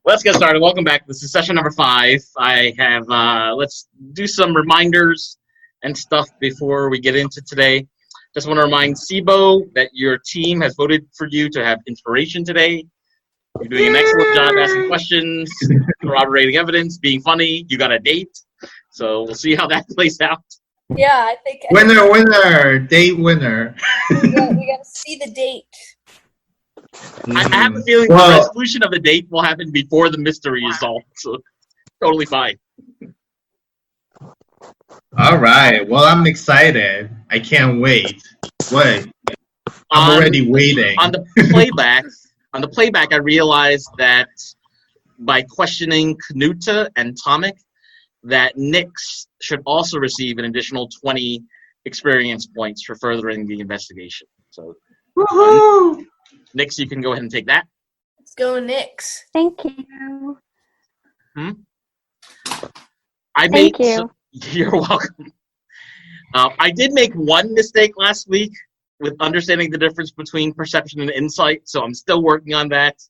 Let's get started. Welcome back. This is session number 5. I have, let's do some reminders and stuff before we get into today. Just want to remind Sibo that your team has voted for you to have inspiration today. You're doing an excellent job asking questions, corroborating evidence, being funny. You got a date. So we'll see how that plays out. Yeah, I think... Winner, date winner. we gotta see the date. I have a feeling the resolution of the date will happen before the mystery is solved, so totally fine. All right. Well, I'm excited. I can't wait. Wait. I'm already waiting. On the playback, I realized that by questioning Knuta and Tomek, that Nyx should also receive an additional 20 experience points for furthering the investigation. So, woohoo! Nyx, you can go ahead and take that. Let's go, Nyx. Thank you. Thank you. You're welcome. I did make one mistake last week with understanding the difference between perception and insight, so I'm still working on that.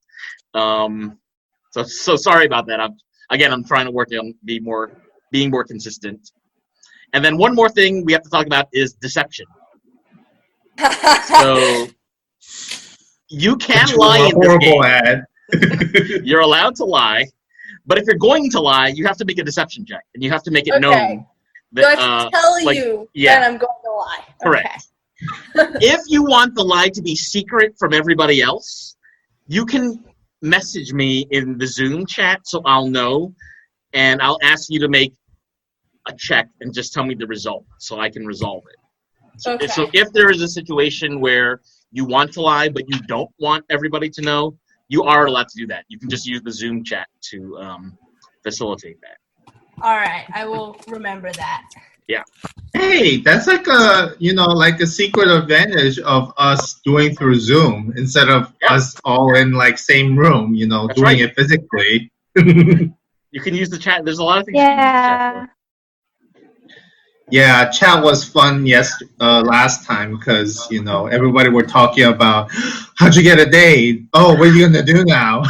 So sorry about that. I'm trying to work on being more consistent. And then one more thing we have to talk about is deception. So you can lie in this game. Ad. You're allowed to lie, but if you're going to lie, you have to make a deception check, and you have to make it known. That, so I have to tell you that I'm going to lie. Correct. Okay. If you want the lie to be secret from everybody else, you can message me in the Zoom chat so I'll know, and I'll ask you to make a check and just tell me the result so I can resolve it. So if there is a situation where you want to lie but you don't want everybody to know, you are allowed to do that. You can just use the Zoom chat to facilitate that. All right, I will remember that. Yeah. Hey, that's like a secret advantage of us doing through Zoom instead of us all in same room, That's doing right. it physically. You can use the chat. There's a lot of things you can use the chat for. Yeah, chat was fun last time because, everybody were talking about, how'd you get a date? Oh, what are you going to do now?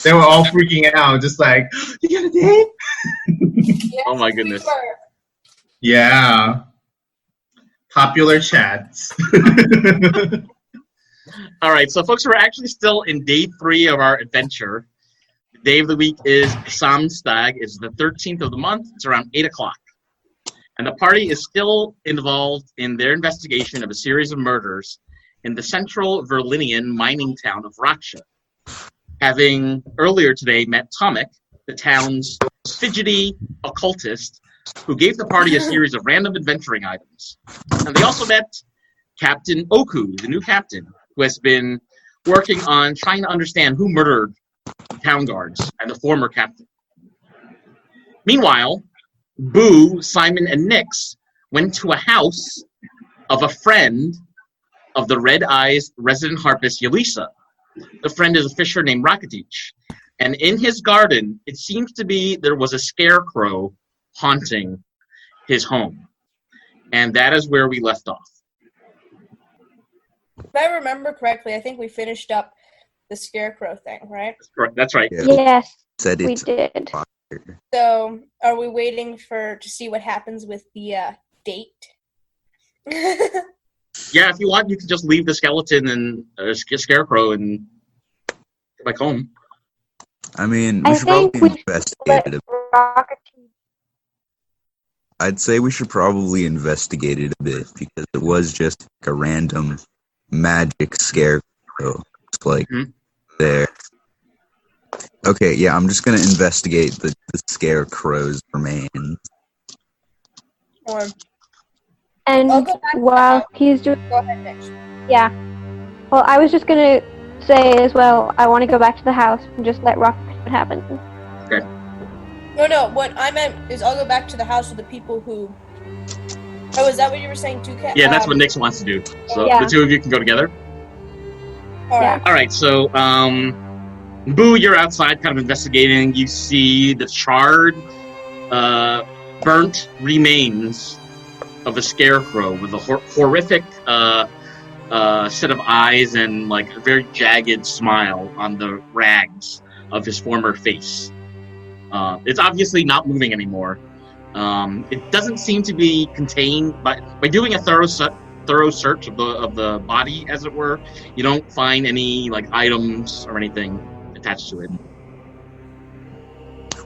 They were all freaking out, just like, you get a date? Yes, Oh my goodness. Yeah. Popular chats. All right, so folks, we're actually still in day 3 of our adventure. The day of the week is Samstag. It's the 13th of the month. It's around 8 o'clock. And the party is still involved in their investigation of a series of murders in the central Virlinian mining town of Rakxe. Having earlier today met Tomek, the town's fidgety occultist, who gave the party a series of random adventuring items. And they also met Captain Oku, the new captain, who has been working on trying to understand who murdered the town guards and the former captain. Meanwhile, Boo, Simon, and Nyx went to a house of a friend of the Red Eye's resident harpist, Yelisa. The friend is a fisher named Rakxe. And in his garden, it seems to be there was a scarecrow haunting his home. And that is where we left off. If I remember correctly, I think we finished up the scarecrow thing, right? That's right. Yes, Said we it's did. So, are we waiting to see what happens with the date? Yeah, if you want, you can just leave the skeleton and scarecrow and go back home. I mean, we should probably investigate it. I'd say we should probably investigate it a bit because it was just a random magic scarecrow. It's there. Okay, yeah, I'm just gonna investigate the scarecrow's remains. And while he's doing... Go ahead, Mitch. Yeah. Well, I was just going to say as well, I want to go back to the house and just let Rock see what happens. Okay. No, what I meant is I'll go back to the house with the people who... Oh, is that what you were saying too, Kat? Yeah, that's what Nyx wants to do. So Yeah. the two of you can go together. All right. All right, so Boo, you're outside kind of investigating. You see the charred, burnt remains of a scarecrow with a horrific set of eyes and like a very jagged smile on the rags of his former face. It's obviously not moving anymore. It doesn't seem to be contained by doing a thorough search of the body, as it were. You don't find any like items or anything attached to it.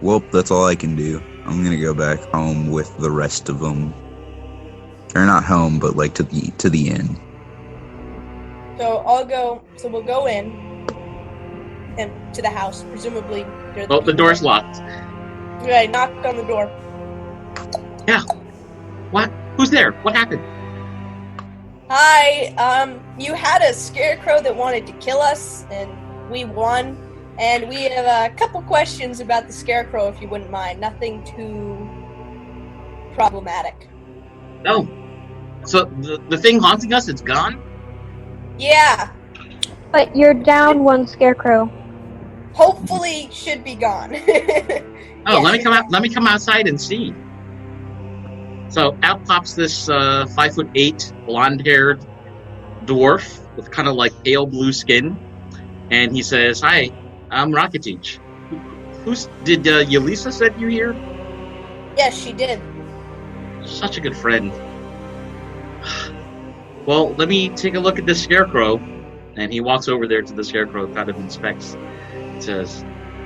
Well, that's all I can do. I'm gonna go back home with the rest of them, or not home, but like to the inn. So we'll go in and to the house. Presumably, The door's locked. Right, knock on the door. Yeah. What? Who's there? What happened? Hi. You had a scarecrow that wanted to kill us, and we won. And we have a couple questions about the scarecrow, if you wouldn't mind. Nothing too problematic. No. So the thing haunting us, it's gone? Yeah. But you're down one scarecrow. Hopefully, should be gone. Oh, let me come outside and see. So out pops this 5'8", blonde-haired dwarf with kind of like pale blue skin, and he says, "Hi, I'm Rakxe. Did Yelisa send you here?" Yes, she did. Such a good friend. Well, let me take a look at this scarecrow, and he walks over there to the scarecrow, kind of inspects, and says,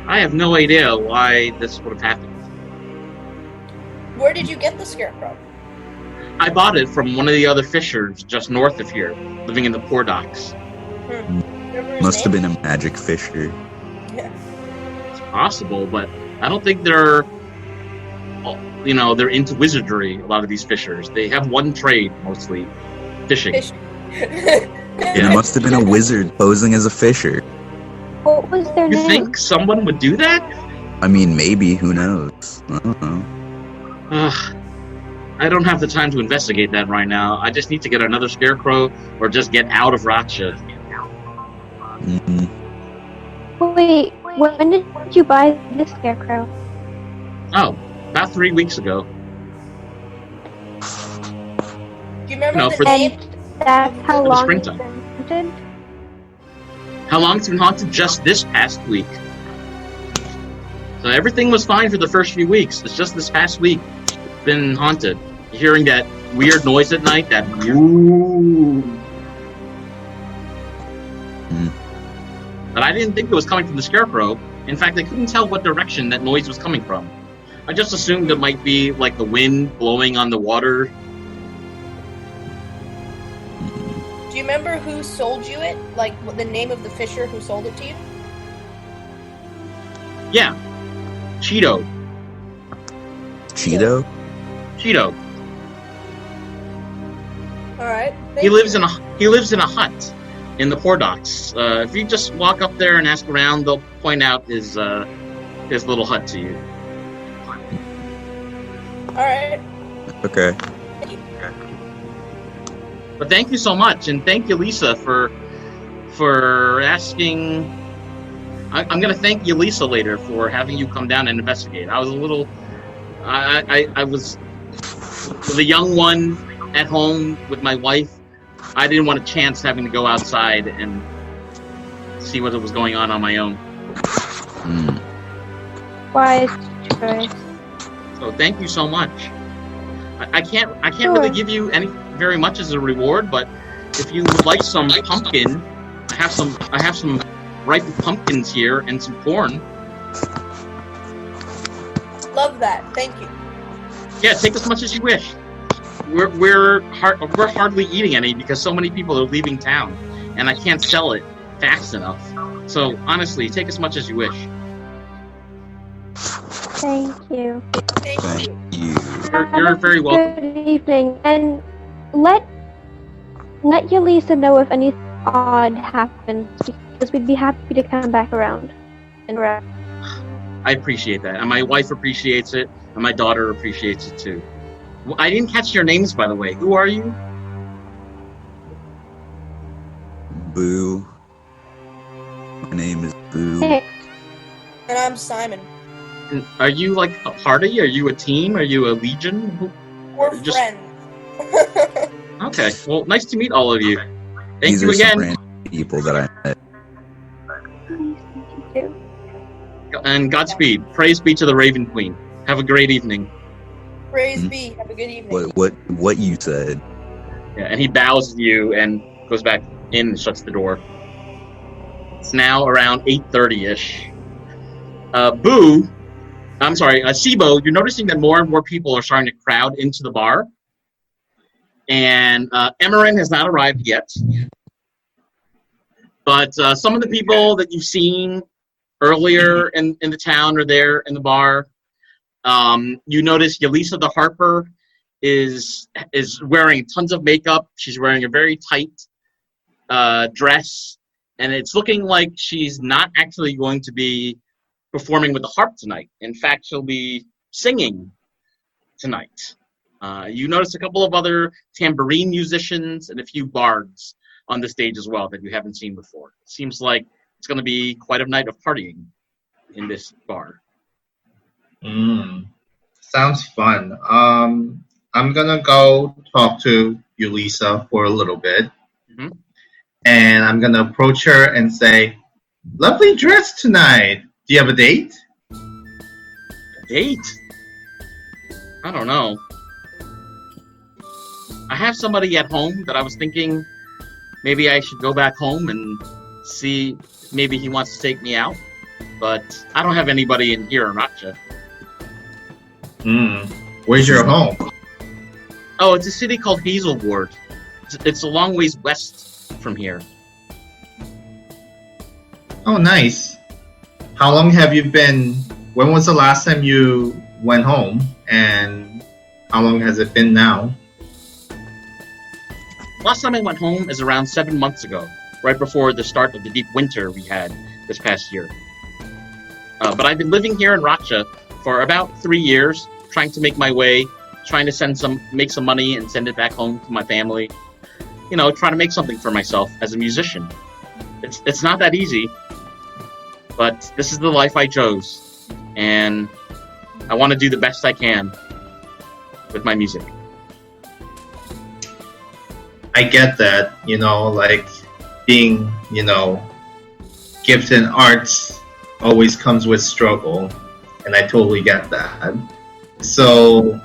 "I have no idea why this would have happened. Where did you get the scarecrow? I bought it from one of the other fishers just north of here, living in the Poor Docks." Remember his Must have name? been a magic fisher. Yeah. It's possible, but I don't think they're into wizardry, a lot of these fishers. They have one trade, mostly, fishing. Fish. It must have been a wizard posing as a fisher. What was their You name? think someone would do that? I mean, maybe, who knows? I don't know. I don't have the time to investigate that right now. I just need to get another scarecrow or just get out of Rakxe. Mm-hmm. Wait, when did you buy this scarecrow? Oh, about 3 weeks ago. Do you remember No, the for name? And that's how the long it's springtime. been haunted? How long it's been haunted? Just this past week. So everything was fine for the first few weeks. It's just this past week it's been haunted. You're hearing that weird noise at night, that woo. But I didn't think it was coming from the scarecrow. In fact, I couldn't tell what direction that noise was coming from. I just assumed it might be like the wind blowing on the water. Do you remember who sold you it? Like the name of the fisher who sold it to you? Yeah. Cheeto. Cheeto? Cheeto. All right. He lives in a hut in the Poor Docks. If you just walk up there and ask around, they'll point out his little hut to you. All right. Okay. But thank you so much, and thank you, Lisa, for asking. I'm gonna thank you, Lisa, later for having you come down and investigate. I was a little, I was the young one at home with my wife. I didn't want a chance having to go outside and see what was going on my own. Wise choice. So thank you so much. I can't Sure. really give you very much as a reward, but if you would like some pumpkin, I have some ripe pumpkins here and some corn. Love that. Thank you. Yeah, take as much as you wish. We're hardly eating any because so many people are leaving town, and I can't sell it fast enough. So honestly, take as much as you wish. Thank you. Thank Thank you. you. You're very welcome. Good evening, and let Yelisa know if anything odd happens, because we'd be happy to come back around and wrap. I appreciate that, and my wife appreciates it, and my daughter appreciates it too. Well, I didn't catch your names, by the way. Who are you? Boo. My name is Boo. Hey, And I'm Simon. And are you like a party? Are you a team? Are you a legion? We're Just- friends. Okay, well, nice to meet all of you. Thank These you are some again. random people that I met. nice to meet you too. And Godspeed. Praise be to the Raven Queen. Have a great evening. Praise be. Have a good evening. What you said? Yeah, and he bows to you and goes back in and shuts the door. It's now around 8:30-ish. Sibo, you're noticing that more and more people are starting to crowd into the bar. And Emerin has not arrived yet. But some of the people that you've seen earlier in the town are there in the bar. You notice Yelisa the Harper is wearing tons of makeup. She's wearing a very tight dress. And it's looking like she's not actually going to be performing with the harp tonight. In fact, she'll be singing tonight. You notice a couple of other tambourine musicians and a few bards on the stage as well that you haven't seen before. It seems like it's going to be quite a night of partying in this bar. Sounds fun. I'm gonna go talk to Yulisa for a little bit. Mm-hmm. And I'm gonna approach her and say, "Lovely dress tonight. Do you have a date?" A date? I don't know. I have somebody at home that I was thinking maybe I should go back home and see maybe he wants to take me out. But I don't have anybody in here in Rakxe. Where's your home? Oh, it's a city called Hazelward. It's a long ways west from here. Oh, nice. How long have you been? When was the last time you went home? And how long has it been now? Last time I went home is around 7 months ago, right before the start of the deep winter we had this past year. But I've been living here in Rakxe for about 3 years, trying to make my way, trying to make some money and send it back home to my family. You know, trying to make something for myself as a musician. It's not that easy, but this is the life I chose, and I want to do the best I can with my music. I get that, like being, gifted in arts always comes with struggle, and I totally get that. So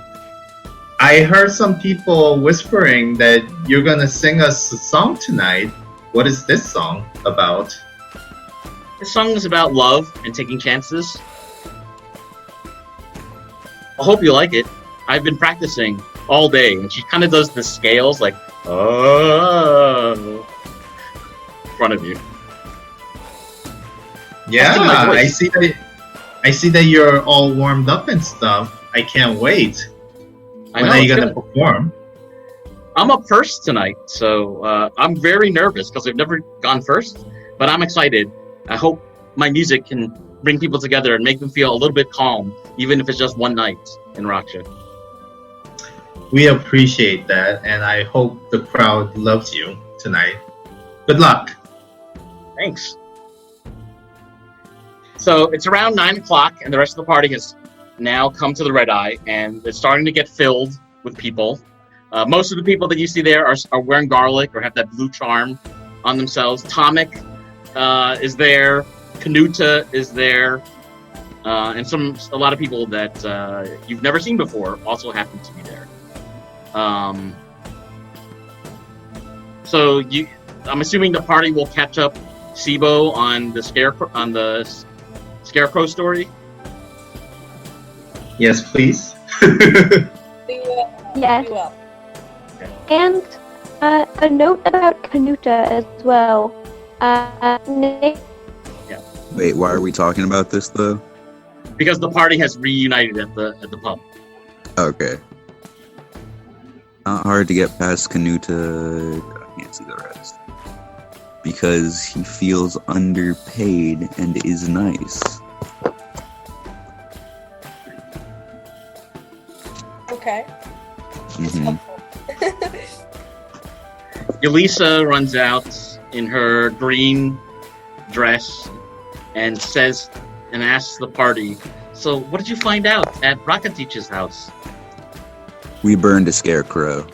I heard some people whispering that you're gonna sing us a song tonight. What is this song about? This song is about love and taking chances. I hope you like it. I've been practicing all day, and she kind of does the scales like, oh, in front of you. Yeah, I see that you're all warmed up and stuff. I can't wait. When are you gonna perform? I'm up first tonight, so I'm very nervous because I've never gone first, but I'm excited. I hope my music can bring people together and make them feel a little bit calm, even if it's just one night in Rakxe. We appreciate that, and I hope the crowd loves you tonight. Good luck. Thanks. So it's around 9 o'clock, and the rest of the party has now come to the Red Eye, and it's starting to get filled with people. Most of the people that you see there are wearing garlic or have that blue charm on themselves. Tomic is there. Kanuta is there. And a lot of people that you've never seen before also happen to be there. I'm assuming the party will catch up Sibo on the scarecrow story. Yes, please. We will. Yes. We will. And a note about Kanuta as well. Nick, Wait, why are we talking about this though? Because the party has reunited at the pub. Okay. Not hard to get past Kanuta. I can't see the rest. Because he feels underpaid and is nice. Okay. Mm-hmm. Yelisa runs out in her green dress and asks the party, "So, what did you find out at Rakxe's house?" We burned a scarecrow.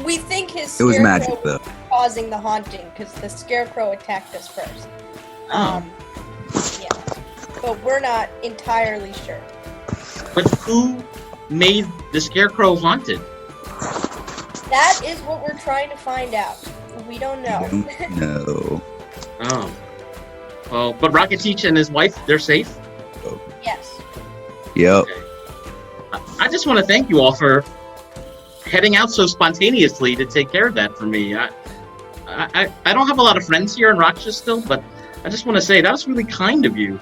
We think his It was scarecrow magic, though. was causing the haunting because the scarecrow attacked us first. Oh. Yeah. so we're not entirely sure. But who made the scarecrow haunted? That is what we're trying to find out. We don't know. No. Oh. Well, but Rakxe and his wife, they're safe? Yes. Yep. I just want to thank you all for heading out so spontaneously to take care of that for me. I don't have a lot of friends here in Rakxe still, but I just want to say that was really kind of you.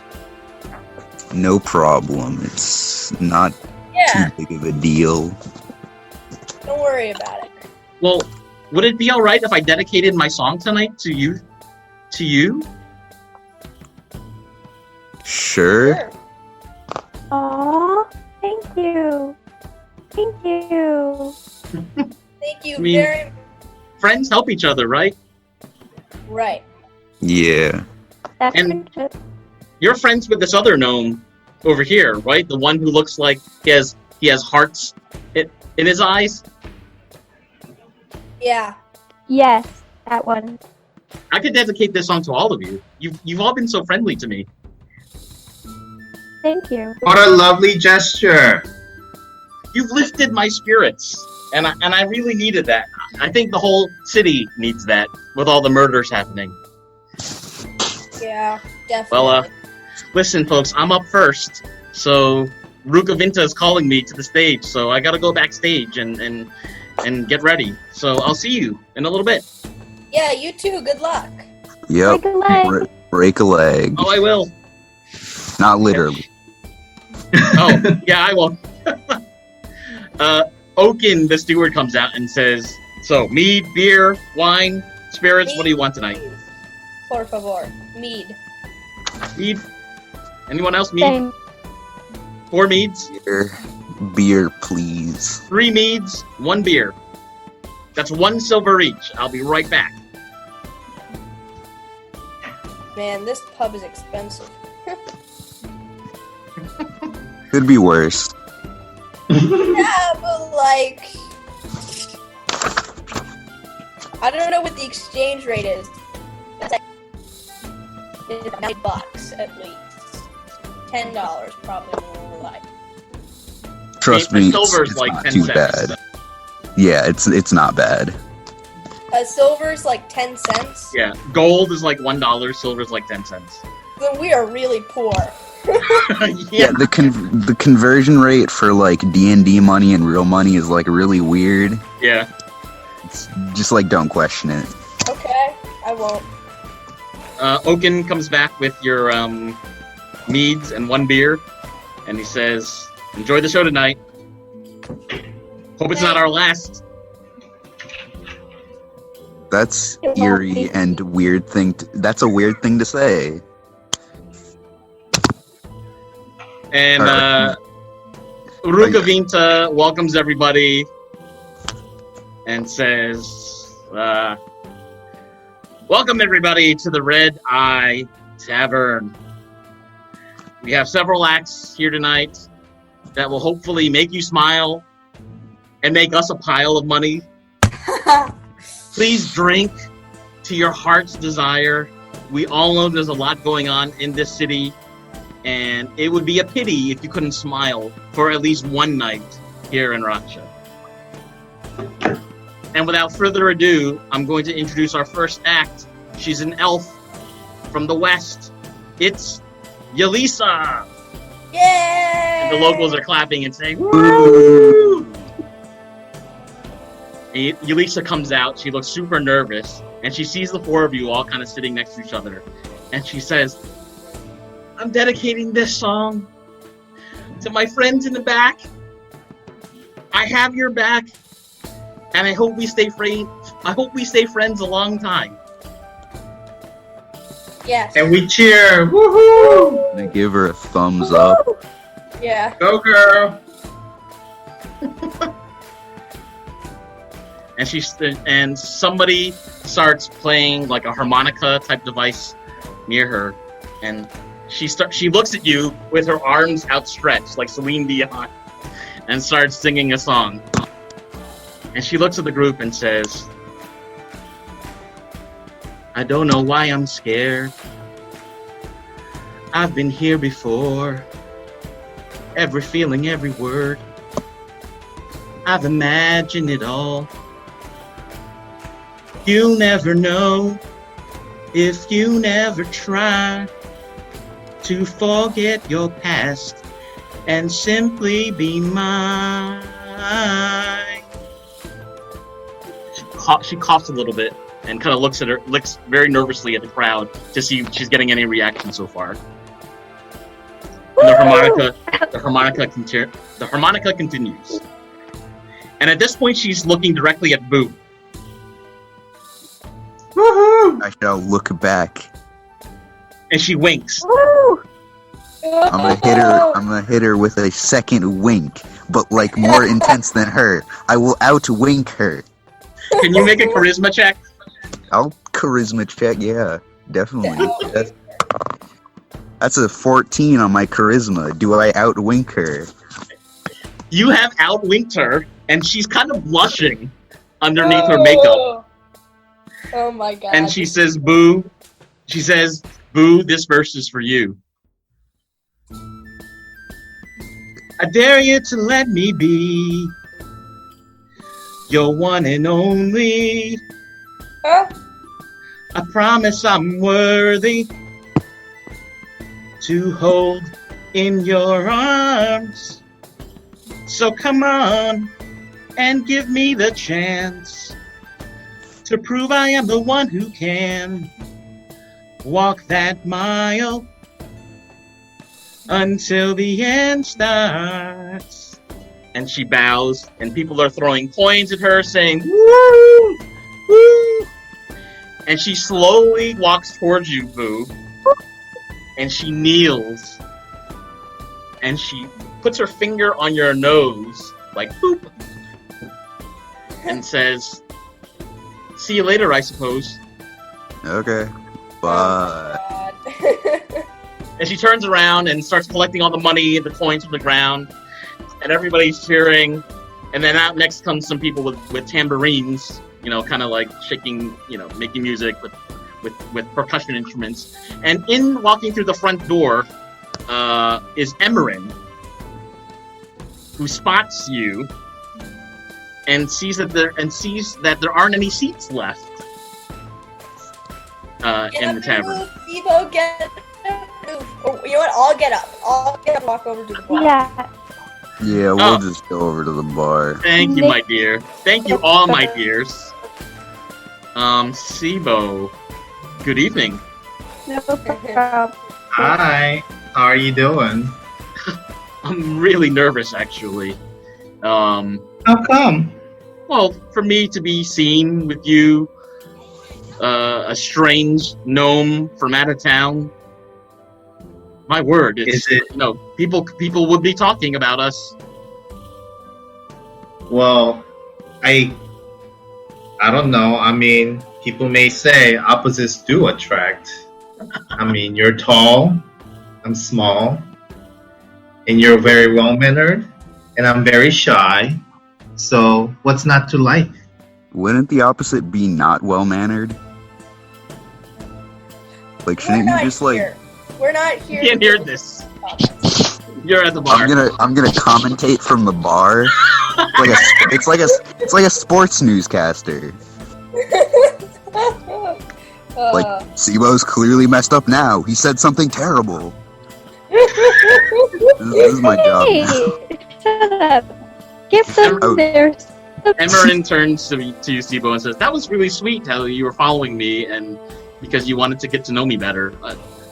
No problem. It's not Yeah. too big of a deal. Don't worry about it. Well, would it be all right if I dedicated my song tonight to you? To you? Sure. Aw, thank you. Thank you. Thank you I mean- very Friends help each other, right? right. Yeah. That's And- friendship. You're friends with this other gnome over here, right? The one who looks like he has hearts in his eyes. Yeah. Yes, that one. I could dedicate this song to all of you. You've all been so friendly to me. Thank you. What a lovely gesture. You've lifted my spirits, and I really needed that. I think the whole city needs that with all the murders happening. Yeah, definitely. Well, listen, folks, I'm up first, so Rukavinta is calling me to the stage, so I gotta go backstage and get ready. So I'll see you in a little bit. Yeah, you too. Good luck. Yep. Break a leg. Break a leg. Oh, I will. Not literally. Oh, yeah, I will. Oaken, the steward, comes out and says, "So, mead, beer, wine, spirits, what do you want tonight?" Please. Por favor. Mead. Mead? Anyone else? Mead? Same. 4 meads? Beer, please. 3 meads, 1 beer. That's 1 silver each. I'll be right back. Man, this pub is expensive. Could be worse. Yeah, but like, I don't know what the exchange rate is. It's like $9 at least. $10 probably more like. Trust The me, silver's it's like not 10 too cents. bad. Yeah, it's not bad. Silver's like 10 cents. Yeah, gold is like $1, silver's like 10 cents. Then we are really poor. Yeah, the conversion rate for like D&D money and real money is like really weird. Yeah. It's just like don't question it. Okay, I won't. Oaken comes back with your meads and 1 beer, and he says, "Enjoy the show tonight. Hope it's not our last." That's It won't eerie be. and weird thing. That's a weird thing to say. And Rukavinta welcomes everybody and says, "Welcome everybody to the Red Eye Tavern. We have several acts here tonight that will hopefully make you smile and make us a pile of money. Please drink to your heart's desire. We all know there's a lot going on in this city, and it would be a pity if you couldn't smile for at least one night here in Rakxe. And without further ado, I'm going to introduce our first act. She's an elf from the west. It's Yelisa! Yay! And the locals are clapping and saying, "Woo!" And Yelisa comes out. She looks super nervous, and she sees the 4 of you all kind of sitting next to each other. And she says, "I'm dedicating this song to my friends in the back. I have your back, and I hope we stay friends a long time." Yes. And we cheer. Woohoo! I give her a thumbs up. Yeah. Go girl. And somebody starts playing like a harmonica type device near her, and she looks at you with her arms outstretched like Celine Dion, and starts singing a song. And she looks at the group and says, "I don't know why I'm scared. I've been here before. Every feeling, every word. I've imagined it all. You'll never know if you never try to forget your past and simply be mine. She coughs a little bit and kind of looks very nervously at the crowd to see if she's getting any reaction so far. And the harmonica continues. And at this point, she's looking directly at Boo. Woohoo! I shall look back. And she winks. Woo! I'm gonna hit her with a second wink, but like more intense than her. I will outwink her. Can you make a charisma check? I'll charisma check, yeah, definitely. That's a 14 on my charisma. Do I outwink her? You have outwinked her, and she's kind of blushing underneath her makeup. Oh my god. And she says, Boo. She says, Boo, this verse is for you. I dare you to let me be your one and only. Huh? I promise I'm worthy to hold in your arms. So come on and give me the chance to prove I am the one who can walk that mile until the end starts. And she bows, and people are throwing coins at her, saying, woo! Woo! And she slowly walks towards you, Boo. And she kneels. And she puts her finger on your nose, like, boop. And says, see you later, I suppose. Okay. Oh Bye. my god. And she turns around and starts collecting all the money and the coins from the ground. And everybody's cheering. And then out next comes some people with tambourines, kind of like shaking, making music with percussion instruments. And in walking through the front door is Emerin, who spots you and sees that there aren't any seats left in the tavern. Evo, get up. Oh, you know what? I'll get up. And walk over to the bar. Yeah. Yeah, we'll just go over to the bar. Thank you, my dear. Thank you, all my dears. Sibo, good evening. No problem. Hi, how are you doing? I'm really nervous, actually. How come? Well, for me to be seen with you, a strange gnome from out of town. My word, people would be talking about us. Well, I don't know. I mean, people may say opposites do attract. I mean, you're tall, I'm small, and you're very well-mannered, and I'm very shy. So, what's not to like? Wouldn't the opposite be not well-mannered? Like, shouldn't you just like... We're not here. You can't hear this. You're at the bar. I'm gonna commentate from the bar. It's like a sports newscaster. Like, Sibo's clearly messed up now. He said something terrible. This is my job Hey, now. shut up. Give them their... Emerin turns to Sibo and says, that was really sweet how you were following me and because you wanted to get to know me better.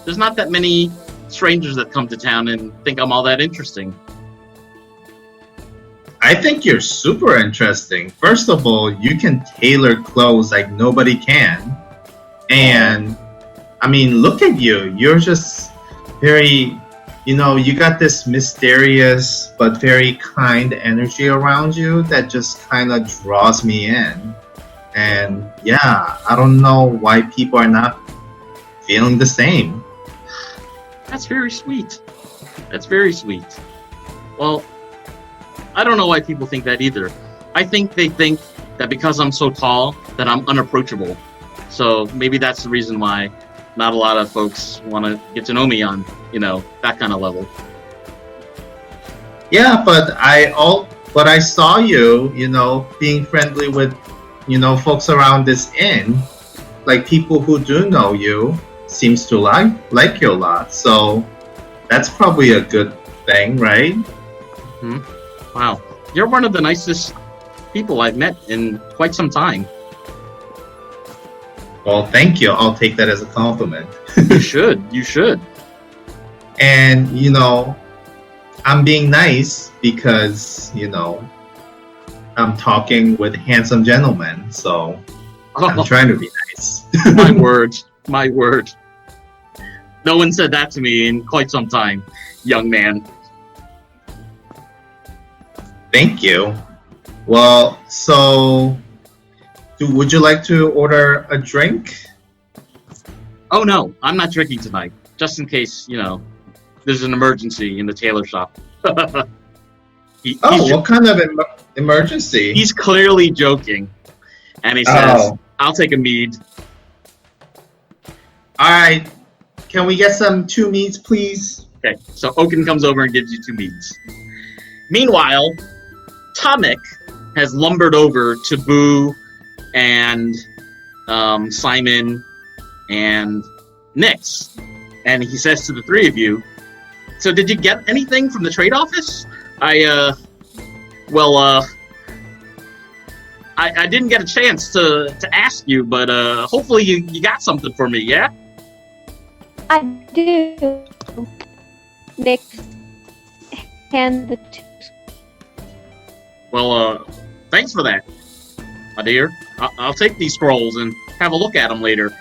There's not that many strangers that come to town and think I'm all that interesting. I think you're super interesting. First of all, you can tailor clothes like nobody can. And, I mean, look at you. You're just very, you got this mysterious but very kind energy around you that just kind of draws me in. And, yeah, I don't know why people are not feeling the same. That's very sweet. That's very sweet. Well, I don't know why people think that either. I think they think that because I'm so tall that I'm unapproachable. So maybe that's the reason why not a lot of folks want to get to know me on, that kind of level. Yeah, but I saw you, being friendly with, folks around this inn. Like people who do know you seems to like you a lot. So that's probably a good thing, right? Hmm. Wow. You're one of the nicest people I've met in quite some time. Well, thank you. I'll take that as a compliment. You should. And, I'm being nice because, I'm talking with handsome gentlemen, so I'm trying to be nice. My word. No one said that to me in quite some time, young man. Thank you. Well, so would you like to order a drink? Oh no, I'm not drinking tonight. Just in case, there's an emergency in the tailor shop. What kind of emergency? He's clearly joking. And he says, I'll take a mead. Alright. Can we get some 2 meads, please? Okay, so Oaken comes over and gives you 2 meads. Meanwhile, Tomek has lumbered over to Boo and Simon and Nyx. And he says to the 3 of you, so did you get anything from the trade office? I didn't get a chance to ask you, but hopefully you got something for me, yeah? I do. Nyx, hand the 2. Well, thanks for that, my dear. I'll take these scrolls and have a look at them later.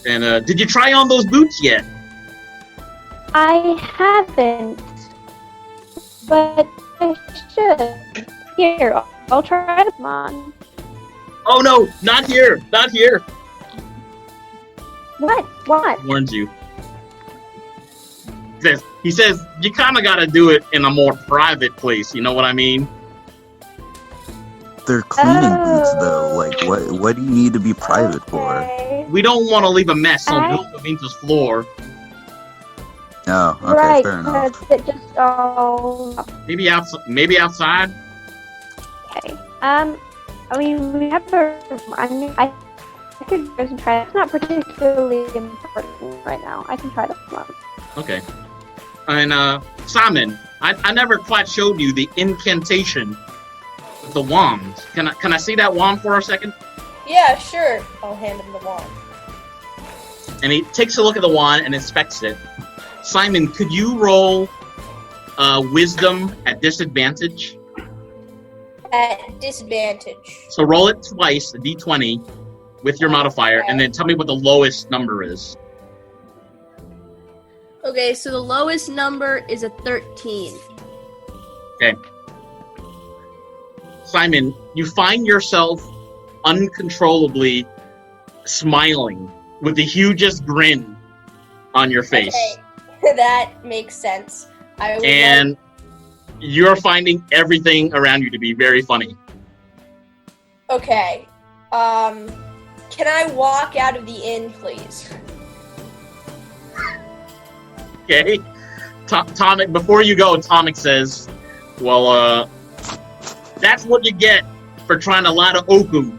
And did you try on those boots yet? I haven't, but I should. Here, I'll try them on. Oh no, not here, not here. What? Warns you. He says you kind of got to do it in a more private place. You know what I mean? They're cleaning boots, though. Like, what do you need to be private for? We don't want to leave a mess on Bill Vince's floor. Oh, okay, right, fair enough. It just all... Maybe outside. Okay. I mean, we have to... I could go and try it. It's not particularly important right now. I can try this one. Okay. And, Simon, I never quite showed you the incantation with the wand. Can I see that wand for a second? Yeah, sure. I'll hand him the wand. And he takes a look at the wand and inspects it. Simon, could you roll wisdom at disadvantage? At disadvantage. So roll it twice, a d20, with your modifier, and then tell me what the lowest number is. Okay, so the lowest number is a 13. Okay. Simon, you find yourself uncontrollably smiling with the hugest grin on your face. Okay. That makes sense. And you're finding everything around you to be very funny. Okay. Can I walk out of the inn, please? Okay. Tomek, before you go, Tomek says, well, that's what you get for trying to lie to Oku.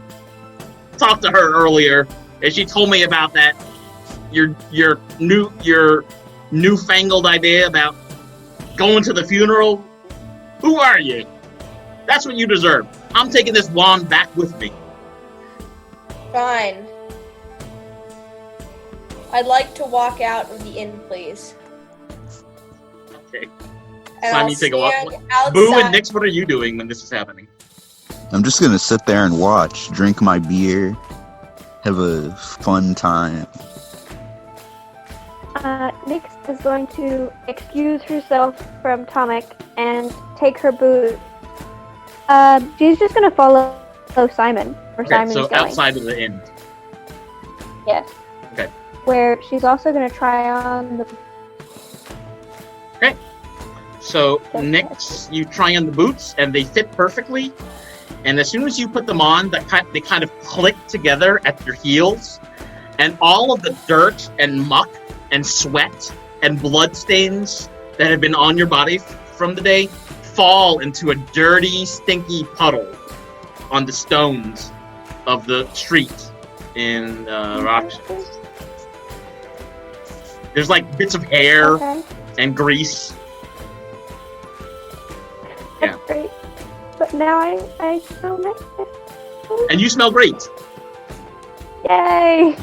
Talked to her earlier, and she told me about that. Your newfangled idea about going to the funeral. Who are you? That's what you deserve. I'm taking this wand back with me. Fine. I'd like to walk out of the inn, please. Okay. And Simon, I'll you take a walk. outside. Boo and Nyx, what are you doing when this is happening? I'm just gonna sit there and watch, drink my beer, have a fun time. Nyx is going to excuse herself from Tomek and take her boot. She's just gonna follow Simon, where Simon's so going. outside of the inn. Yes. Okay. Where she's also gonna try on the... Okay. So, Nyx, you try on the boots, and they fit perfectly. And as soon as you put them on, they kind of click together at your heels. and all of the dirt and muck and sweat and blood stains that have been on your body from the day fall into a dirty, stinky puddle on the stones of the street in Rakxe. There's like bits of hair and grease. That's great. But now I smell nice. And you smell great. Yay!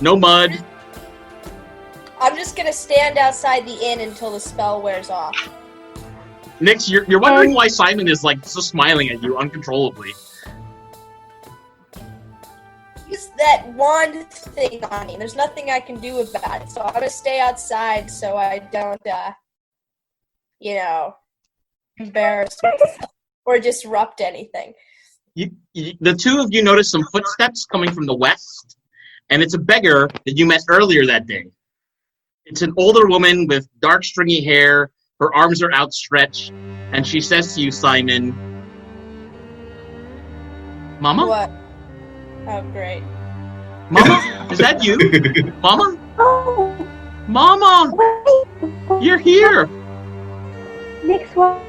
No mud. I'm just gonna stand outside the inn until the spell wears off. Nix, you're wondering why Simon is like so smiling at you uncontrollably. Use that wand thing on me. There's nothing I can do about it, so I'm gonna stay outside so I don't, embarrass myself or disrupt anything. The two of you notice some footsteps coming from the west, and it's a beggar that you met earlier that day. It's an older woman with dark, stringy hair. Her arms are outstretched, and she says to you, Simon, Mama? What? Oh, great. Mama? Is that you? Mama? Oh, Mama! wait! You're here! Next one.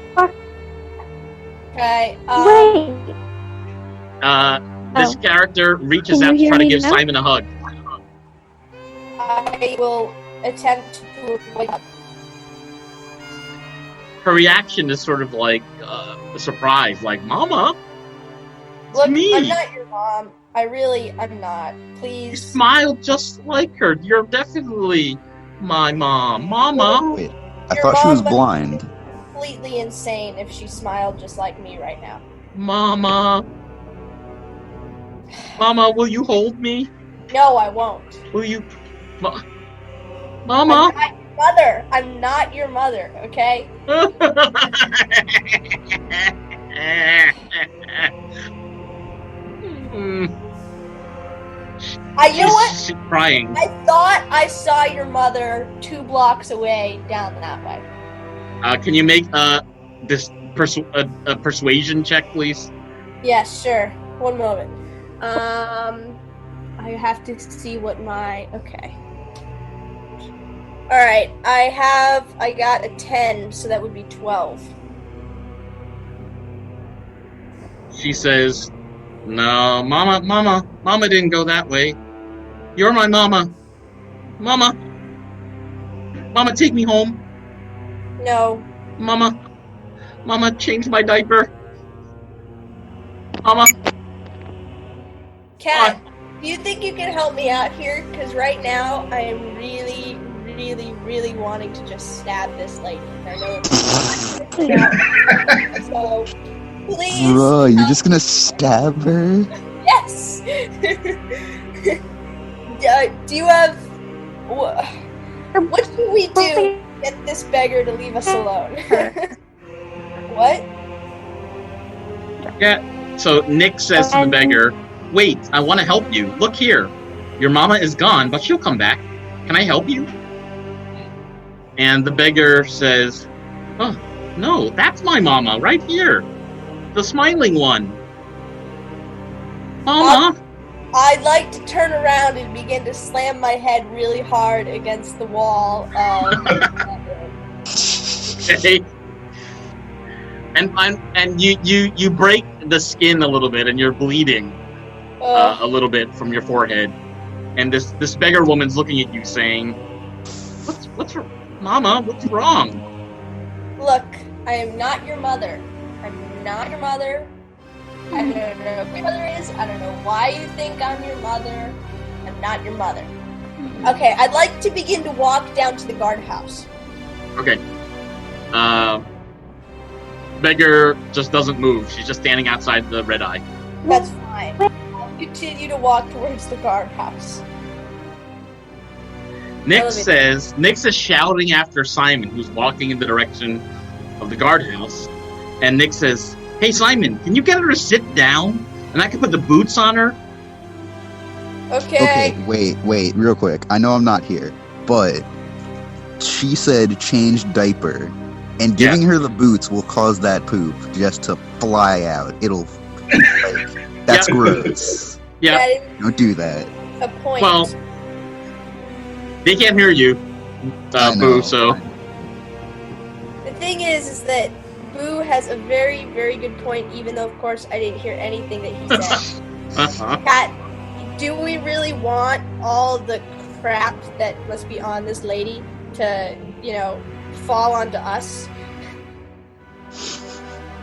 Okay, Wait! This character reaches Can out you to hear try to me give now? Simon a hug. I will attempt to wake up. Her reaction is sort of like a surprise, like, Mama? Look, me. I'm not your mom. I'm not. You Please. smile just like her. You're definitely my mom. Mama? Wait, I Your thought she mom was must be blind. completely insane if she smiled just like me right now. Mama? Mama, will you hold me? No, I won't. Will you... Mama? I'm not your mother, okay? You know what? She's crying. I thought I saw your mother 2 blocks away down that way. Can you make this a persuasion check, please? Yes, sure. One moment. I have to see what my... Okay. Alright, I got a 10, so that would be 12. She says, "No, Mama didn't go that way. You're my Mama. Mama, take me home. No. Mama, change my diaper. Mama." Cat, do you think you can help me out here? Because right now, I am really, really, really wanting to just stab this lady. I know it's so, please. Bro, you're just gonna stab her? Yes! Do you have... What can we do to get this beggar to leave us alone? What? Yeah. So Nick says to the beggar, "Wait, I want to help you. Look here. Your mama is gone, but she'll come back. Can I help you?" And the beggar says, "Oh, no, that's my mama right here. The smiling one. Mama." I'd like to turn around and begin to slam my head really hard against the wall of Okay. And you break the skin a little bit, and you're bleeding a little bit from your forehead. And this beggar woman's looking at you, saying, "What's Mama? What's wrong?" Look, I am not your mother. I'm not your mother. I don't know who your mother is. I don't know why you think I'm your mother. I'm not your mother. Okay, I'd like to begin to walk down to the guardhouse. Okay. Beggar just doesn't move. She's just standing outside the Red Eye. That's fine. I'll continue to walk towards the guardhouse. Nick is shouting after Simon, who's walking in the direction of the guardhouse. And Nick says, "Hey, Simon, can you get her to sit down? And I can put the boots on her?" Okay. Okay, wait, real quick. I know I'm not here, but she said change diaper, and giving her the boots will cause that poop just to fly out. It'll, that's Yeah. gross. Yeah. That is Don't do that. a point. Well, they can't hear you, I know. Boo. So the thing is that Boo has a very, very good point, even though, of course, I didn't hear anything that he said. Kat, do we really want all the crap that must be on this lady to, fall onto us?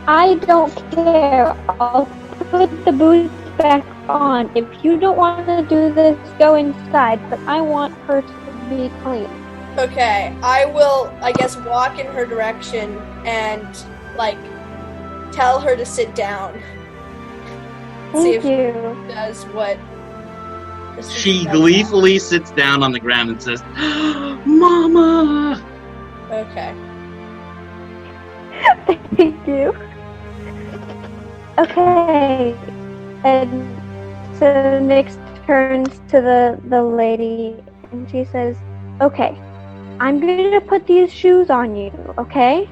I don't care. I'll put the boots back on. If you don't want to do this, go inside. But I want her to be clean. Okay, I will, I guess, walk in her direction and, tell her to sit down. See if Thank you. she does what... she gleefully sits down on the ground and says, "Mama." Okay. Thank you. Okay. And so Nyx turns to the lady and she says, "Okay, I'm going to put these shoes on you, okay?"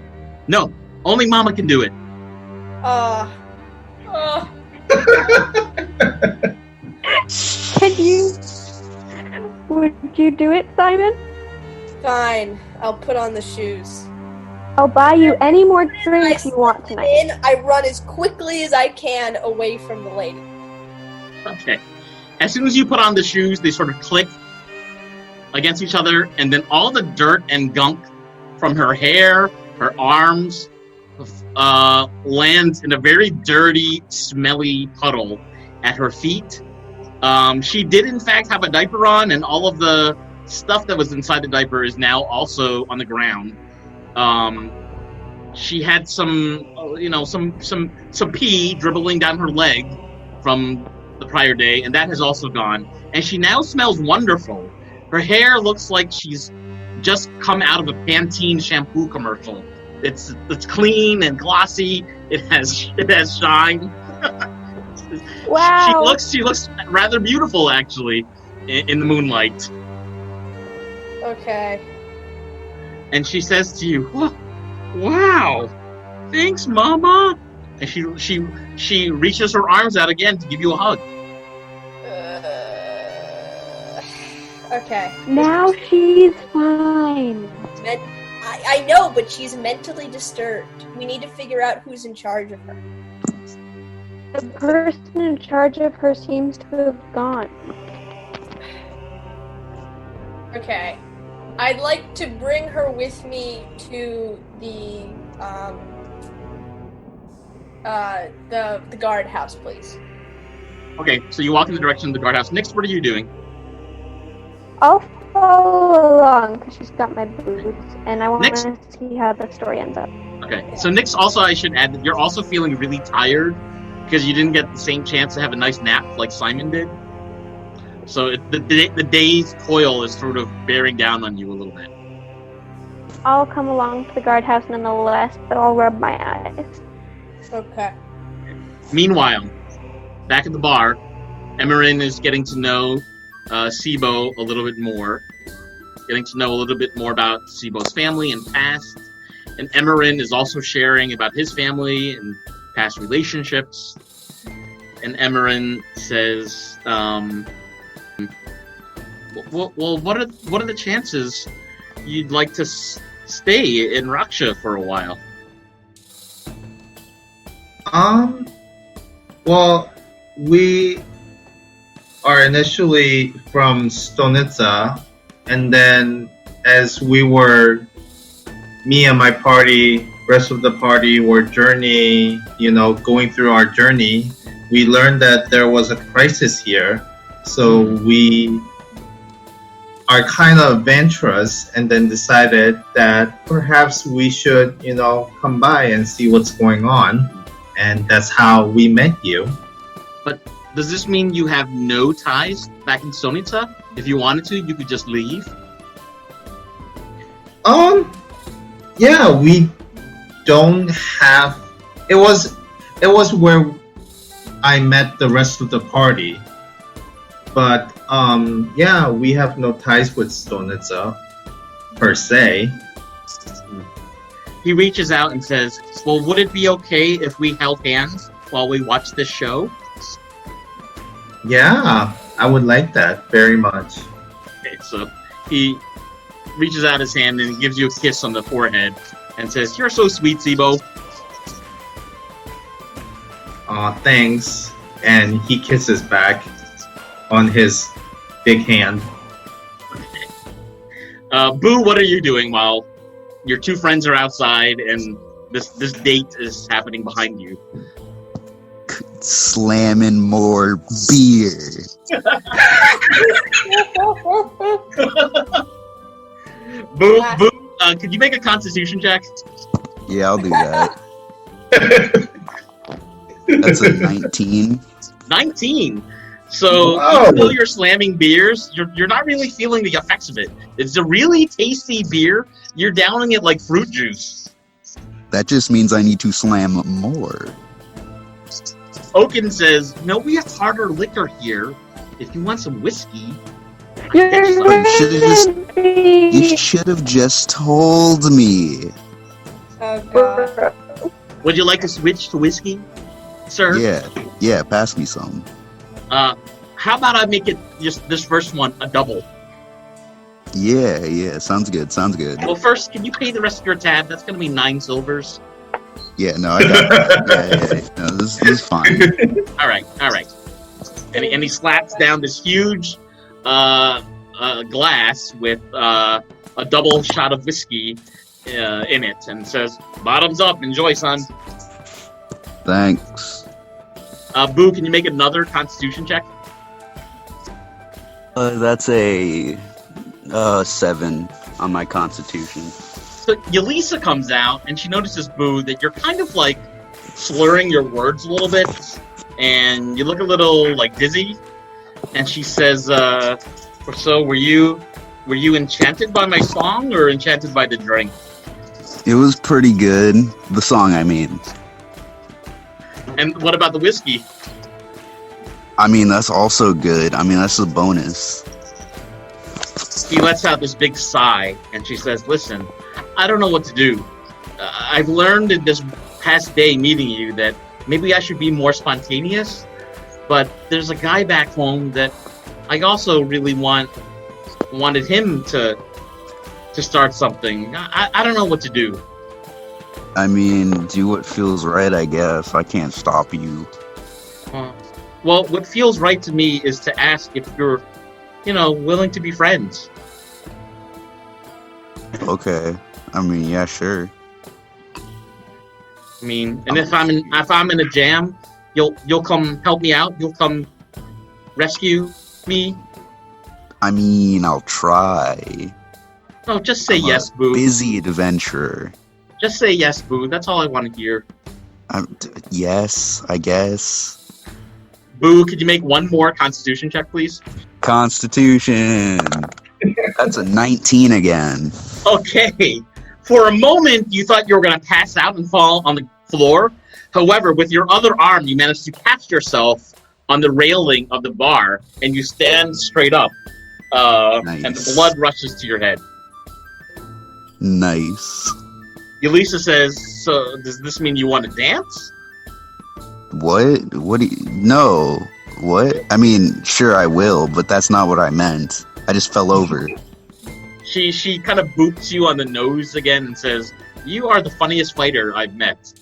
No, only Mama can do it. Would you do it, Simon? Fine, I'll put on the shoes. I'll buy you any more drinks you want tonight. Then I run as quickly as I can away from the lady. Okay. As soon as you put on the shoes, they sort of click against each other, and then all the dirt and gunk from her hair, her arms, lands in a very dirty, smelly puddle at her feet. She did, in fact, have a diaper on, and all of the stuff that was inside the diaper is now also on the ground. She had some pee dribbling down her leg from the prior day, and that has also gone. And she now smells wonderful. Her hair looks like she's just come out of a Pantene shampoo commercial. It's clean and glossy. It has shine. Wow. She looks rather beautiful, actually, in the moonlight. Okay. And she says to you, "Wow, thanks, Mama." And she reaches her arms out again to give you a hug. Okay. Now she's fine. I know, but she's mentally disturbed. We need to figure out who's in charge of her. The person in charge of her seems to have gone. Okay. I'd like to bring her with me to the guardhouse, please. Okay, so you walk in the direction of the guardhouse. Nyx, what are you doing? I'll follow along because she's got my boots, and I want Nyx? to see how the story ends up. Okay, so Nyx, also, I should add that you're also feeling really tired because you didn't get the same chance to have a nice nap like Simon did. So the day's toil is sort of bearing down on you a little bit. I'll come along to the guardhouse nonetheless, but I'll rub my eyes. Okay. Meanwhile, back at the bar, Emerin is getting to know Sibo a little bit more. Getting to know a little bit more about Sibo's family and past. And Emerin is also sharing about his family and past relationships. And Emerin says, well, what are the chances you'd like to stay in Rakxe for a while? Well, we are initially from Stonica, and then as me and my party, rest of the party were going through our journey, we learned that there was a crisis here. So we are kind of adventurous and then decided that perhaps we should, come by and see what's going on. And that's how we met you. But does this mean you have no ties back in Stonica? If you wanted to, you could just leave? Yeah, we don't have... It was where I met the rest of the party. But, yeah, we have no ties with Stonica, per se. He reaches out and says, well, would it be okay if we held hands while we watch this show? Yeah, I would like that very much. Okay, so he reaches out his hand and gives you a kiss on the forehead and says, "You're so sweet, Sibo." Aw, thanks. And he kisses back on his big hand. Boo, what are you doing while your two friends are outside and this date is happening behind you? Slamming more beer. Boo, could you make a constitution check? Yeah, I'll do that. That's a 19. 19. So Whoa. even though you're slamming beers, you're not really feeling the effects of it. It's a really tasty beer. You're downing it like fruit juice. That just means I need to slam more. Oaken says, "No, we have harder liquor here. If you want some whiskey." You should have just told me. Oh god. Would you like to switch to whiskey, sir? Yeah, pass me some. How about I make it just this first one a double? Yeah, sounds good. Well, first, can you pay the rest of your tab? That's going to be 9 silvers. Yeah, no, I got it. Yeah. No, this is fine. All right. And he slaps down this huge glass with a double shot of whiskey in it and says, "Bottoms up, enjoy, son." Thanks. Boo, can you make another constitution check? That's a 7 on my constitution. So Yelisa comes out and she notices, Boo, that you're kind of like slurring your words a little bit and you look a little like dizzy. And she says, so were you enchanted by my song or enchanted by the drink? It was pretty good. The song, I mean. And what about the whiskey? I mean, that's also good. I mean, that's a bonus. He lets out this big sigh, and she says, "Listen, I don't know what to do. I've learned in this past day meeting you that maybe I should be more spontaneous, but there's a guy back home that I also really wanted him to start something. I don't know what to do." I mean, do what feels right, I guess. I can't stop you. Well, what feels right to me is to ask if you're, willing to be friends. Okay. I mean, yeah, sure. I mean, and if I'm in a jam, you'll come help me out. You'll come rescue me. I mean, I'll try. No, just say I'm yes, a Boo. Busy adventurer. Just say yes, Boo. That's all I want to hear. Yes, I guess. Boo, could you make one more Constitution check, please? Constitution. That's a 19 again. Okay. For a moment, you thought you were going to pass out and fall on the floor. However, with your other arm, you managed to catch yourself on the railing of the bar, and you stand straight up. Nice. And the blood rushes to your head. Nice. Yelisa says, "So, does this mean you want to dance?" What? What do you... No. What? I mean, sure I will, but that's not what I meant. I just fell over. She kind of boops you on the nose again and says, "You are the funniest fighter I've met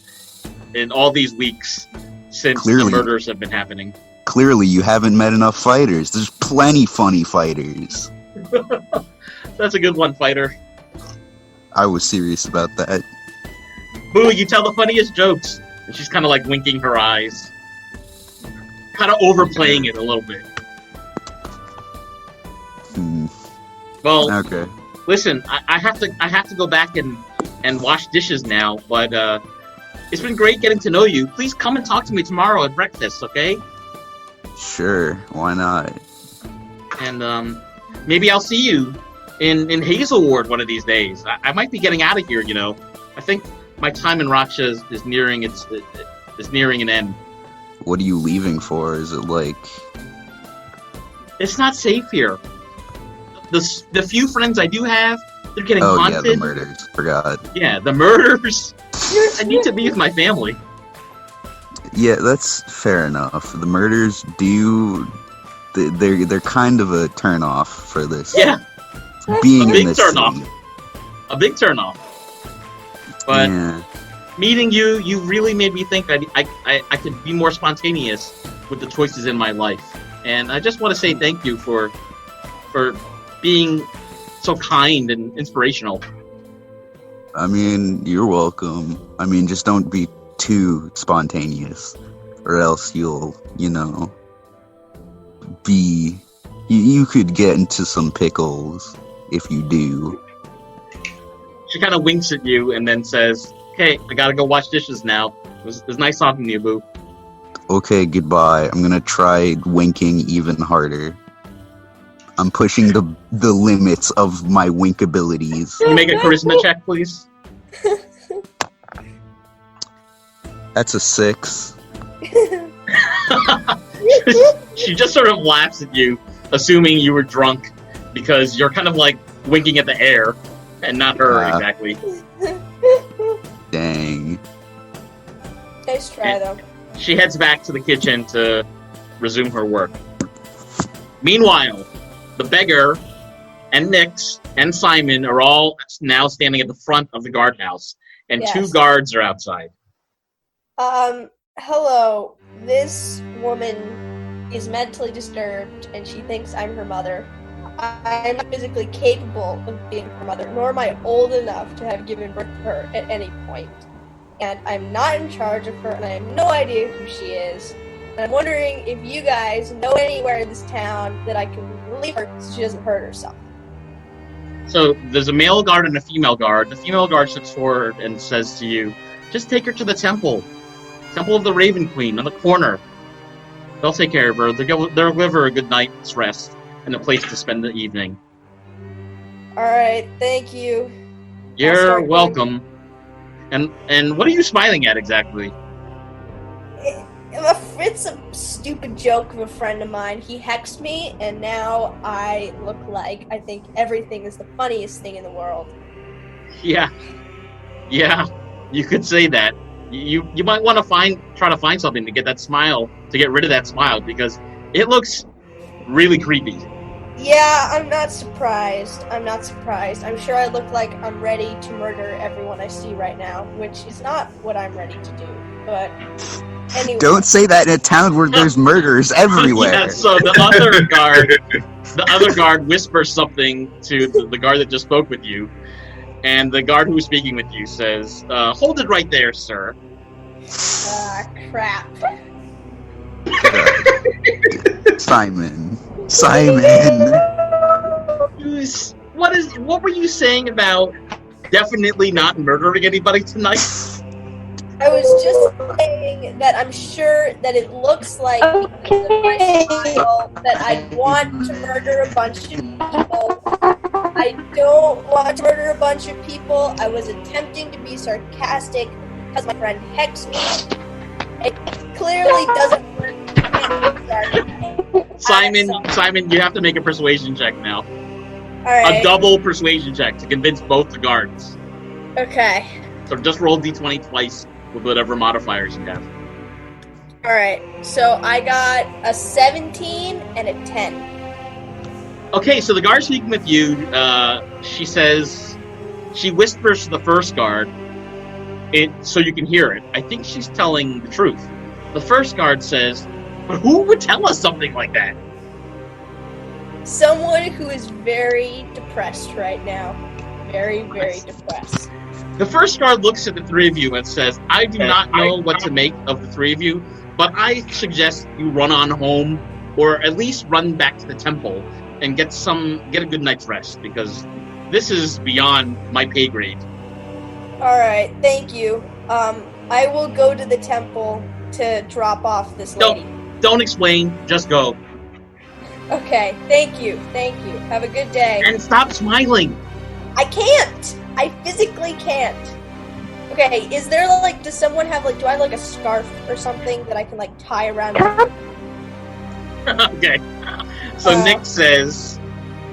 in all these weeks since Clearly. the murders have been happening." Clearly, you haven't met enough fighters. There's plenty funny fighters. That's a good one, fighter. I was serious about that. Boo, you tell the funniest jokes. And she's kind of like winking her eyes. Kind of overplaying it a little bit. Well, Okay. listen, I have to go back and wash dishes now, but it's been great getting to know you. Please come and talk to me tomorrow at breakfast, okay? Sure. Why not? And maybe I'll see you in Hazelwood one of these days. I might be getting out of here, I think my time in Rakxe is nearing an end. What are you leaving for? Is it like... It's not safe here. The few friends I do have, they're getting Oh, haunted. yeah, the murders. Forgot. Yeah, the murders. I need to be with my family. Yeah, that's fair enough. The murders, do they're kind of a turn off for this. Yeah, Being a big in this turn city. off. A big turn off. But Yeah. meeting you really made me think I could be more spontaneous with the choices in my life. And I just want to say thank you for being so kind and inspirational. I mean, you're welcome. I mean, just don't be too spontaneous, or else you'll, you could get into some pickles if you do. She kind of winks at you and then says, "Okay, I gotta go wash dishes now. It was nice talking to you, boo." Okay, goodbye. I'm gonna try winking even harder. I'm pushing the limits of my wink abilities. Can you make a charisma check, please? That's a 6. She just sort of laughs at you, assuming you were drunk, because you're kind of like winking at the air and not her exactly. Dang. Nice try, though. She heads back to the kitchen to resume her work. Meanwhile, the beggar and Nix and Simon are all now standing at the front of the guardhouse, and Yes. 2 guards are outside. Hello. This woman is mentally disturbed, and she thinks I'm her mother. I'm not physically capable of being her mother, nor am I old enough to have given birth to her at any point. And I'm not in charge of her, and I have no idea who she is. And I'm wondering if you guys know anywhere in this town that I can leave her so she doesn't hurt herself. So there's a male guard and a female guard. The female guard steps forward and says to you, "Just take her to the temple. Temple of the Raven Queen on the corner. They'll take care of her. They'll give her a good night's rest and a place to spend the evening." Alright, thank you. You're start welcome. And what are you smiling at exactly? It's a stupid joke of a friend of mine. He hexed me, and now I look like I think everything is the funniest thing in the world. Yeah, you could say that. You might want to try to find something to get that smile, to get rid of that smile, because it looks really creepy. Yeah, I'm not surprised. I'm sure I look like I'm ready to murder everyone I see right now, which is not what I'm ready to do. But anyway. Don't say that in a town where there's murders everywhere. Yeah, so the other guard whispers something to the guard that just spoke with you, and the guard who's speaking with you says, "Hold it right there, sir." Crap. Simon. What were you saying about definitely not murdering anybody tonight? I was just saying that I'm sure that it looks like because of my style that I want to murder a bunch of people. I don't want to murder a bunch of people. I was attempting to be sarcastic because my friend hexed me. It clearly doesn't work. Simon, you have to make a persuasion check now. Alright. A double persuasion check to convince both the guards. Okay. So just roll d20 twice with whatever modifiers you have. Alright. So I got a 17 and a 10. Okay, so the guard speaking with you, she whispers to the first guard, so you can hear it. I think she's telling the truth. The first guard says, "But who would tell us something like that?" Someone who is very depressed right now. Very, very depressed. The first guard looks at the 3 of you and says, "I do not know what to make of the 3 of you, but I suggest you run on home, or at least run back to the temple and get a good night's rest, because this is beyond my pay grade." Alright, thank you. I will go to the temple to drop off this lady. Don't explain, just go. Okay, thank you. Have a good day. And stop smiling. I can't! I physically can't. Okay, is there does someone have do I have a scarf or something that I can tie around my... Okay. So Nick says,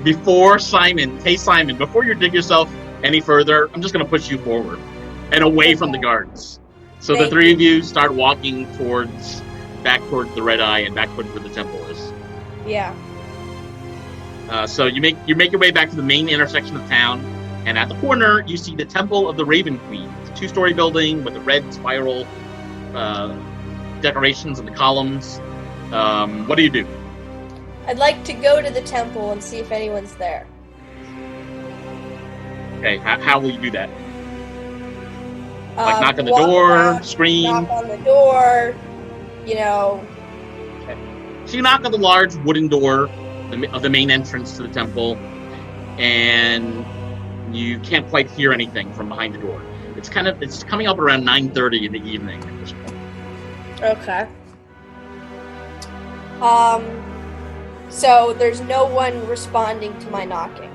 before you dig yourself any further, I'm just going to push you forward and away from the guards. So the 3 of you start walking back towards the Red Eye and back towards where the temple is. Yeah. So you make your way back to the main intersection of town, and at the corner you see the Temple of the Raven Queen. It's a 2-story building with the red spiral decorations on the columns. What do you do? I'd like to go to the temple and see if anyone's there. Okay, how will you do that? Like knock on the Walk door, around, scream? knock on the door, you know. So you knock on the large wooden door of the main entrance to the temple, and you can't quite hear anything from behind the door. It's coming up around 9:30 in the evening at this point. Okay. So there's no one responding to my knocking.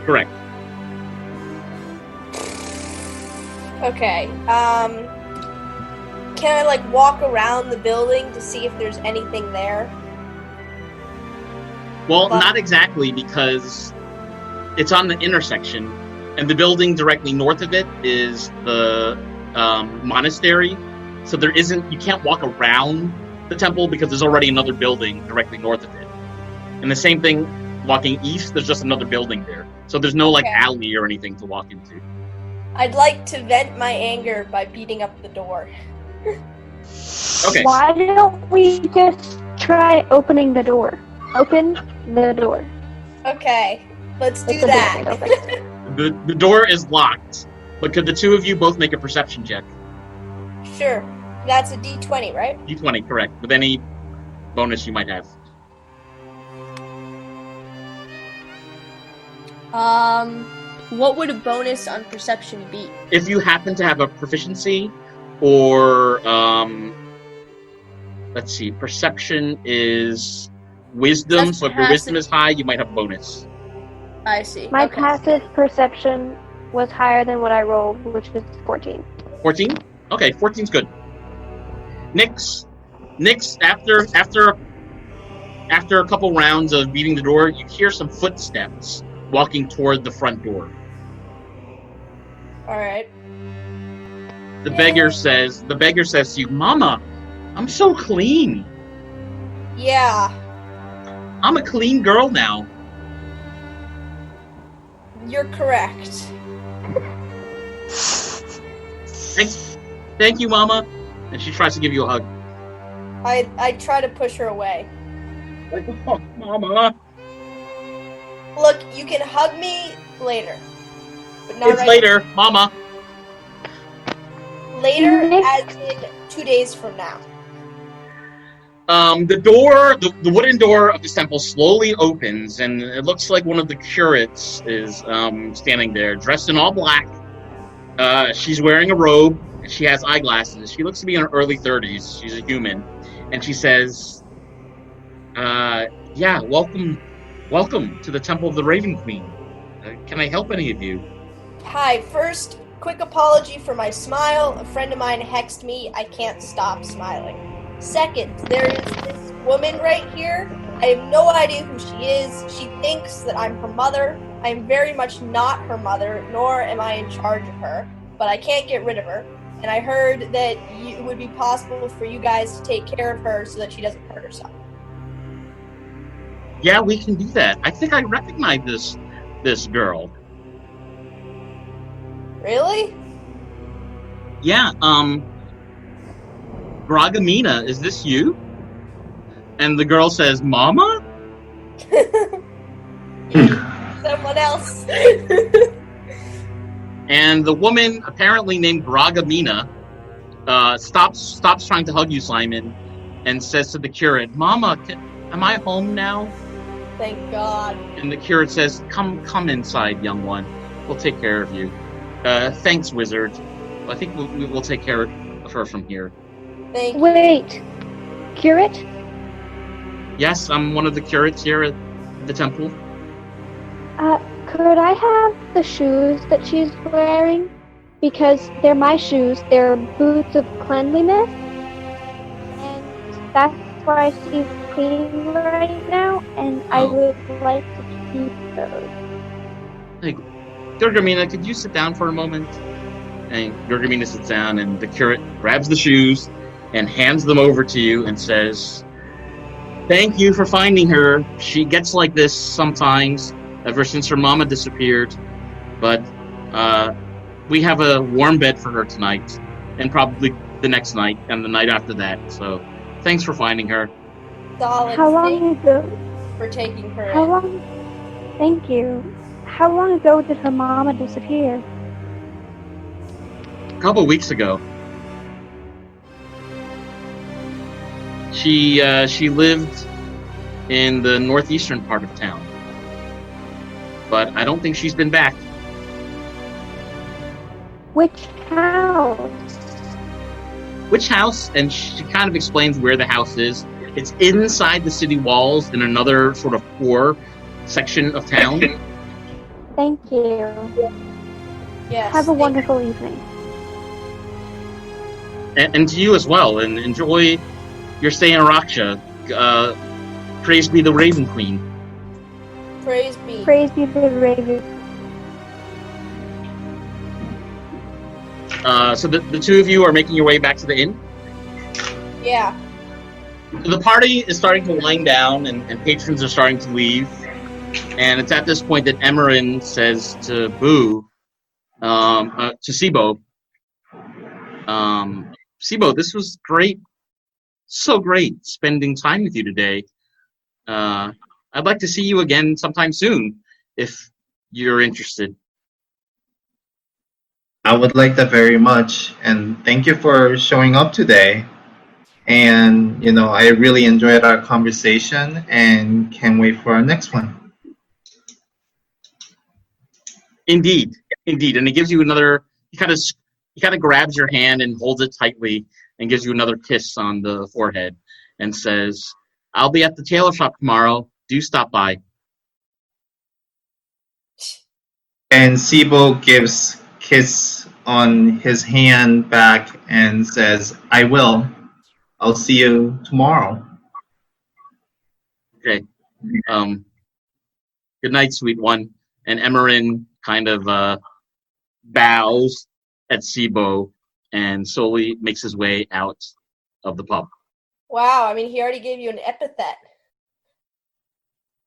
Correct. Okay. Can I like walk around the building to see if there's anything there? Well, not exactly, because it's on the intersection, and the building directly north of it is the monastery. So you can't walk around the temple because there's already another building directly north of it. And the same thing, walking east, there's just another building there. So there's no alley or anything to walk into. I'd like to vent my anger by beating up the door. Okay. Why don't we just try opening the door? Open the door. Okay, let's do It's a that. building, The door is locked, but could the two of you both make a perception check? Sure. That's a D20, right? D20, correct, with any bonus you might have. What would a bonus on perception be? If you happen to have a proficiency, or let's see, perception is wisdom. That's so if your wisdom is high, you might have a bonus. I see. My Okay. passive perception was higher than what I rolled, which was 14. 14? Okay, 14's good. Nix, after a couple rounds of beating the door, you hear some footsteps walking toward the front door. All right. The beggar says to you, "Mama, I'm so clean. Yeah. I'm a clean girl now." You're correct. Thank you, Mama. And she tries to give you a hug. I try to push her away. Like, oh, Mama. Look, you can hug me later. But not It's right later, Mama. Later, Nick. as in 2 days from now. The wooden door of this temple slowly opens, and it looks like one of the curates is standing there, dressed in all black. She's wearing a robe, and she has eyeglasses. She looks to be in her early 30s. She's a human. And she says, yeah, welcome to the Temple of the Raven Queen. Can I help any of you? Hi, first, quick apology for my smile. A friend of mine hexed me. I can't stop smiling. Second, there is this woman right here. I have no idea who she is. She thinks that I'm her mother. I am very much not her mother, nor am I in charge of her, but I can't get rid of her. And I heard that it would be possible for you guys to take care of her so that she doesn't hurt herself. Yeah, we can do that. I think I recognize this girl. Really? Yeah, Gragamina, is this you? And the girl says, Mama? Someone else. And the woman, apparently named Gragamina, stops trying to hug you, Simon, and says to the curate, Mama, am I home now? Thank God. And the curate says, Come inside, young one. We'll take care of you. Thanks, wizard. I think we'll take care of her from here. Thank you. Wait, curate? Yes, I'm one of the curates here at the temple. Could I have the shoes that she's wearing? Because they're my shoes. They're boots of cleanliness. And that's why she's clean right now, and I would like to keep those. Hey, Gurgamina, could you sit down for a moment? And Gurgamina sits down, and the curate grabs the shoes and hands them over to you and says, Thank you for finding her. She gets like this sometimes, ever since her mama disappeared. But we have a warm bed for her tonight, and probably the next night, and the night after that. So, thanks for finding her. Solid. How long Thank ago? you for taking her How in. long? Thank you. How long ago did her mama disappear? A couple weeks ago. She lived in the northeastern part of town, but I don't think she's been back. Which house? Which house? And she kind of explains where the house is. It's inside the city walls in another sort of poor section of town. Thank you. Yes. Have a thank wonderful evening. And to you as well. And enjoy your stay in Rakxe. Praise be the Raven Queen. you. Praise be. Praise be the Raven. So the two of you are making your way back to the inn. Yeah. The party is starting to wind down, and patrons are starting to leave. And it's at this point that Emerin says to Sibo, Sibo, this was great. So great spending time with you today. I'd like to see you again sometime soon, if you're interested. I would like that very much, and thank you for showing up today. And, I really enjoyed our conversation and can't wait for our next one. Indeed. And it gives you another, he kind of grabs your hand and holds it tightly and gives you another kiss on the forehead and says, I'll be at the tailor shop tomorrow. Do stop by. And Sibo gives kiss on his hand back and says, I will. I'll see you tomorrow. Okay. Good night, sweet one. And Emerin kind of bows at Sibo and slowly makes his way out of the pub. Wow. I mean, he already gave you an epithet.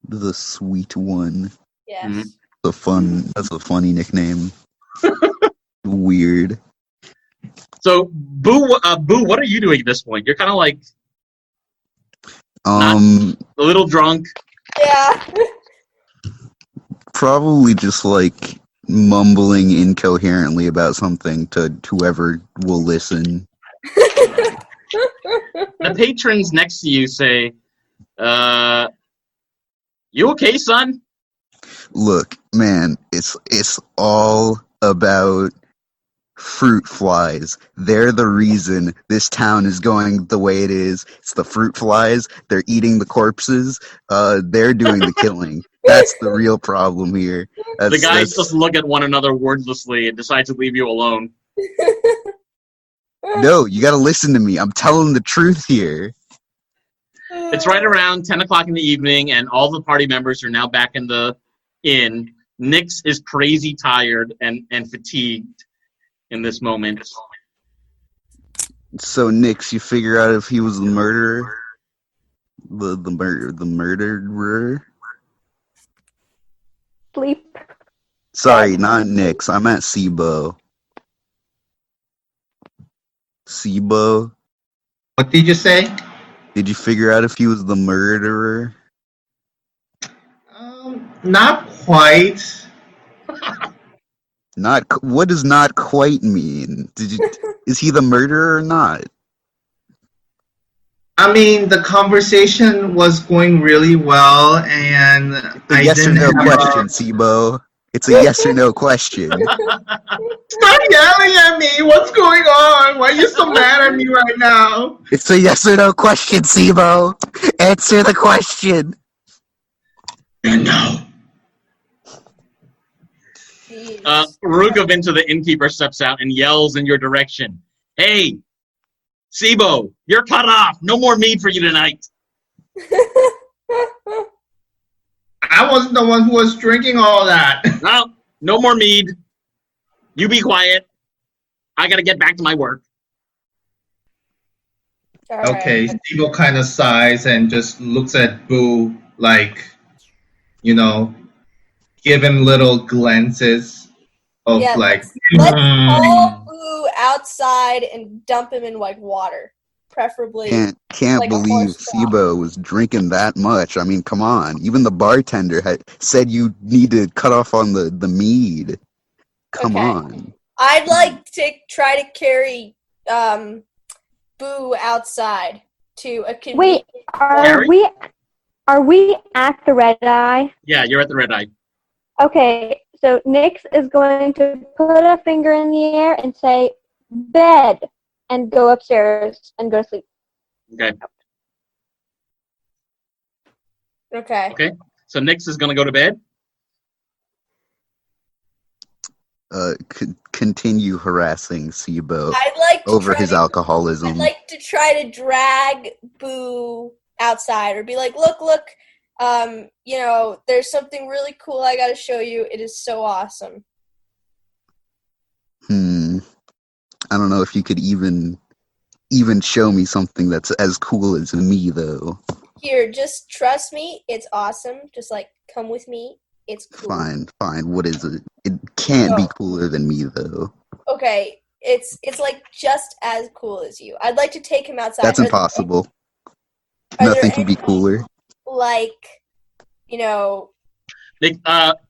The sweet one. Yes. Mhm. That's a funny nickname. Weird. So, Boo, what are you doing at this point? You're kind of like a little drunk. Yeah. Probably just like mumbling incoherently about something to whoever will listen. The patrons next to you say, you okay, son? Look, man, it's all about fruit flies. They're the reason this town is going the way it is. It's the fruit flies. They're eating the corpses. They're doing the killing. That's the real problem here. The guys just look at one another wordlessly and decide to leave you alone. No, you gotta listen to me. I'm telling the truth here. It's right around 10 o'clock in the evening, and all the party members are now back in the inn. Nyx is crazy tired and fatigued in this moment. So, Nyx, you figure out if he was the murderer? The murderer? Sleep. Sorry, not Nyx. I'm at Sibo. Sibo? What did you say? Did you figure out if he was the murderer? Not quite. What does not quite mean? Is he the murderer or not? I mean, the conversation was going really well, and It's a yes or no question, Sibo. It's a yes or no question. Stop yelling at me! What's going on? Why are you so mad at me right now? It's a yes or no question, Sibo. Answer the question. No. Rukov into the innkeeper steps out and yells in your direction. Hey, Sibo, you're cut off. No more mead for you tonight. I wasn't the one who was drinking all that. No more mead. You be quiet. I gotta get back to my work. All right. Okay, Steve kind of sighs and just looks at Boo like, give him little glances of Yeah, like, let's haul Boo outside and dump him in like water, preferably. Can't like a believe horse trough. Sibo was drinking that much. I mean, come on. Even the bartender had said you need to cut off on the mead. Come Okay. on. I'd like to try to carry Boo outside to a convenient. Wait, are we at the Red Eye? Yeah, you're at the Red Eye. Okay, so Nyx is going to put a finger in the air and say, bed, and go upstairs and go to sleep. Okay. Okay. Okay. So Nyx is going to go to bed. Continue harassing Sibo I'd like to over try his to- alcoholism. I'd like to try to drag Boo outside or be like, look, there's something really cool I gotta show you. It is so awesome. I don't know if you could even show me something that's as cool as me, though. Here, just trust me. It's awesome. Just like come with me. It's cool. Fine. What is it? It can't be cooler than me, though. Okay, it's like just as cool as you. I'd like to take him outside. That's impossible. Are Nothing there can be any, cooler. Like,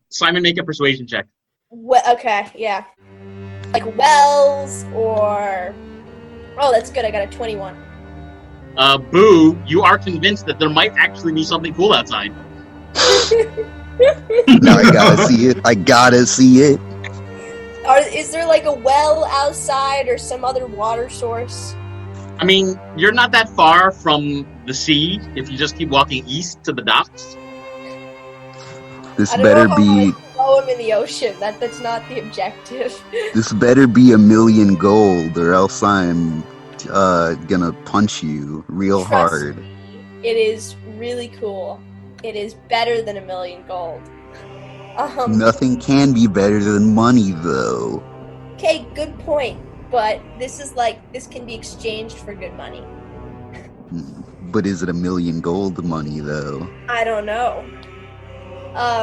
Simon, make a persuasion check. okay, yeah. Like wells or... Oh, that's good. I got a 21. Boo, you are convinced that there might actually be something cool outside. Now I gotta see it. Is there like a well outside or some other water source? I mean, you're not that far from the sea if you just keep walking east to the docks. This I don't better know how be. I throw him in the ocean. That's not the objective. This better be $1 million gold, or else I'm gonna punch you real Trust hard. me, it is really cool. It is better than $1 million gold. Nothing can be better than money, though. Okay, good point. But this can be exchanged for good money. But is it $1 million gold money, though? I don't know.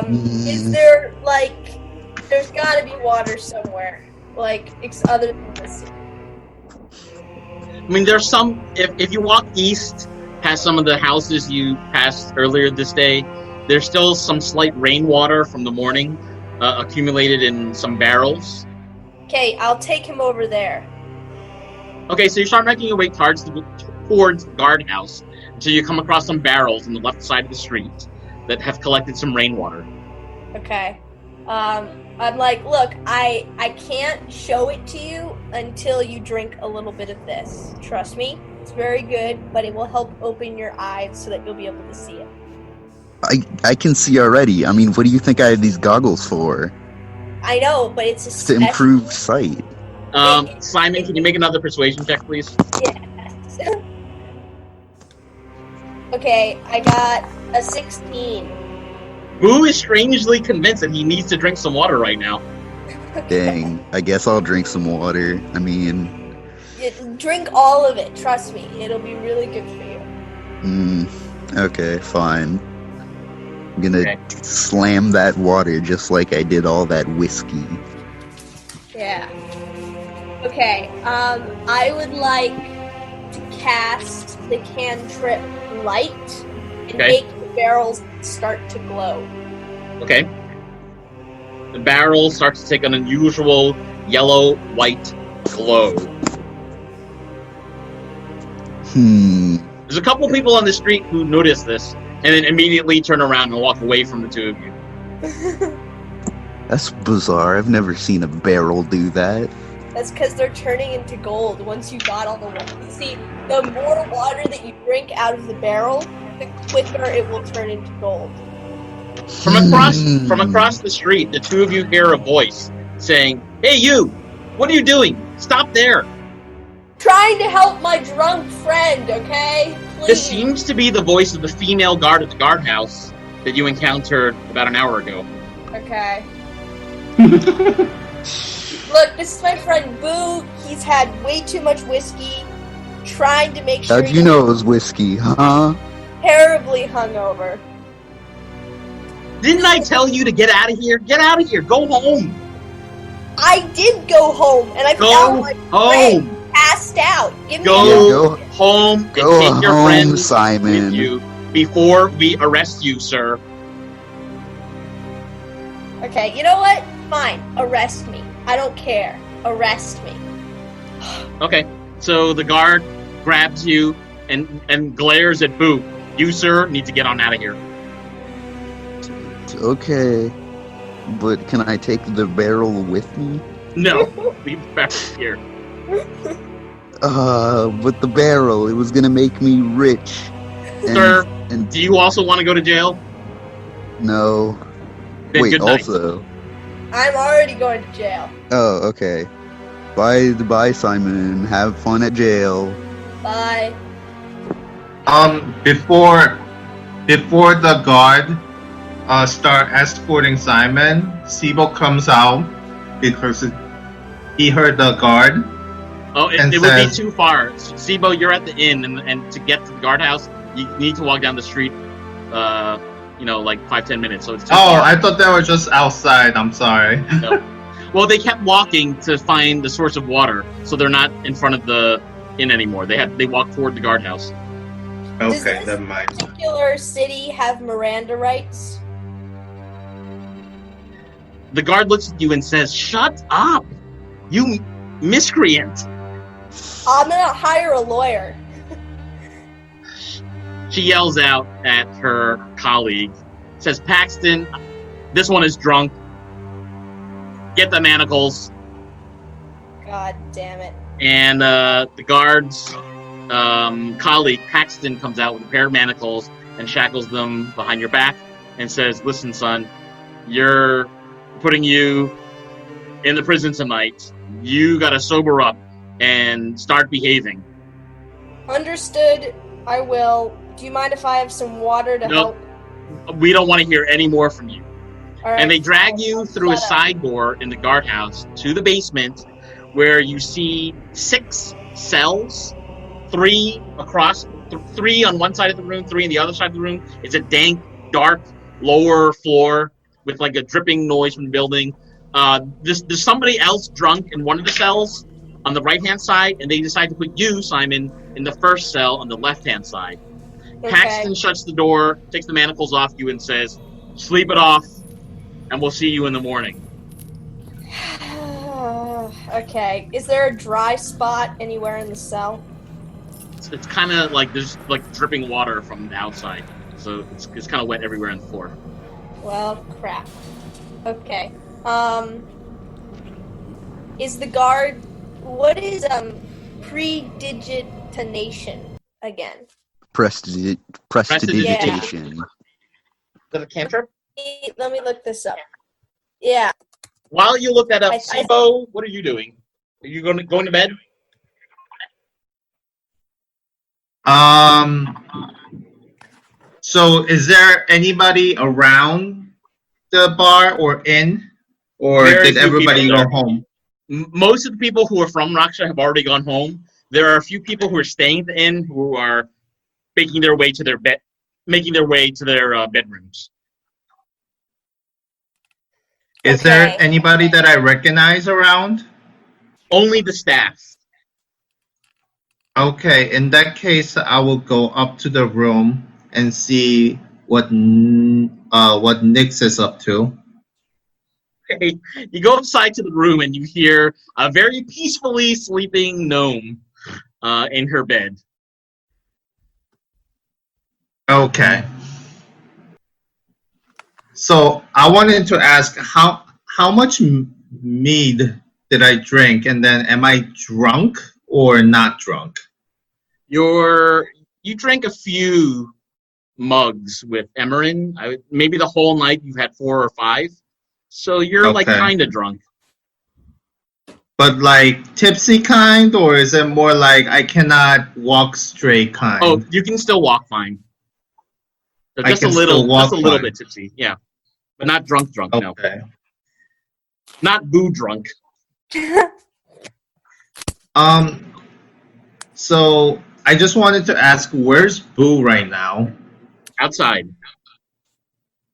Is there there's gotta be water somewhere, other than the sea. I mean, there's some. If you walk east past some of the houses you passed earlier this day, there's still some slight rainwater from the morning accumulated in some barrels. Okay, I'll take him over there. Okay, so you start making your way towards the guardhouse until you come across some barrels on the left side of the street that have collected some rainwater. Okay. I'm like, look, I can't show it to you until you drink a little bit of this. Trust me, it's very good, but it will help open your eyes so that you'll be able to see it. I can see already. I mean, what do you think I have these goggles for? I know, but it's To improve sight. Simon, can you make another persuasion check, please? Yes. Okay, I got a 16. Boo is strangely convinced that he needs to drink some water right now. Dang, I guess I'll drink some water. I mean... Drink all of it, trust me. It'll be really good for you. Okay, fine. I'm gonna slam that water just like I did all that whiskey. Yeah. Okay, I would like to cast the cantrip light and make the barrels start to glow. Okay. The barrel starts to take an unusual yellow-white glow. There's a couple people on the street who notice this and then immediately turn around and walk away from the two of you. That's bizarre. I've never seen a barrel do that. That's because they're turning into gold once you got all the water. You see, the more water that you drink out of the barrel, the quicker it will turn into gold. From across the street, the two of you hear a voice saying, "Hey you! What are you doing? Stop there!" Trying to help my drunk friend, okay? Please. This seems to be the voice of the female guard at the guardhouse that you encountered about an hour ago. Okay. Look, this is my friend Boo. He's had way too much whiskey. trying to make sure How'd you know it was whiskey, huh? terribly hungover. Didn't I tell you to get out of here? Get out of here. Go home. I did go home, and I found Go my home. friend passed out. Give me Go a home and Go take your home, friends Simon. with you before we arrest you, sir. Okay, you know what? Fine. Arrest me. I don't care. Arrest me. Okay, so the guard grabs you and glares at Boo. You, sir, need to get on out of here. Okay. But can I take the barrel with me? No, leave the back here. But the barrel, it was gonna make me rich. Sir, And do you also want to go to jail? no. Then Wait, good night. also. I'm already going to jail. Oh, okay. Bye, Simon. Have fun at jail. Bye. Before the guard start escorting Simon, Sibo comes out because he heard the guard. Oh, And it would be says- too far. Sibo, you're at the inn, and to get to the guardhouse, you need to walk down the street, like 5-10 minutes. So it's too Oh, far. I thought they were just outside. I'm sorry. No. Well, they kept walking to find the source of water, so they're not in front of the inn anymore. They walked toward the guardhouse. Does Okay, this never mind. particular city have Miranda rights? The guard looks at you and says, "Shut up, you miscreant!" I'm gonna hire a lawyer. She yells out at her colleague, says, "Paxton, this one is drunk. Get the manacles." God damn it. And the guard's colleague, Paxton, comes out with a pair of manacles and shackles them behind your back and says, "Listen, son, you're putting you in the prison tonight. You gotta sober up and start behaving." Understood. I will. Do you mind if I have some water to Nope. help? We don't want to hear any more from you. All right, And they drag you I'll through a shut up. side door in the guardhouse to the basement, where you see 6 cells, 3 across, 3 on one side of the room, 3 on the other side of the room. It's a dank, dark lower floor with like a dripping noise from the building. There's somebody else drunk in one of the cells on the right-hand side, and they decide to put you, Simon, in the first cell on the left-hand side. Okay. Paxton shuts the door, takes the manacles off you, and says, "Sleep it off, and we'll see you in the morning." Okay. Is there a dry spot anywhere in the cell? It's kind of like there's like dripping water from the outside, so it's kind of wet everywhere on the floor. Well, crap. Okay. Is the guard... What is, predigitation again? Prestidigitation. Is that a cantrip? Let me look this up. Yeah. While you look that up, I- Sibo, what are you doing? Are you going to bed? So is there anybody around the bar or inn, or Very did few everybody people go there. home? Most of the people who are from Rakxe have already gone home. There are a few people who are staying at the inn who are making their way to their bedrooms. Is there Okay. anybody that I recognize around? Only the staff. Okay, in that case, I will go up to the room and see what Nix is up to. Okay, you go outside to the room and you hear a very peacefully sleeping gnome in her bed. Okay. So I wanted to ask how much mead did I drink, and then am I drunk or not drunk? You drank a few mugs with Emerin. Maybe the whole night you've had 4 or 5. So you're like Okay. kind of drunk. But like tipsy kind, or is it more like I cannot walk straight kind? Oh, you can still walk fine. So I just a can little, still walk just a little fine. bit tipsy, yeah, but not drunk. No, Okay. not boo drunk. So I just wanted to ask, where's Boo right now? Outside.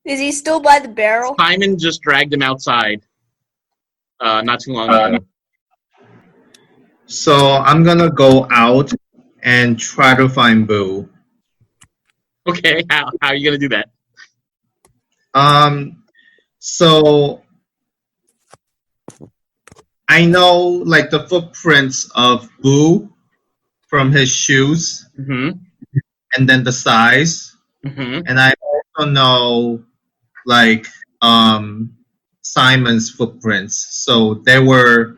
Is he still by the barrel? Simon just dragged him outside not too long ago. So I'm gonna go out and try to find Boo. Okay, how are you going to do that? So I know like the footprints of Boo from his shoes, Mm-hmm. and then the size, Mm-hmm. and I also know like Simon's footprints. So they were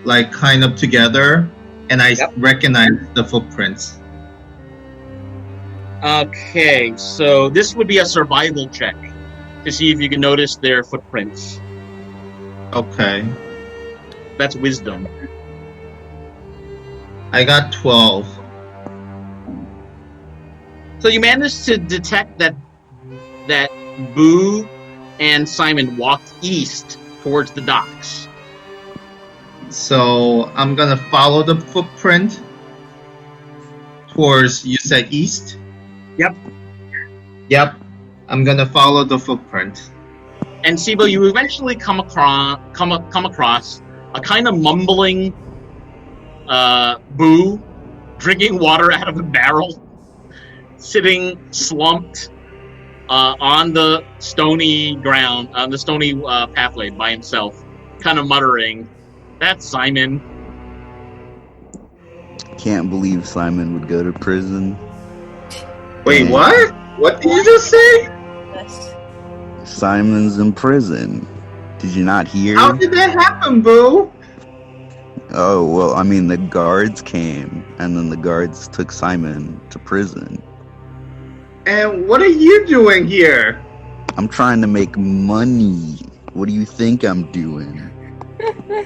like kind of together, and I recognized the footprints. Okay, so this would be a survival check to see if you can notice their footprints. Okay, That's wisdom. I got 12. So you managed to detect that Boo and Simon walked east towards the docks. So I'm gonna follow the footprint towards, you said east? Yep. Yep. I'm gonna follow the footprint. And Sibo, you eventually come across a kind of mumbling Boo drinking water out of a barrel, sitting slumped on the stony ground, on the stony pathway by himself, kind of muttering, "That's Simon." Can't believe Simon would go to prison. Wait, Yeah. what? What did you just say? Yes. Simon's in prison. Did you not hear? How did that happen, Boo? Oh, well, I mean, the guards came, and then the guards took Simon to prison. And what are you doing here? I'm trying to make money. What do you think I'm doing?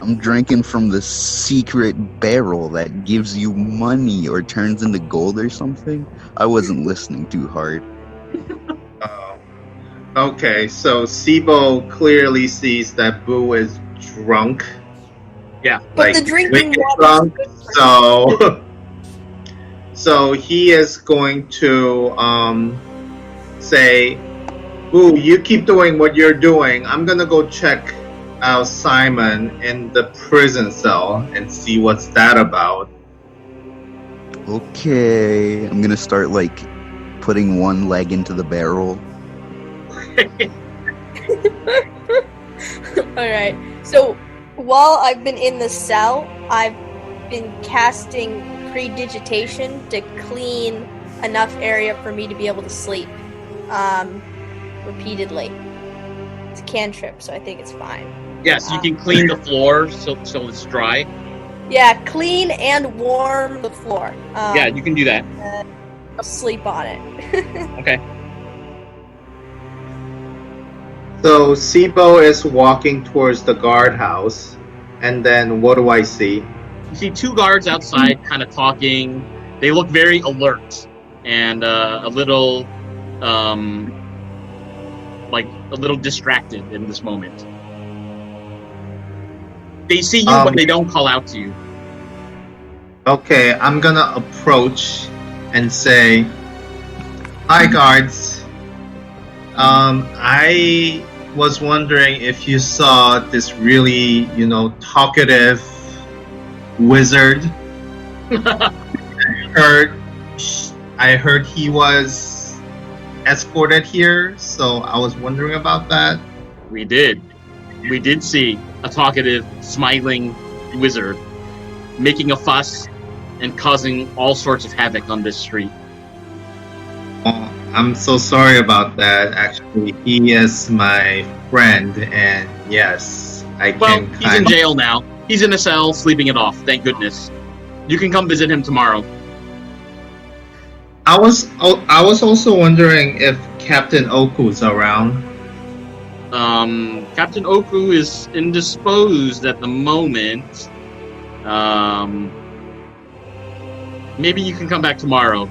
I'm drinking from the secret barrel that gives you money or turns into gold or something. I wasn't listening too hard. Oh. Okay, so Sibo clearly sees that Boo is drunk. Yeah. But the drinking wicked water drunk, is good for so he is going to say, Boo, you keep doing what you're doing. I'm gonna go check out Simon in the prison cell and see what's that about. Okay, I'm gonna start like putting one leg into the barrel. Alright, so while I've been in the cell, I've been casting predigitation to clean enough area for me to be able to sleep repeatedly. It's a cantrip, so I think it's fine. Yes, you can clean the floor so it's dry. Yeah, clean and warm the floor. Yeah, you can do that. I'll sleep on it. Okay. So Sibo is walking towards the guardhouse, and then what do I see? You see two guards outside kind of talking. They look very alert and a little distracted in this moment. They see you, but they don't call out to you. Okay, I'm gonna approach and say, "Hi, guards. I was wondering if you saw this really, talkative wizard. I heard he was escorted here, so I was wondering about that." We did see a talkative, smiling wizard making a fuss and causing all sorts of havoc on this street. Oh, I'm so sorry about that. Actually, he is my friend, and yes, Well, he's in jail now. He's in a cell, sleeping it off. Thank goodness. You can come visit him tomorrow. I was also wondering if Captain Oku's around. Captain Oku is indisposed at the moment. Maybe you can come back tomorrow.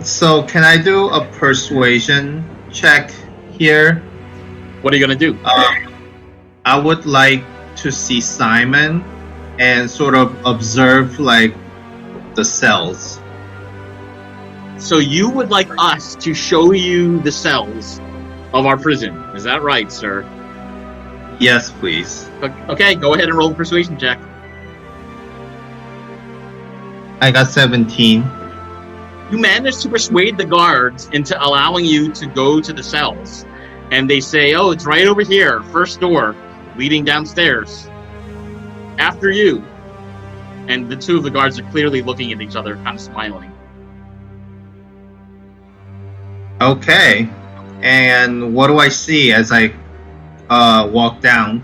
So can I do a persuasion check here? What are you gonna do? I would like to see Simon and sort of observe like the cells. So you would like us to show you the cells of our prison. Is that right, sir? Yes, please. Okay, go ahead and roll the persuasion check. I got 17. You manage to persuade the guards into allowing you to go to the cells. And they say, oh, it's right over here, first door, leading downstairs. After you. And the two of the guards are clearly looking at each other, kind of smiling. Okay. And what do I see as I walk down?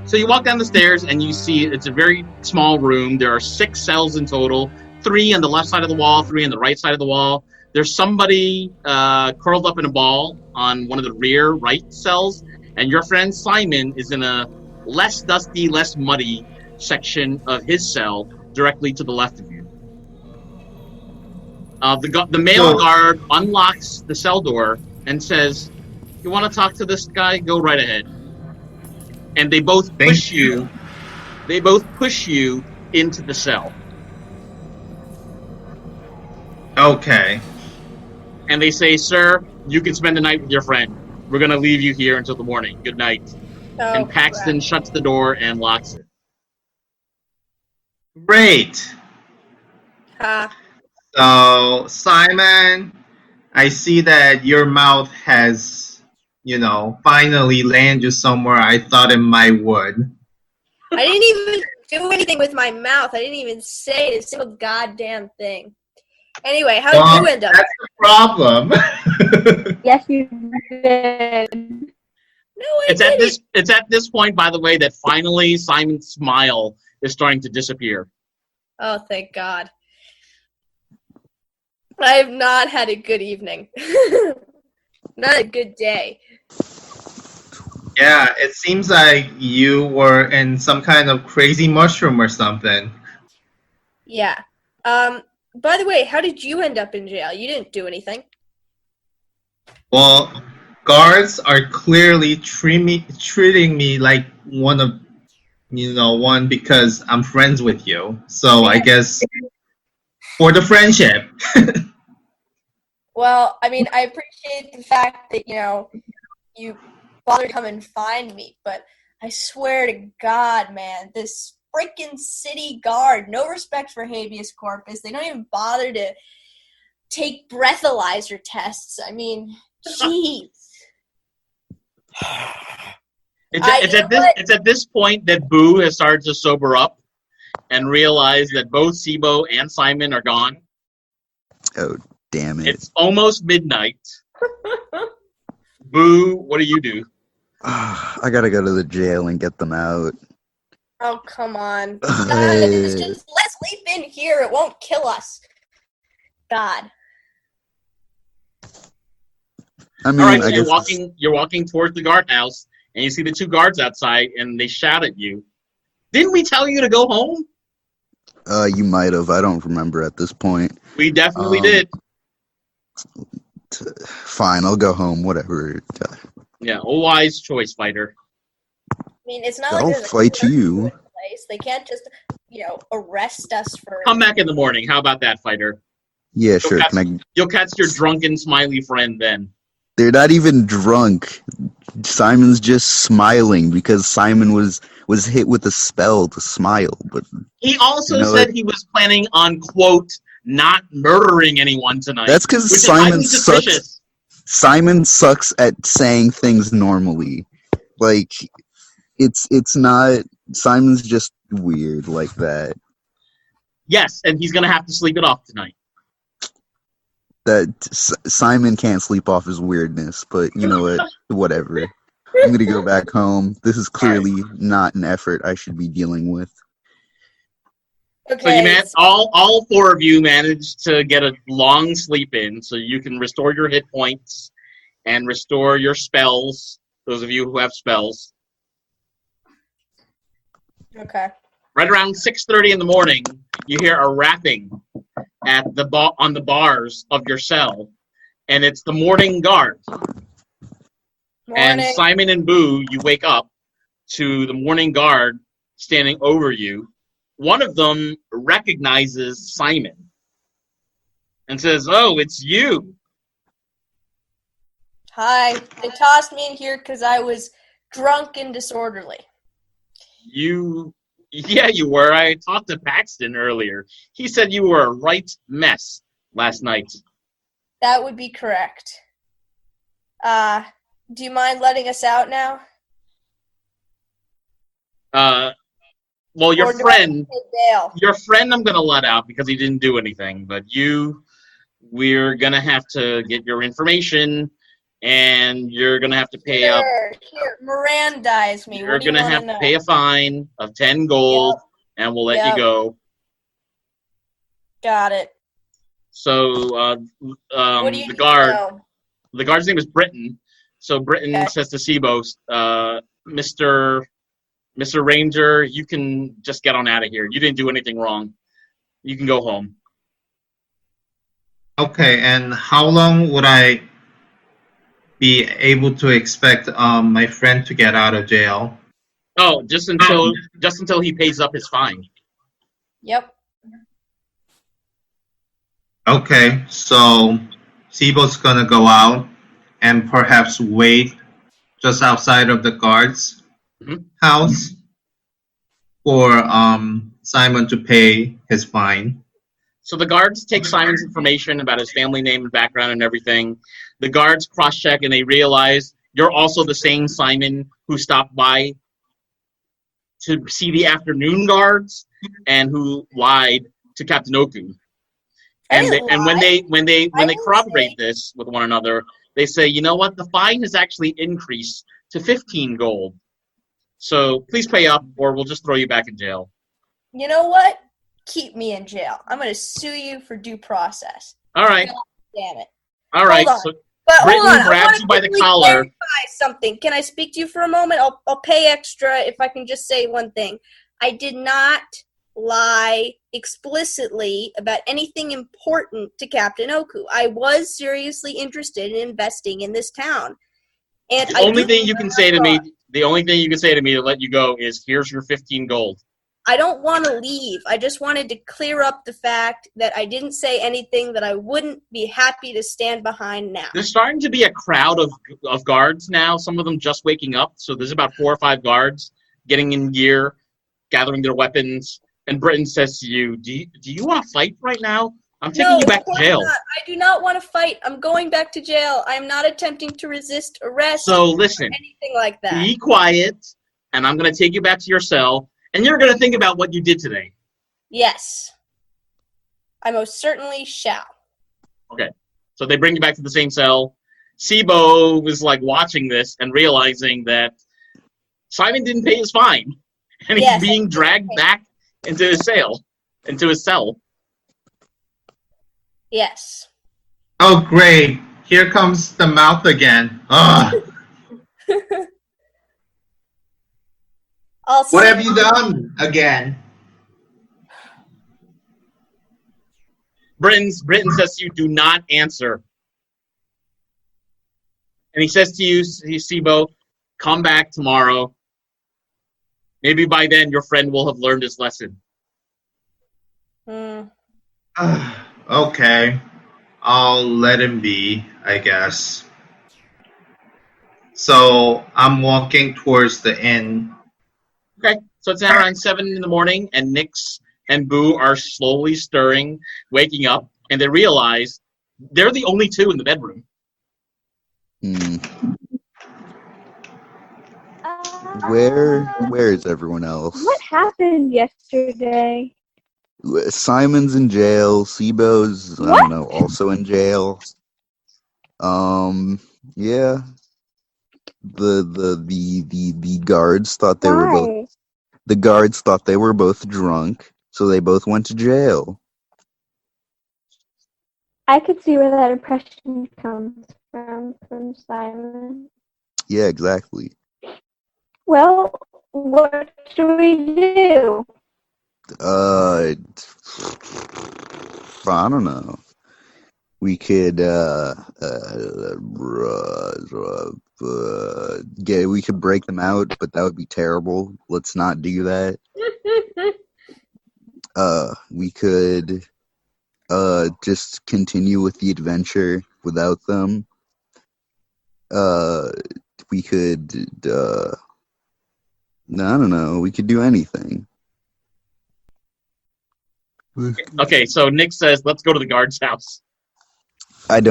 So you walk down the stairs and you see it's a very small room. There are 6 cells in total, 3 on the left side of the wall, 3 on the right side of the wall. There's somebody curled up in a ball on one of the rear right cells, and your friend Simon is in a less dusty, less muddy section of his cell directly to the left of you. The male guard unlocks the cell door and says, you want to talk to this guy? Go right ahead. And they both push you. They both push you into the cell. Okay. And they say, sir, you can spend the night with your friend. We're going to leave you here until the morning. Good night. Oh, And Paxton shuts the door and locks it. Great. Ha. So, Simon, I see that your mouth has, finally landed you somewhere I thought it might would. I didn't even do anything with my mouth. I didn't even say a single goddamn thing. Anyway, how did you end up? That's the problem. Yes, you did. No, I didn't. It's at this point, by the way, that finally Simon's smile is starting to disappear. Oh, thank God. I have not had a good evening. Not a good day. Yeah, it seems like you were in some kind of crazy mushroom or something. Yeah. By the way, how did you end up in jail? You didn't do anything. Well, guards are clearly treating me like one because I'm friends with you. So I guess for the friendship. Well, I mean, I appreciate the fact that, you bothered to come and find me, but I swear to God, man, this freaking city guard, no respect for habeas corpus. They don't even bother to take breathalyzer tests. I mean, jeez. It's at this point that Boo has started to sober up and realize that both Sibo and Simon are gone. Oh, damn it. It's almost midnight. Boo, what do you do? I gotta go to the jail and get them out. Oh, come on. Let's sleep in here. It won't kill us. God. I mean, All right, I so guess you're walking towards the guardhouse, and you see the 2 guards outside, and they shout at you. Didn't we tell you to go home? You might have. I don't remember at this point. We definitely did. Fine, I'll go home. Whatever. Yeah, a wise choice, fighter. I mean, it's not I'll like there's a fight you. place. They can't just, arrest us for... Come back in the morning. How about that, fighter? Yeah, sure. You'll catch your drunken, smiley friend then. They're not even drunk. Simon's just smiling because Simon was hit with a spell to smile. But he also said he was planning on, quote, not murdering anyone tonight. That's because Simon sucks. Simon sucks at saying things normally. Like, it's not... Simon's just weird like that. Yes, and he's going to have to sleep it off tonight. That Simon can't sleep off his weirdness, but you know what? Whatever. I'm going to go back home. This is clearly not an effort I should be dealing with. Okay. So all 4 of you managed to get a long sleep in, so you can restore your hit points and restore your spells, those of you who have spells. Okay. Right around 6:30 in the morning, you hear a rapping at on the bars of your cell, and it's the morning guard. And Simon and Boo, you wake up to the morning guard standing over you one of them recognizes Simon and says, "Oh, it's you." Hi. They tossed me in here because I was drunk and disorderly. Yeah, you were. I talked to Paxton earlier. He said you were a right mess last night. That would be correct. Do you mind letting us out now? Well, your Or do I friend, have to take bail? I'm gonna let out because he didn't do anything. But we're gonna have to get your information, and you're gonna have to pay up. Here, Mirandize me. You're What do you gonna want have to to know? pay a fine of 10 gold, and we'll let you Yep. go. Got it. So, What do you the need guard, to know? the guard's name is Britton. So Britton Okay. says to Sibo, Mr. Ranger, you can just get on out of here. You didn't do anything wrong. You can go home. Okay, and how long would I be able to expect my friend to get out of jail? Oh, just until he pays up his fine. Yep. Okay, so Sibo's gonna go out and perhaps wait just outside of the guard's house for Simon to pay his fine. So the guards take Simon's information about his family name and background and everything. The guards cross-check and they realize you're also the same Simon who stopped by to see the afternoon guards and who lied to Captain Oku. And when they corroborate this with one another, they say, you know what, the fine has actually increased to 15 gold. So please pay up or we'll just throw you back in jail. You know what? Keep me in jail. I'm going to sue you for due process. All right. God damn it. All right. Hold on. So But hold Britton on. grabs you by the collar. Clarify something. Can I speak to you for a moment? I'll pay extra if I can just say one thing. I did not lie explicitly about anything important to Captain Oku. I was seriously interested in investing in this town. And The only thing you can say to me to let you go is, here's your 15 gold. I don't want to leave. I just wanted to clear up the fact that I didn't say anything that I wouldn't be happy to stand behind now. There's starting to be a crowd of guards now, some of them just waking up. So there's about 4 or 5 guards getting in gear, gathering their weapons. And Britton says to you, do you want to fight right now? I'm taking you back to jail. Not. I do not want to fight. I'm going back to jail. I'm not attempting to resist arrest So listen, or anything like that. be quiet, and I'm going to take you back to your cell, and you're going to think about what you did today. Yes. I most certainly shall. Okay. So they bring you back to the same cell. Sibo was like watching this and realizing that Simon didn't pay his fine, and he's being dragged back into his cell. Yes. Oh, great. Here comes the mouth again. Ugh. What have you done again? Britton says to you, do not answer. And he says to you, Sibo, come back tomorrow. Maybe by then your friend will have learned his lesson. Okay. I'll let him be, I guess. So I'm walking towards the inn. Okay, so it's now around 7 in the morning, and Nix and Boo are slowly stirring, waking up, and they realize they're the only 2 in the bedroom. Where is everyone else? What happened yesterday? Simon's in jail. Sibo's, I don't know, also in jail. Yeah. The guards thought they were both. The guards thought they were both drunk, so they both went to jail. I could see where that impression comes from Simon. Yeah, exactly. Well, what should we do? I don't know. We could we could break them out, but that would be terrible. Let's not do that. We could just continue with the adventure without them. We could I don't know, we could do anything. Okay, so Nick says, let's go to the guard's house. They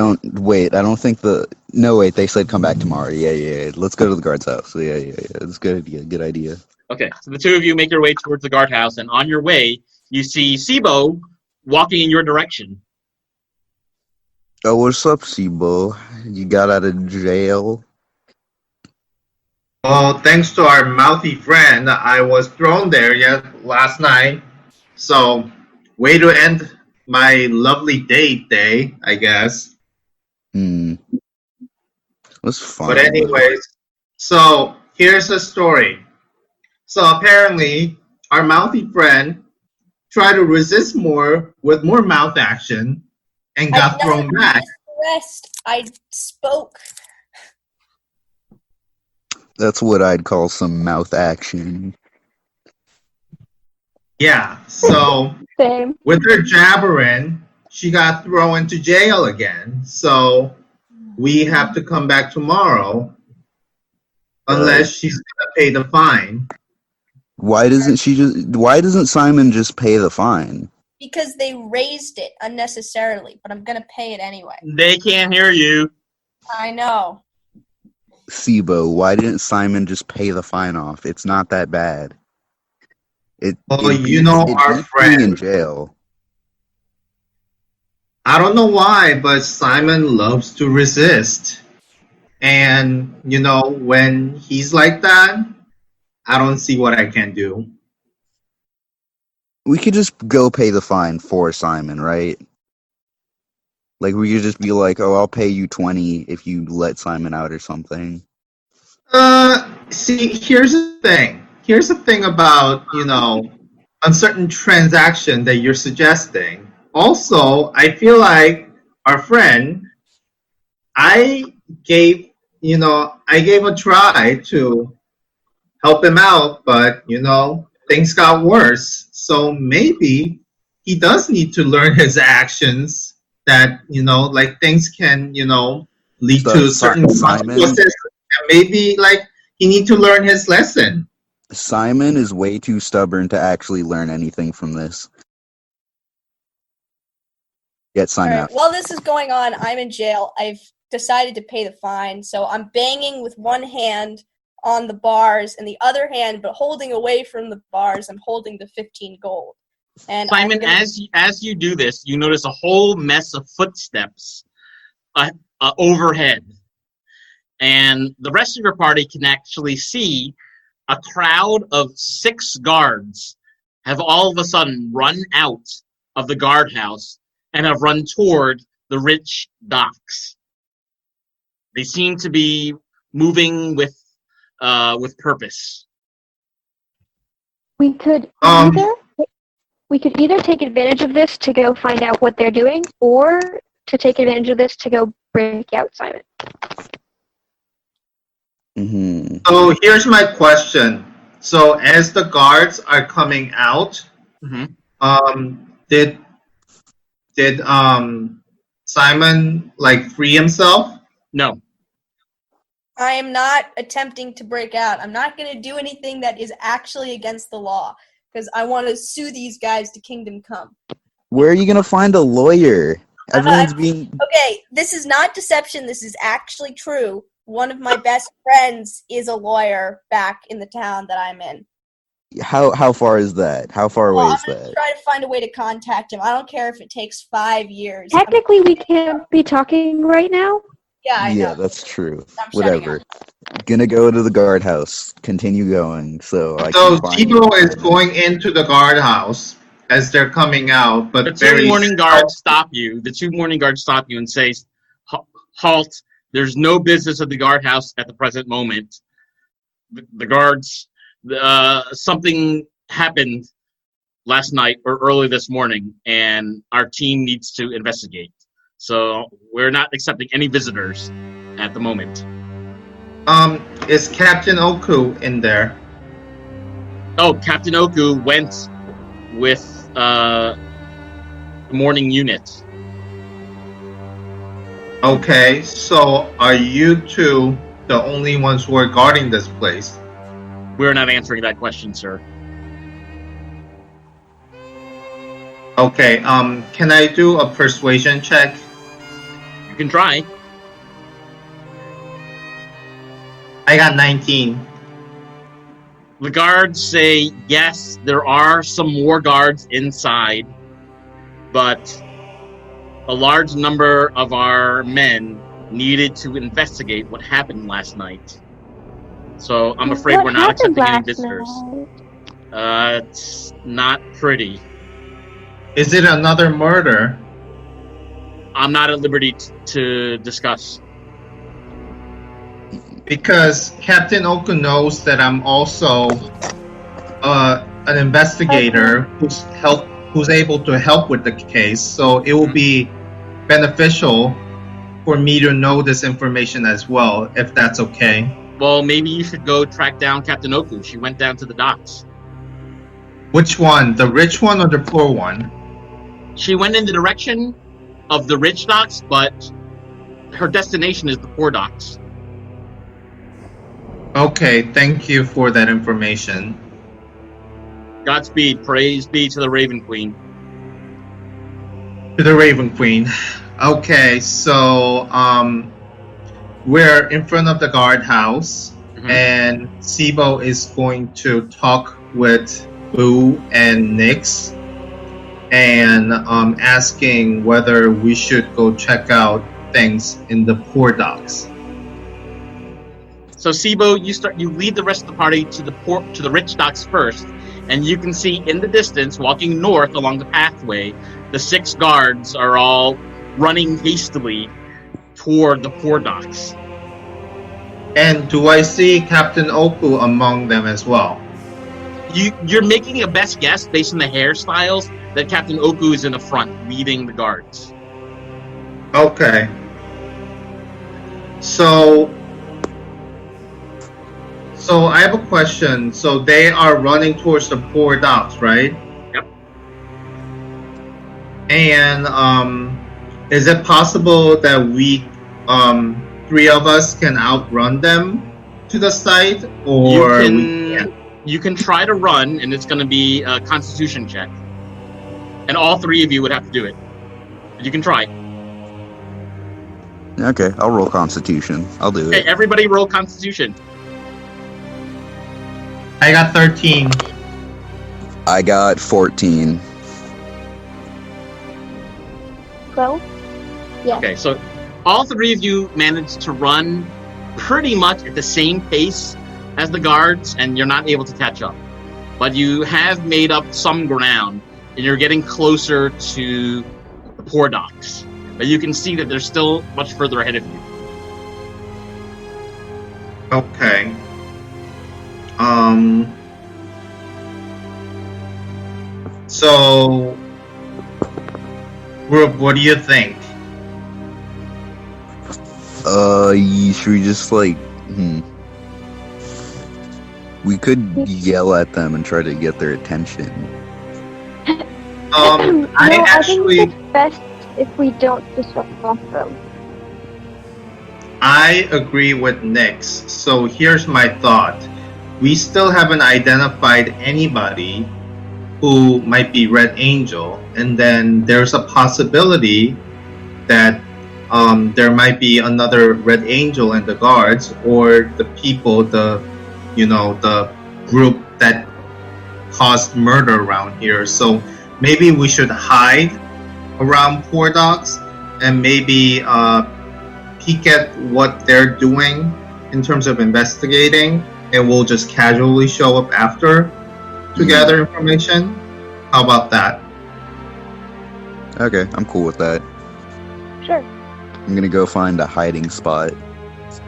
said come back tomorrow. Yeah. Let's go to the guard's house. Yeah. That's good idea. Okay, so the two of you make your way towards the guardhouse, and on your way, you see Sibo walking in your direction. Oh, what's up, Sibo? You got out of jail? Well, thanks to our mouthy friend, I was thrown there last night. So, way to end my lovely date day, I guess. That's fun. But anyways, so here's the story. So apparently, our mouthy friend tried to resist more with more mouth action and got thrown back. Rest. I spoke. That's what I'd call some mouth action. Yeah, so Same. with her jabbering, she got thrown into jail again. So we have to come back tomorrow unless she's gonna pay the fine. Why doesn't Simon just pay the fine? Because they raised it unnecessarily, but I'm gonna pay it anyway. They can't hear you. I know. Sibo, why didn't Simon just pay the fine off? It's not that bad. Our beats friend being in jail. I don't know why, but Simon loves to resist. And, when he's like that, I don't see what I can do. We could just go pay the fine for Simon, right? Like, we could just be like, oh, I'll pay you 20 if you let Simon out or something. See, here's the thing. Here's the thing about, uncertain transaction that you're suggesting. Also, I feel like our friend, I gave a try to help him out, but, things got worse. So maybe he does need to learn his actions that, things can, lead to certain consequences. Maybe, he need to learn his lesson. Simon is way too stubborn to actually learn anything from this. Get Simon out. While this is going on, I'm in jail. I've decided to pay the fine, so I'm banging with one hand on the bars and the other hand, but holding away from the bars, I'm holding the 15 gold. And Simon, as you do this, you notice a whole mess of footsteps overhead. And the rest of your party can actually see a crowd of 6 guards have all of a sudden run out of the guardhouse and have run toward the rich docks. They seem to be moving with purpose. We could either take advantage of this to go find out what they're doing, or to take advantage of this to go break out Simon. Mm-hmm. So here's my question. So as the guards are coming out, did Simon free himself? No. I am not attempting to break out. I'm not going to do anything that is actually against the law, because I want to sue these guys to Kingdom Come. Where are you going to find a lawyer? Everyone's being... Okay, this is not deception. This is actually true. One of my best friends is a lawyer back in the town that I'm in. How far is that? How far away is I'm that? try to find a way to contact him. I don't care if it takes 5 years. Technically, we can't be talking right now. Yeah, I know. Yeah, that's true. I'm shutting Whatever. Gonna go to the guardhouse. Continue going. So Tebow is going into the guardhouse as they're coming out, but the two morning guards stop you. The 2 morning guards stop you and say, "Halt! There's no business at the guardhouse at the present moment. The guards, something happened last night or early this morning, and our team needs to investigate. So we're not accepting any visitors at the moment." Is Captain Oku in there? Oh, Captain Oku went with morning unit. Okay, so are you two the only ones who are guarding this place? We're not answering that question, sir. Okay, can I do a persuasion check? You can try. I got 19. The guards say, yes, there are some more guards inside, but a large number of our men needed to investigate what happened last night. So I'm afraid we're not accepting any visitors. It's not pretty. Is it another murder? I'm not at liberty to discuss. Because Captain Oku knows that I'm also an investigator who's able to help with the case, so it will be beneficial for me to know this information as well, if that's okay. Well, maybe you should go track down Captain Oku. She went down to the docks. Which one? The rich one or the poor one? She went in the direction of the rich docks, but her destination is the poor docks. Okay, thank you for that information. Godspeed. Praise be to the Raven Queen. To the Raven Queen. Okay, so we're in front of the guardhouse, and Sibo is going to talk with Boo and Nyx, and asking whether we should go check out things in the poor docks. So Sibo, you lead the rest of the party to the rich docks first, and you can see in the distance, walking north along the pathway, the 6 guards are all running hastily toward the poor docks. And do I see Captain Oku among them as well? You're making a best guess based on the hairstyles that Captain Oku is in the front, leading the guards. Okay. So I have a question. So they are running towards the poor docks, right? Yep. And is it possible that we 3 of us can outrun them to the site, or we can't? You can try to run, and it's going to be a Constitution check, and all 3 of you would have to do it. But you can try. Okay, I'll roll Constitution. I'll do Okay, it. everybody roll Constitution. I got 13. I got 14. Go. Yeah. Okay, so all 3 of you managed to run pretty much at the same pace as the guards, and you're not able to catch up. But you have made up some ground, and you're getting closer to the poor docks. But you can see that they're still much further ahead of you. Okay. So, Brooke, what do you think? Should we just we could yell at them and try to get their attention. I think it's best if we don't disrupt them. I agree with Nyx. So here's my thought. We still haven't identified anybody who might be Red Angel, and then there's a possibility that there might be another Red Angel in the guards, or the people, the group that caused murder around here. So maybe we should hide around Poor Docks and maybe peek at what they're doing in terms of investigating, and we'll just casually show up after to gather information. How about that? Okay, I'm cool with that. Sure. I'm gonna go find a hiding spot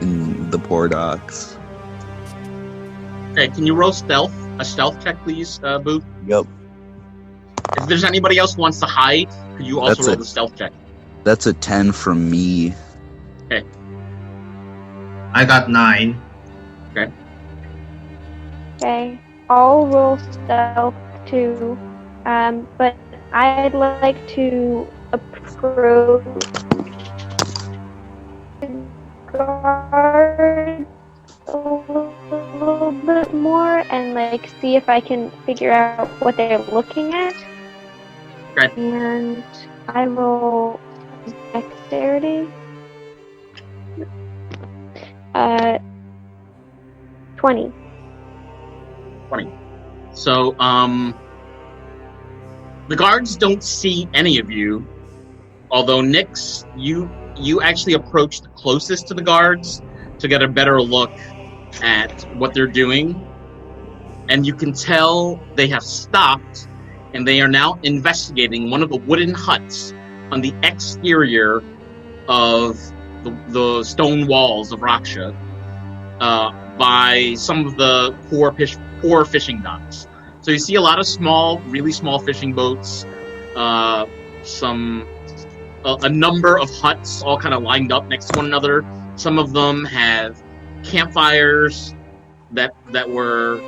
in the Poor Docks. Okay, can you roll stealth? A stealth check, please, Boo? Yep. If there's anybody else who wants to hide, could you also That's roll it. the stealth check? That's a 10 from me. Okay. I got 9. Okay. I'll roll stealth too. but I'd like to approach the guard a little bit more and like see if I can figure out what they're looking at. Right. And I roll dexterity. 20. 20. So, the guards don't see any of you, although Nyx, you actually approached closest to the guards to get a better look at what they're doing, and you can tell they have stopped, and they are now investigating one of the wooden huts on the exterior of the stone walls of Rakxe, by some of the poor fishing docks. So you see a lot of really small fishing boats, a number of huts all kind of lined up next to one another. Some of them have campfires that are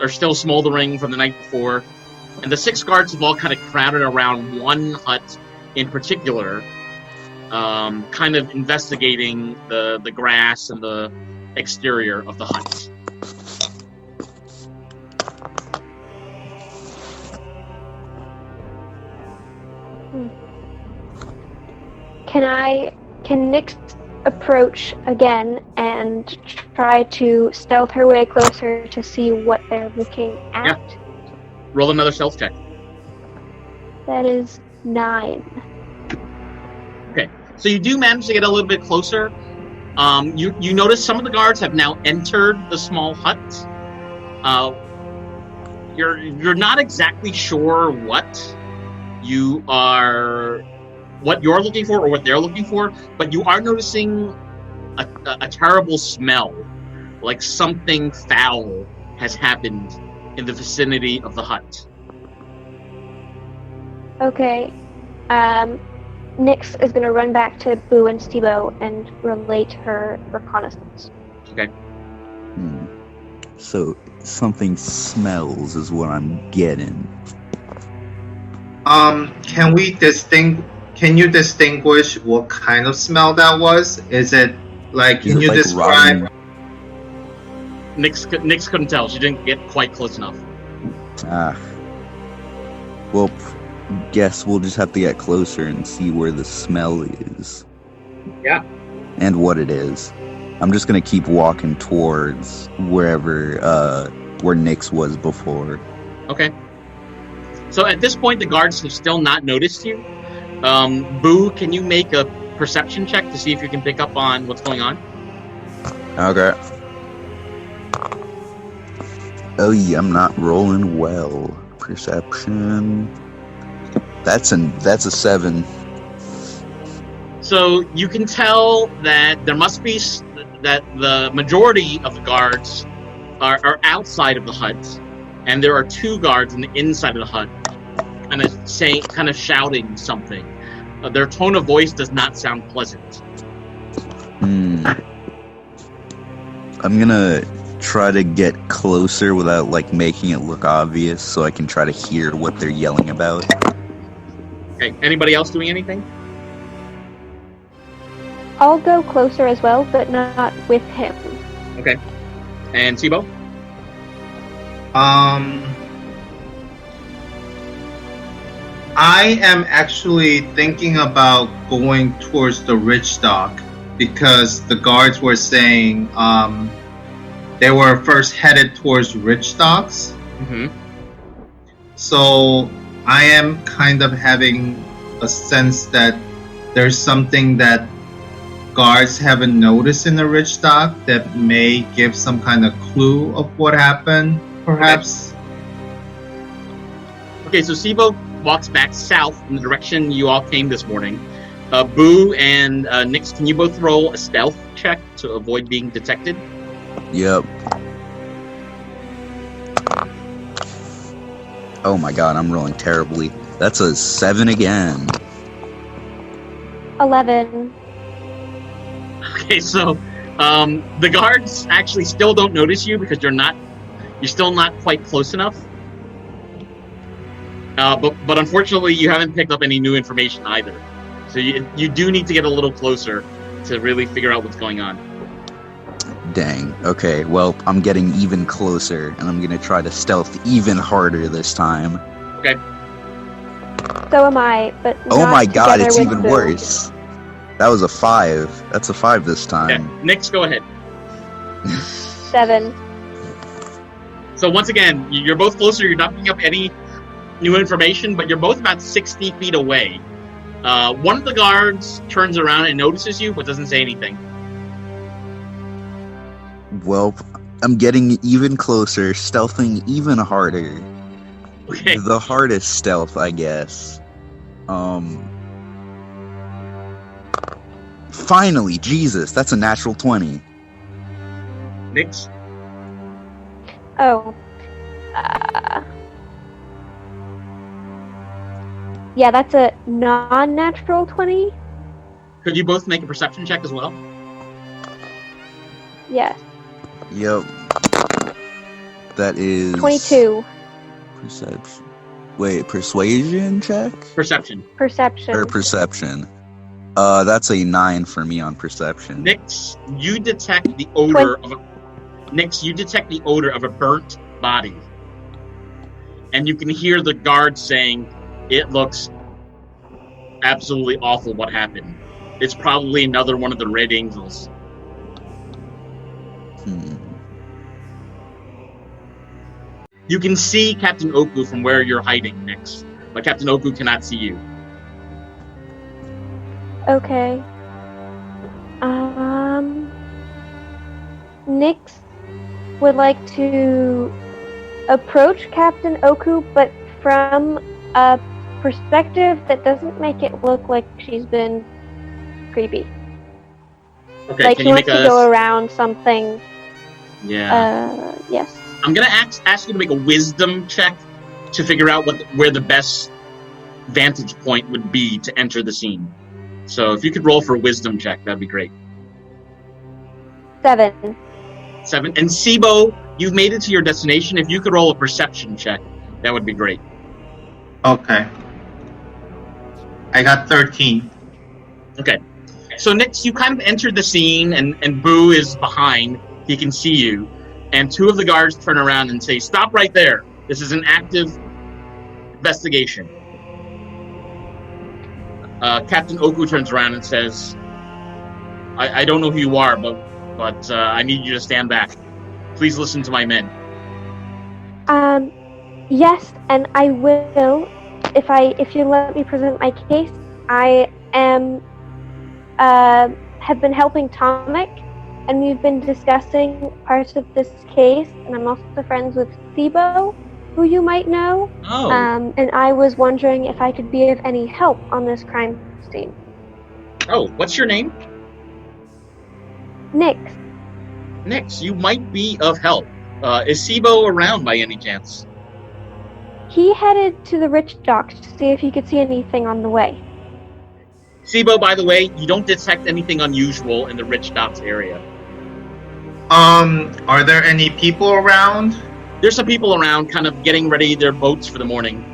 still smoldering from the night before. And the 6 guards have all kind of crowded around one hut in particular, kind of investigating the grass and the exterior of the hut. Can Nyx approach again and try to stealth her way closer to see what they're looking at? Yeah. Roll another stealth check. That is 9. Okay, so you do manage to get a little bit closer. You notice some of the guards have now entered the small hut. You're not exactly sure what you're looking for or what they're looking for, but you are noticing a terrible smell, like something foul has happened in the vicinity of the hut. Okay. Nyx is going to run back to Boo and Stebo and relate her reconnaissance. Okay. So something smells is what I'm getting. Can you distinguish what kind of smell that was? Is it like, can you describe? Rotten? Nyx couldn't tell. She didn't get quite close enough. Well, guess we'll just have to get closer and see where the smell is. Yeah. And what it is. I'm just gonna keep walking towards where Nyx was before. Okay. So at this point, the guards have still not noticed you. Boo, can you make a perception check to see if you can pick up on what's going on? Okay. Oh yeah, I'm not rolling well. Perception. That's a 7. So you can tell that there must be that the majority of the guards are outside of the hut, and there are 2 guards on the inside of the hut, kind of shouting something. Their tone of voice does not sound pleasant. I'm gonna try to get closer without making it look obvious, so I can try to hear what they're yelling about. Okay. Anybody else doing anything? I'll go closer as well, but not with him. Okay. And Sibo? I am actually thinking about going towards the rich dock because the guards were saying they were first headed towards rich docks. Mm-hmm. So I am kind of having a sense that there's something that guards haven't noticed in the rich dock that may give some kind of clue of what happened, perhaps. Okay, so Sibo walks back south in the direction you all came this morning. Boo and Nyx, can you both roll a stealth check to avoid being detected? Yep. Oh my god, I'm rolling terribly. That's a 7 again. 11. Okay, so the guards actually still don't notice you because you're still not quite close enough. But unfortunately, you haven't picked up any new information either. So you do need to get a little closer to really figure out what's going on. Dang. Okay, well, I'm getting even closer, and I'm gonna try to stealth even harder this time. Okay. So am I, but Oh not my god, together it's with even Boo. worse. That was a 5. That's a 5 this Okay. time. Nix, go ahead. 7. So once again, you're both closer. You're not picking up any new information, but you're both about 60 feet away. One of the guards turns around and notices you, but doesn't say anything. Well, I'm getting even closer, stealthing even harder. Okay. The hardest stealth, I guess. Finally, Jesus, that's a natural 20. Nix. Oh. Yeah, that's a non-natural 20. Could you both make a perception check as well? Yes. Yep. That is 22. Perception. Wait, persuasion check? Perception. Perception. Or perception? That's a 9 for me on perception. Nix, you detect the odor of a burnt body. And you can hear the guard saying, "It looks absolutely awful what happened. It's probably another one of the Red Angels." You can see Captain Oku from where you're hiding, Nix, but Captain Oku cannot see you. Okay. Nix would like to approach Captain Oku, but from a perspective that doesn't make it look like she's been creepy. Okay, Like can he you wants make to a... go around something. Yeah. Yes. I'm gonna ask you to make a wisdom check to figure out where the best vantage point would be to enter the scene. So if you could roll for a wisdom check, that'd be great. 7. 7. And Sibo, you've made it to your destination. If you could roll a perception check, that would be great. Okay. I got 13. Okay. So Nix, you kind of entered the scene, and Boo is behind. He can see you. And 2 of the guards turn around and say, "Stop right there. This is an active investigation." Captain Oku turns around and says, I don't know who you are, but I need you to stand back. Please listen to my men. Yes, and I will. If you let me present my case, I am have been helping Tomic, and we've been discussing parts of this case, and I'm also friends with Sibo, who you might know. Oh. And I was wondering if I could be of any help on this crime scene. Oh, what's your name? Nix. Nix, you might be of help. Is Sibo around by any chance? He headed to the rich docks to see if he could see anything on the way. Sibo, by the way, you don't detect anything unusual in the Rich Docks area. Are there any people around? There's some people around kind of getting ready their boats for the morning.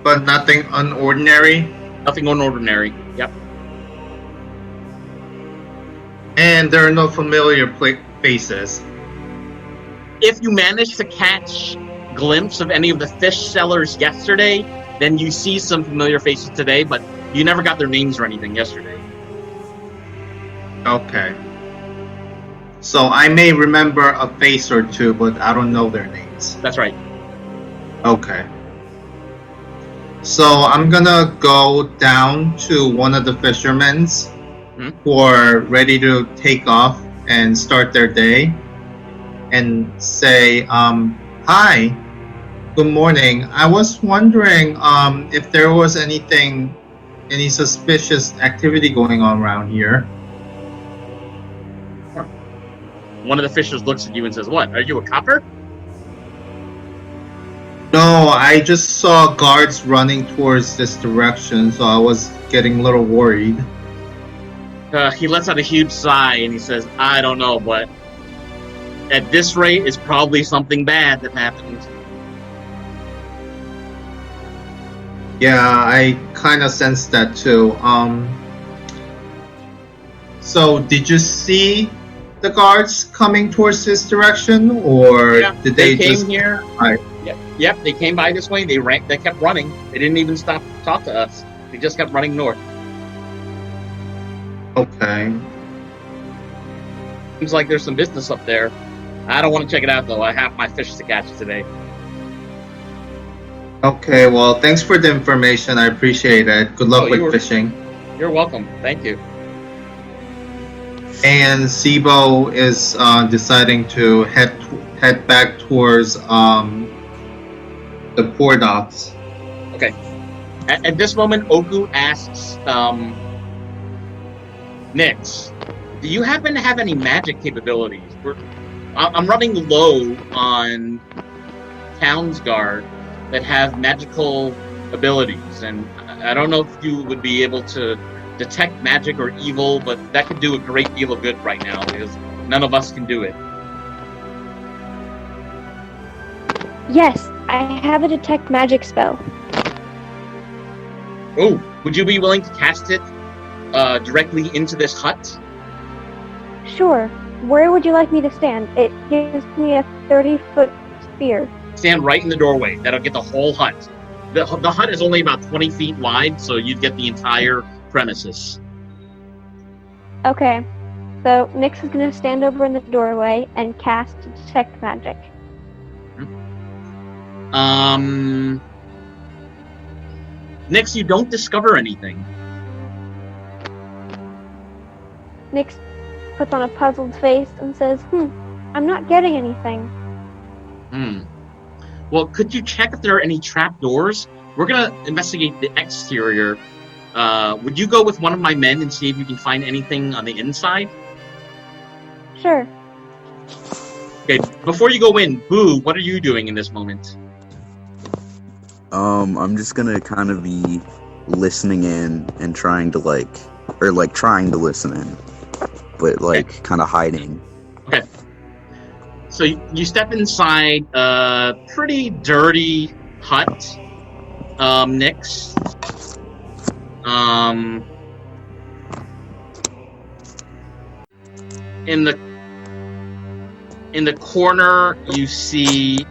But nothing unordinary? Nothing unordinary. Yep. And there are no familiar faces? If you manage to catch a glimpse of any of the fish sellers yesterday, then you see some familiar faces today, but you never got their names or anything yesterday. Okay. So I may remember a face or two, but I don't know their names. That's right. Okay. So I'm gonna go down to one of the fishermen's who are ready to take off and start their day and say, hi, good morning. I was wondering if there was any suspicious activity going on around here. One of the fishers looks at you and says, "What, are you a copper?" No, I just saw guards running towards this direction, so I was getting a little worried. He lets out a huge sigh and he says, "I don't know, but at this rate, it's probably something bad that happened." Yeah, I kind of sensed that too. So did you see the guards coming towards this direction, or did they came just here? Right. Yep, they came by this way. They kept running. They didn't even stop to talk to us. They just kept running north. Okay. Seems like there's some business up there. I don't want to check it out though. I have my fish to catch today. Okay, well, thanks for the information. I appreciate it. Good luck with fishing. You're welcome. Thank you. And Sibo is deciding to head back towards the port docks. Okay. At this moment, Oku asks Nyx, do you happen to have any magic capabilities? I'm running low on townsguard that have magical abilities, and I don't know if you would be able to detect magic or evil, but that could do a great deal of good right now because none of us can do it. Yes, I have a detect magic spell. Oh, would you be willing to cast it directly into this hut? Sure. Where would you like me to stand? It gives me a 30-foot sphere. Stand right in the doorway. That'll get the whole hut. The hut is only about 20 feet wide, so you'd get the entire premises. Okay. So Nyx is going to stand over in the doorway and cast detect magic. Nyx, you don't discover anything. Nyx puts on a puzzled face and says, I'm not getting anything. Well, could you check if there are any trapdoors? We're going to investigate the exterior. Would you go with one of my men and see if you can find anything on the inside? Sure. Okay, before you go in, Boo, what are you doing in this moment? I'm just gonna kind of be listening in and trying to trying to listen in, but kind of hiding. Okay. So you step inside a pretty dirty hut, Nyx. In the corner, you see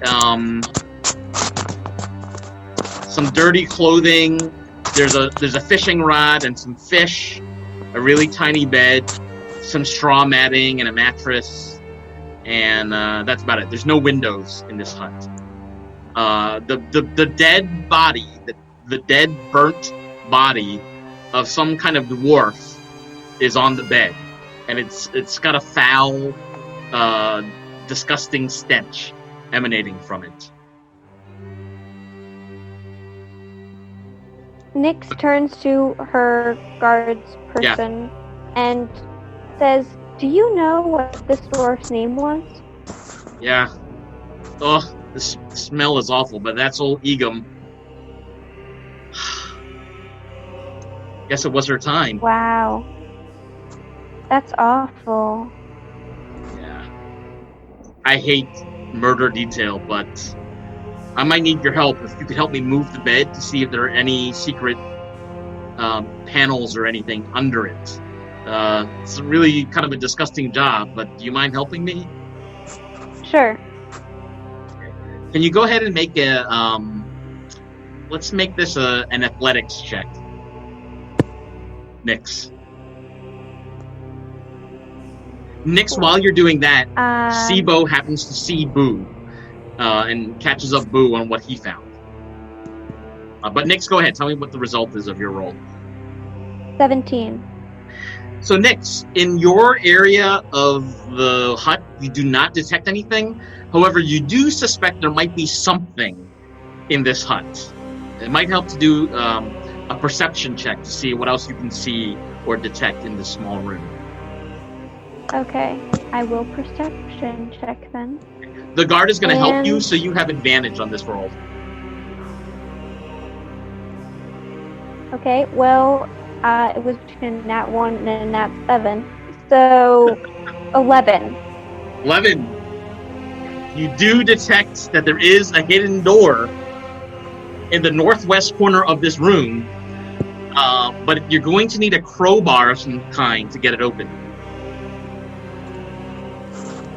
some dirty clothing. There's a fishing rod and some fish, a really tiny bed, some straw matting and a mattress, and that's about it. There's no windows in this hut. The dead body, the dead burnt body of some kind of dwarf is on the bed, and it's got a foul, disgusting stench emanating from it. Nyx turns to her guards person and says, do you know what this dwarf's name was? Yeah. Oh, the smell is awful, but that's old Egum. Guess it was her time. Wow. That's awful. Yeah. I hate murder detail, but I might need your help if you could help me move the bed to see if there are any secret panels or anything under it. It's really kind of a disgusting job, but do you mind helping me? Sure. Can you go ahead and make a let's make this an athletics check. Nyx, while you're doing that, Sibo happens to see Boo and catches up Boo on what he found. But Nyx, go ahead. Tell me what the result is of your roll. 17. So Nyx, in your area of the hut, you do not detect anything. However, you do suspect there might be something in this hut. It might help to do a perception check to see what else you can see or detect in this small room. Okay, I will perception check then. The guard is going to help you, so you have advantage on this roll. Okay, well, it was between a nat 1 and a nat 7, so 11. 11. You do detect that there is a hidden door in the northwest corner of this room, but you're going to need a crowbar of some kind to get it open.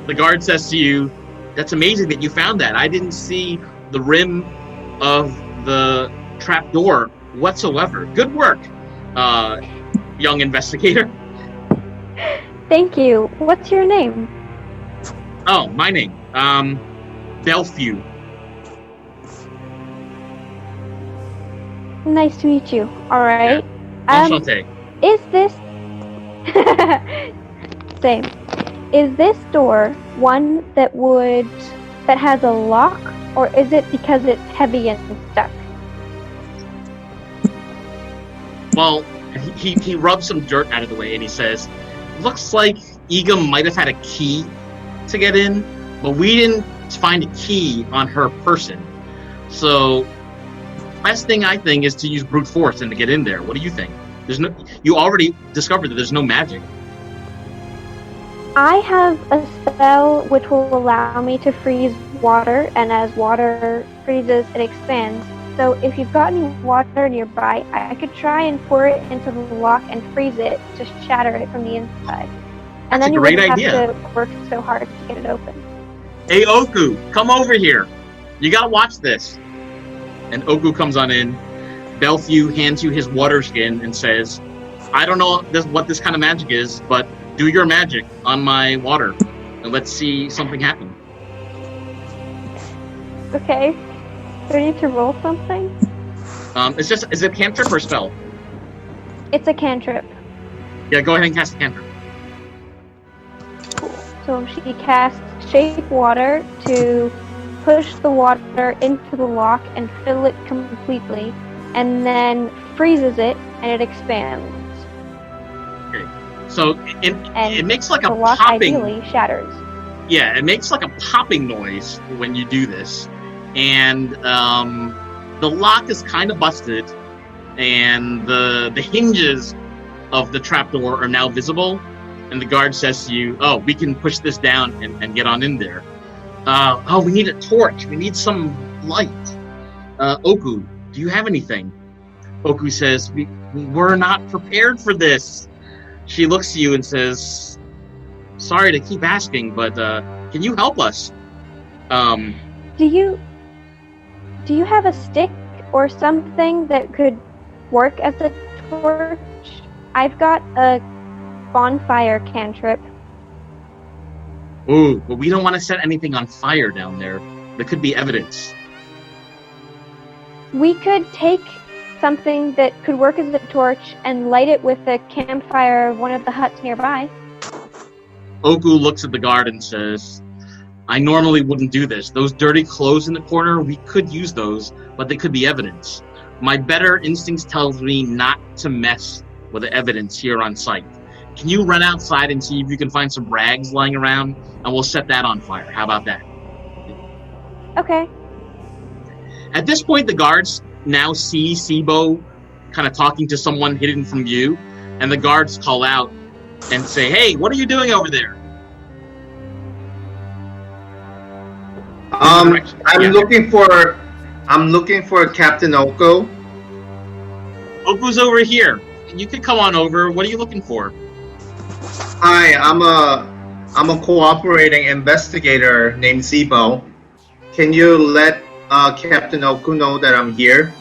The guard says to you, "That's amazing that you found that. I didn't see the rim of the trapdoor whatsoever. Good work, young investigator." Thank you. What's your name? Oh, my name, Belfew. Nice to meet you. All right. Enchanté. Is this same? Is this door one that has a lock, or is it because it's heavy and stuck? Well, he rubs some dirt out of the way and he says, "Looks like Egum might have had a key to get in, but we didn't find a key on her person. So, best thing I think is to use brute force and to get in there. What do you think? You already discovered that there's no magic." I have a spell which will allow me to freeze water, and as water freezes, it expands. So if you've got any water nearby, I could try and pour it into the lock and freeze it to shatter it from the inside. And That's then a you great wouldn't idea. have to work so hard to get it open. "Hey, Oku, come over here. You gotta watch this." And Oku comes on in. Belfew hands you his water skin and says, "I don't know what this kind of magic is, but do your magic on my water, and let's see something happen." Okay. Do I need to roll something? Is it a cantrip or a spell? It's a cantrip. Yeah, go ahead and cast a cantrip. So she casts Shape Water to push the water into the lock and fill it completely, and then freezes it, and it expands. So it makes like a the lock popping. ideally shatters. Yeah, it makes like a popping noise when you do this, and the lock is kind of busted, and the hinges of the trapdoor are now visible. And the guard says to you, "Oh, we can push this down and get on in there. Oh, we need a torch. We need some light. Oku, do you have anything?" Oku says, we were not prepared for this." She looks to you and says, "Sorry to keep asking, but can you help us?" Do you have a stick or something that could work as a torch? I've got a bonfire cantrip. Ooh, but we don't want to set anything on fire down there. There could be evidence. We could take something that could work as a torch and light it with a campfire of one of the huts nearby. Oku looks at the guard and says, "I normally wouldn't do this. Those dirty clothes in the corner, we could use those, but they could be evidence. My better instincts tells me not to mess with the evidence here on site. Can you run outside and see if you can find some rags lying around, and we'll set that on fire? How about that?" Okay. At this point, the guards now see Sibo kind of talking to someone hidden from view, and the guards call out and say, "Hey, what are you doing over there?" I'm Yeah. looking for Captain Oko. Oku's over here. You can come on over. What are you looking for? Hi, I'm a cooperating investigator named Sibo. Can you let Captain Oku know that I'm here?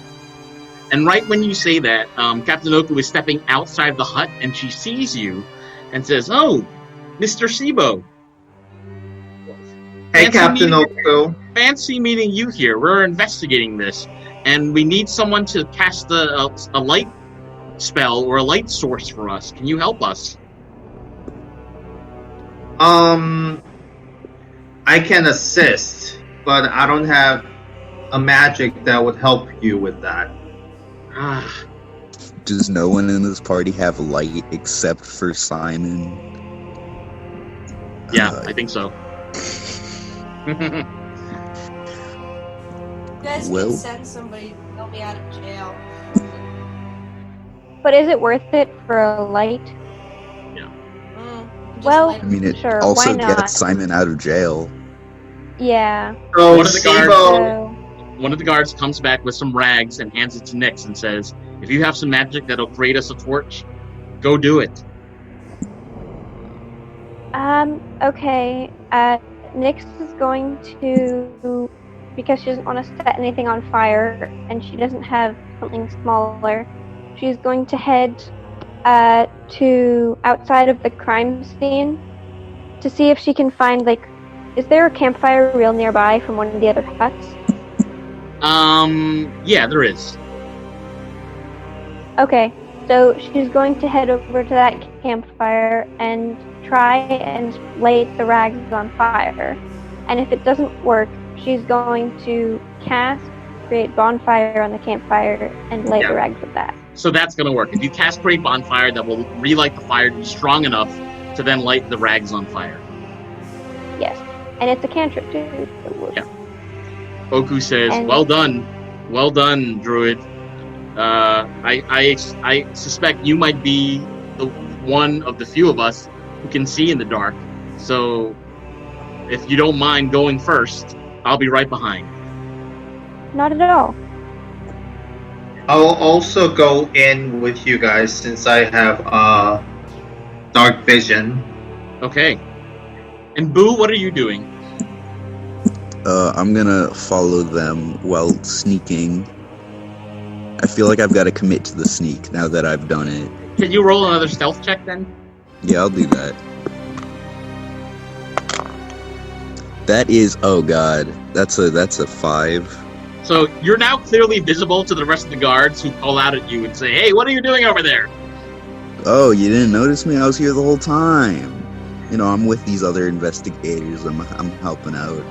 And right when you say that, Captain Oku is stepping outside the hut, and she sees you and says, "Oh, Mr. Sibo. Hey, Fancy Captain meeting- Oku. Fancy meeting you here. We're investigating this, and we need someone to cast a light spell or a light source for us. Can you help us?" I can assist, but I don't have a magic that would help you with that. Does no one in this party have light except for Simon? Yeah, I think so. You guys Well- can send somebody to help me out of jail. But is it worth it for a light? Just Well- like- I mean, it Sure, also why not? gets Simon out of jail. Yeah. So, One of the guards- Sibo, So, one of the guards comes back with some rags and hands it to Nyx and says, if you have some magic that'll create us a torch, go do it. Okay. Nyx is going to, because she doesn't want to set anything on fire, and she doesn't have something smaller, she's going to head to outside of the crime scene to see if she can find, like, is there a campfire real nearby from one of the other huts? Yeah, there is. Okay, so she's going to head over to that campfire and try and light the rags on fire. And if it doesn't work, she's going to create bonfire on the campfire and light the rags with that. So that's going to work. If you cast create bonfire, that will relight the fire to be strong enough to then light the rags on fire. Yes, and it's a cantrip too. Yeah. Oku says, well done, druid. I suspect you might be the one of the few of us who can see in the dark. So if you don't mind going first, I'll be right behind. Not at all. I'll also go in with you guys since I have dark vision. Okay. And Boo, what are you doing? I'm gonna follow them while sneaking. I feel like I've got to commit to the sneak now that I've done it. Can you roll another stealth check then? Yeah, I'll do that. That is, oh god, that's a 5. So you're now clearly visible to the rest of the guards who call out at you and say, hey, what are you doing over there? Oh, you didn't notice me? I was here the whole time. You know, I'm with these other investigators. I'm helping out.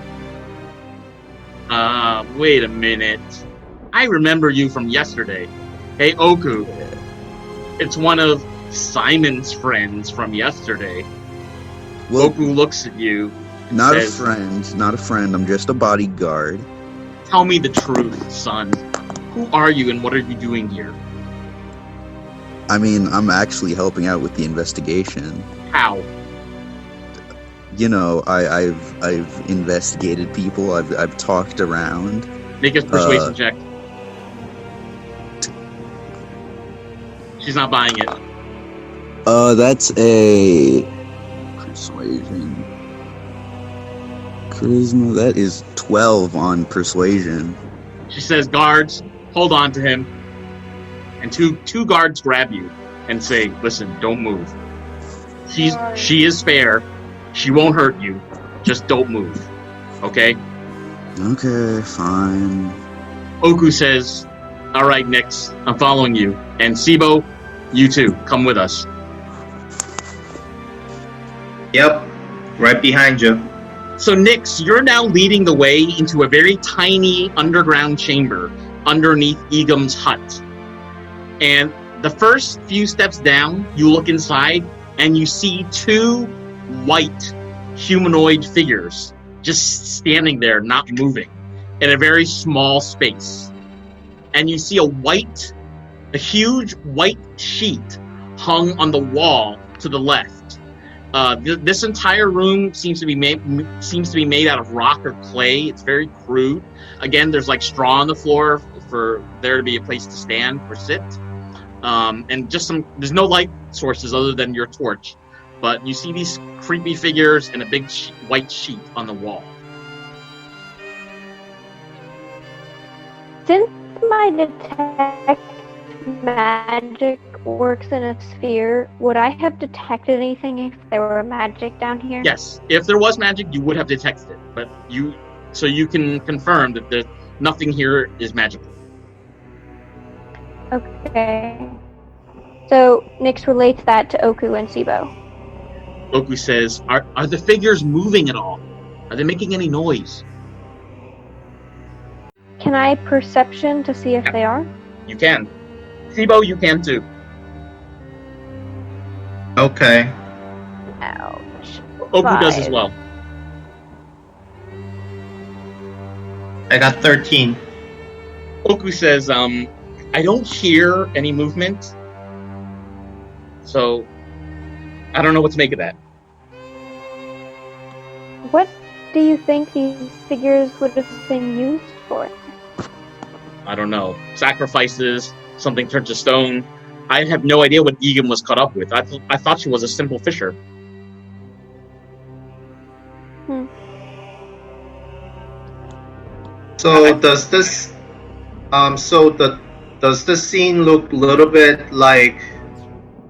Wait a minute. I remember you from yesterday. Hey, Oku. It's one of Simon's friends from yesterday. Well, Oku looks at you and not says, not a friend. I'm just a bodyguard. tell me the truth, son. Who are you and what are you doing here? I mean, I'm actually helping out with the investigation. How? You know, I've investigated people. I've talked around. Make a persuasion check. She's not buying it. That's a persuasion. Charisma, that is 12 on persuasion. She says, guards, hold on to him. And two guards grab you and say, listen, don't move. She is fair. She won't hurt you. Just don't move. Okay? Okay, fine. Oku says, all right, Nyx, I'm following you. And Sibo, you too. Come with us. Yep, right behind you. So, Nyx, you're now leading the way into a very tiny underground chamber underneath Egam's hut. And the first few steps down, you look inside and you see two white humanoid figures just standing there, not moving, in a very small space. And you see a huge white sheet hung on the wall to the left. This entire room seems to be made out of rock or clay. It's very crude. Again, there's like straw on the floor for there to be a place to stand or sit. And just there's no light sources other than your torch. But you see these creepy figures and a big white sheet on the wall. Since my detect magic works in a sphere, would I have detected anything if there were magic down here? Yes, if there was magic, you would have detected it. But you can confirm that there's nothing here is magical. Okay. So Nyx relates that to Oku and Sibo. Oku says, are the figures moving at all? Are they making any noise? Can I perception to see if they are? You can. Sibo, you can too. Okay. Ouch. Oku does as 5. well. I got 13. Oku says, I don't hear any movement. So, I don't know what to make of that. What do you think these figures would have been used for? I don't know, sacrifices, something turned to stone. I have no idea what Egan was caught up with. I thought she was a simple fisher. So does this does this scene look a little bit like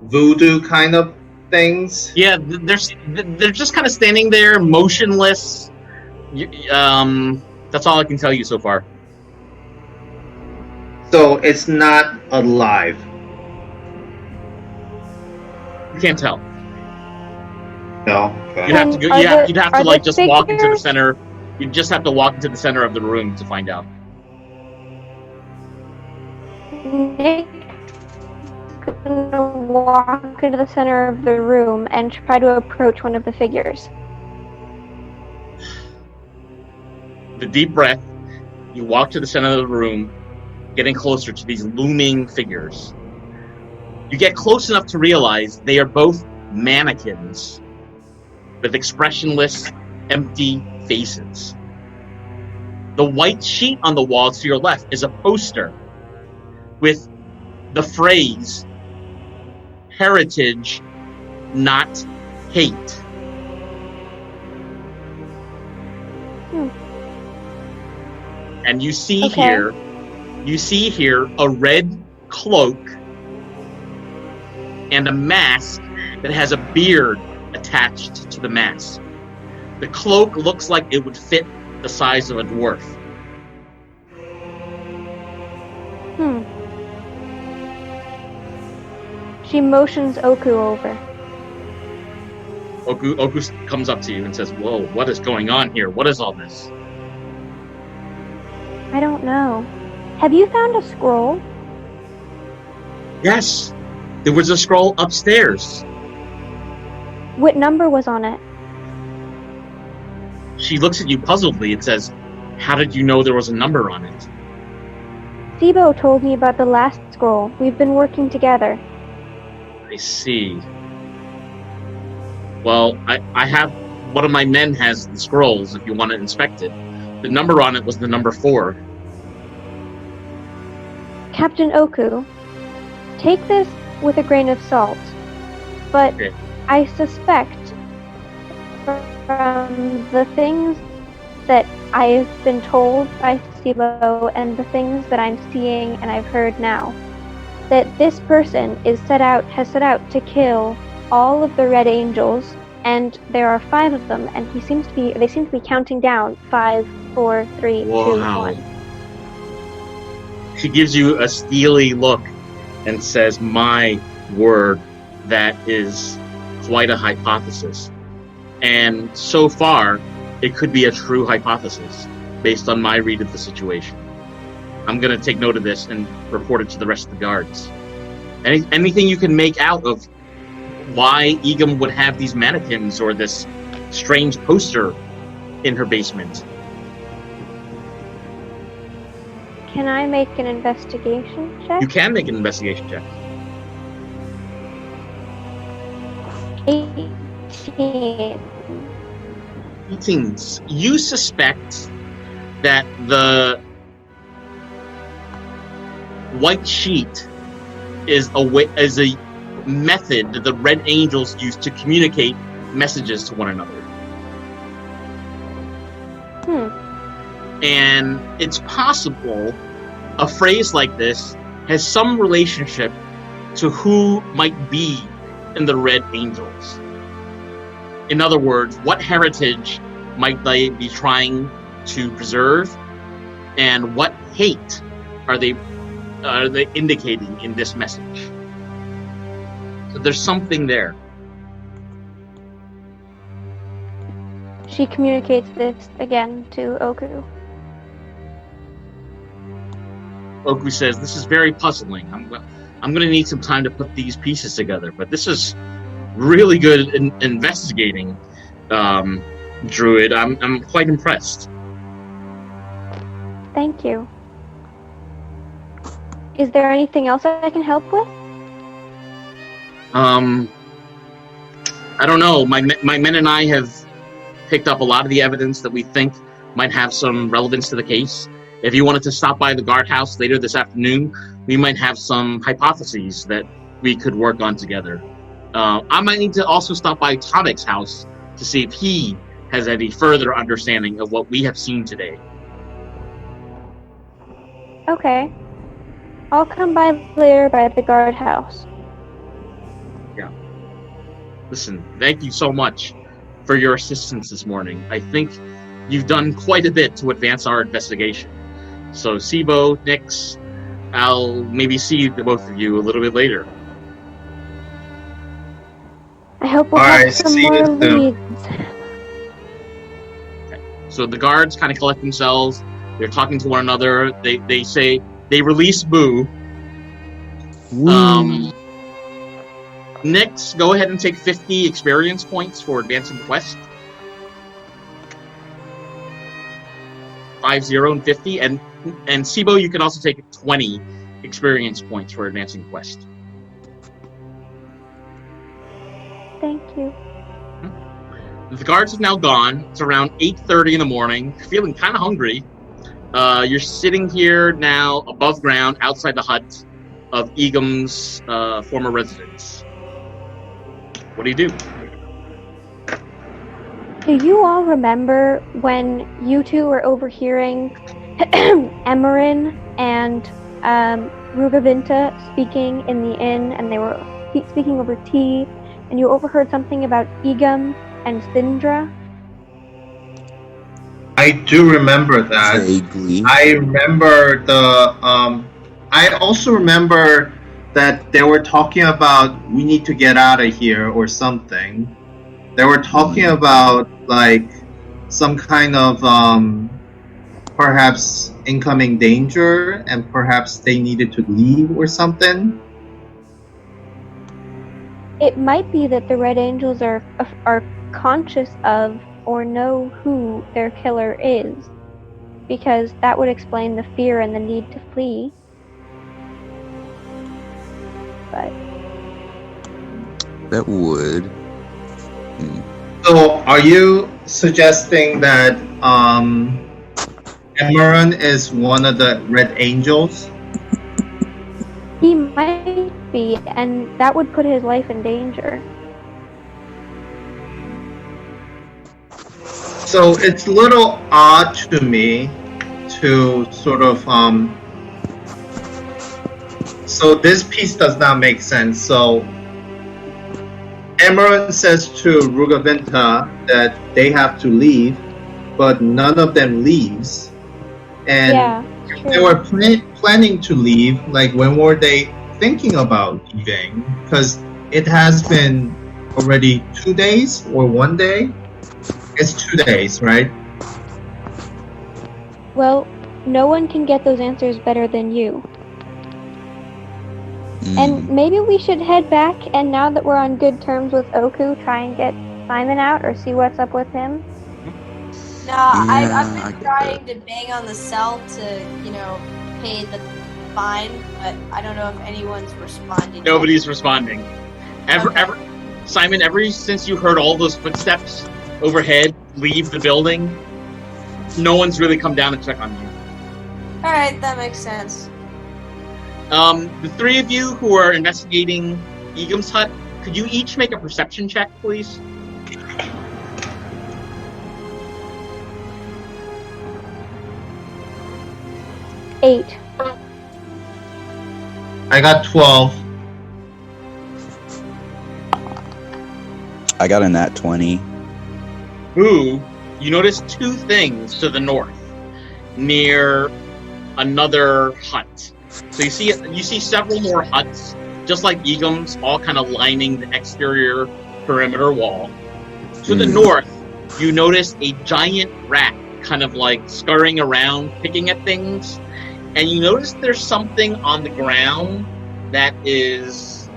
voodoo kind of things? Yeah, they're just kind of standing there, motionless. That's all I can tell you so far. So it's not alive. You can't tell. No. Okay. You'd have to go, Are yeah, the- you'd have to are like the just walk into the figures- center. You just have to walk into the center of the room to find out. Nick gonna walk into the center of the room and try to approach one of the figures. The deep breath, you walk to the center of the room, getting closer to these looming figures. You get close enough to realize they are both mannequins with expressionless, empty faces. The white sheet on the wall to your left is a poster with the phrase, "Heritage, not hate." And you see Okay. here a red cloak and a mask that has a beard attached to the mask. The cloak looks like it would fit the size of a dwarf. She motions Oku over. Oku comes up to you and says, "Whoa, what is going on here? What is all this?" I don't know. Have you found a scroll? Yes, there was a scroll upstairs. What number was on it? She looks at you puzzledly and says, "How did you know there was a number on it?" Sibo told me about the last scroll. We've been working together. I see. Well, I have, one of my men has the scrolls if you want to inspect it. The number on it was the number 4. Captain Oku, take this with a grain of salt, but Okay. I suspect from the things that I've been told by Sibo and the things that I'm seeing and I've heard now, that this person has set out to kill all of the Red Angels, and there are 5 of them, and they seem to be counting down 5, 4, 3, 2, Wow. 1. She gives you a steely look and says, "My word, that is quite a hypothesis. And so far, it could be a true hypothesis based on my read of the situation. I'm going to take note of this and report it to the rest of the guards. Anything you can make out of why Egum would have these mannequins or this strange poster in her basement?" Can I make an investigation check? You can make an investigation check. 18. 18. You suspect that the white sheet is a method that the Red Angels use to communicate messages to one another. And it's possible a phrase like this has some relationship to who might be in the Red Angels. In other words, what heritage might they be trying to preserve, and what hate are they indicating in this message? So there's something there. She communicates this again to Oku. Oku says, "This is very puzzling. I'm going to need some time to put these pieces together, but this is really good investigating, Druid. I'm quite impressed." Thank you. Is there anything else I can help with? I don't know. My men and I have picked up a lot of the evidence that we think might have some relevance to the case, If you wanted to stop by the guardhouse later this afternoon, we might have some hypotheses that we could work on together. I might need to also stop by Todek's house to see if he has any further understanding of what we have seen today. Okay. I'll come by later by the guardhouse. Listen, thank you so much for your assistance this morning. I think you've done quite a bit to advance our investigation. So, Sibo, Nix, I'll maybe see the both of you a little bit later. I hope we'll Alright, have some see you more soon. leads. So the guards kind of collect themselves. They're talking to one another. They say they release Boo. Nix, go ahead and take 50 experience points for advancing the quest. 50 and 50, and Sibo, you can also take 20 experience points for advancing the quest. Thank you. The guards have now gone. It's around 8:30 in the morning. You're feeling kind of hungry. You're sitting here now above ground outside the hut of Egam's former residence. What do you do? Do you all remember when you two were overhearing Emmerin and Rugavinta speaking in the inn, and they were speaking over tea, and you overheard something about Egam and Sindra? I do remember that. Vaguely. I remember I also remember that they were talking about we need to get out of here or something. They were talking about like some kind of perhaps incoming danger, and perhaps they needed to leave or something. It might be that the Red Angels are conscious of or know who their killer is, because that would explain the fear and the need to flee. But That would. So, are you suggesting that Emmerin is one of the Red Angels? he might be, and that would put his life in danger. So it's a little odd to me to sort of so this piece does not make sense. So Emmerin says to Rugavinta that they have to leave, but none of them leaves. And Yeah, if they were planning to leave, like when were they thinking about leaving? Because it has been already 2 days or 1 day. It's 2 days, right? Well, no one can get those answers better than you. And maybe we should head back, and now that we're on good terms with Oku, try and get Simon out or see what's up with him. No, I've I been get trying to bang on the cell to, pay the fine, but I don't know if anyone's responding. Nobody's responding. Simon, ever since you heard all those footsteps overhead leave the building, no one's really come down to check on you. Alright, that makes sense. The three of you who are investigating Egam's hut, could you each make a perception check, please? Eight. I got 12. I got a nat 20. Who you notice two things to the north, near another hut. So you see several more huts, just like Egam's, all kind of lining the exterior perimeter wall. To the north, you notice a giant rat kind of like scurrying around, picking at things, and you notice there's something on the ground that is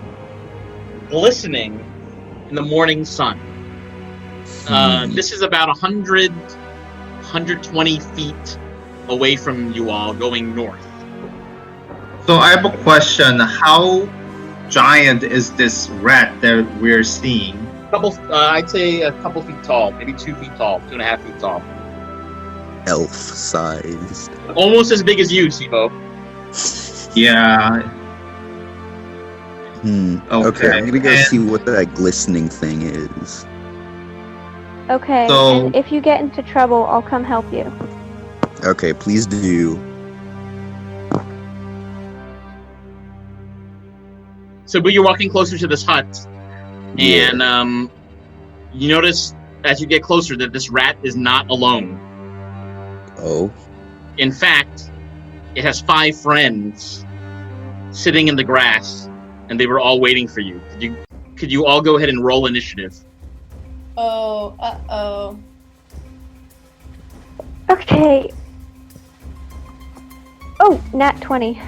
glistening in the morning sun. This is about 120 feet away from you all, going north. So I have a question. How giant is this rat that we're seeing? I'd say a couple feet tall, maybe 2 feet tall, 2.5 feet tall. elf-sized. Almost as big as you, Sibo. Yeah. Okay, I'm gonna go and- see what that glistening thing is. Okay, So- and if you get into trouble, I'll come help you. Okay, please do. So, but you're walking closer to this hut, Yeah. and you notice as you get closer that this rat is not alone. Oh. In fact, it has 5 friends sitting in the grass, and they were all waiting for you. Could you all go ahead and roll initiative? Oh, uh-oh. Okay. Oh, nat 20.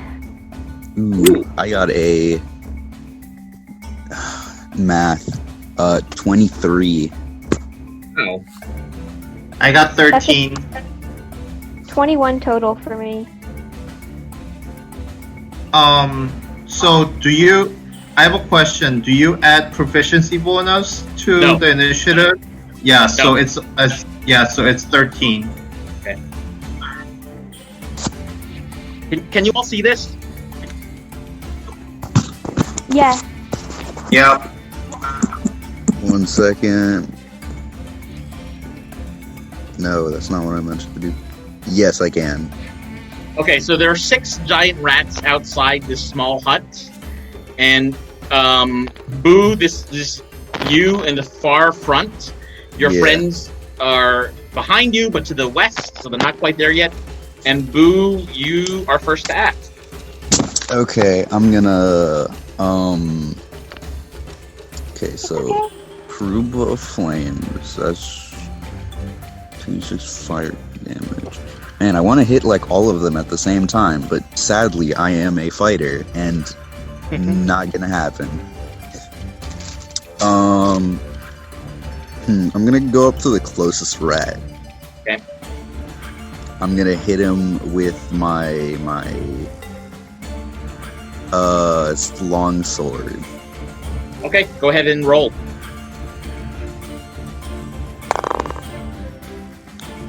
Ooh, I got a math 23. Oh. I got 13. 21 total for me. So do you? I have a question. Do you add proficiency bonus to No. the initiative? Yeah. So No. it's So it's 13. Can you all see this? Yeah. Yep. 1 second. No, that's not what I meant to do. Yes, I can. Okay, so there are 6 giant rats outside this small hut, and Boo, this you in the far front. Your Yeah. friends are behind you, but to the west, so they're not quite there yet. And Boo, you are first to act. Okay, I'm gonna okay, so Kruba of Flames, that's 2d6 fire damage. Man, I want to hit like all of them at the same time, but sadly I am a fighter and not gonna happen. I'm gonna go up to the closest rat. Okay. I'm gonna hit him with my long sword. Okay, go ahead and roll.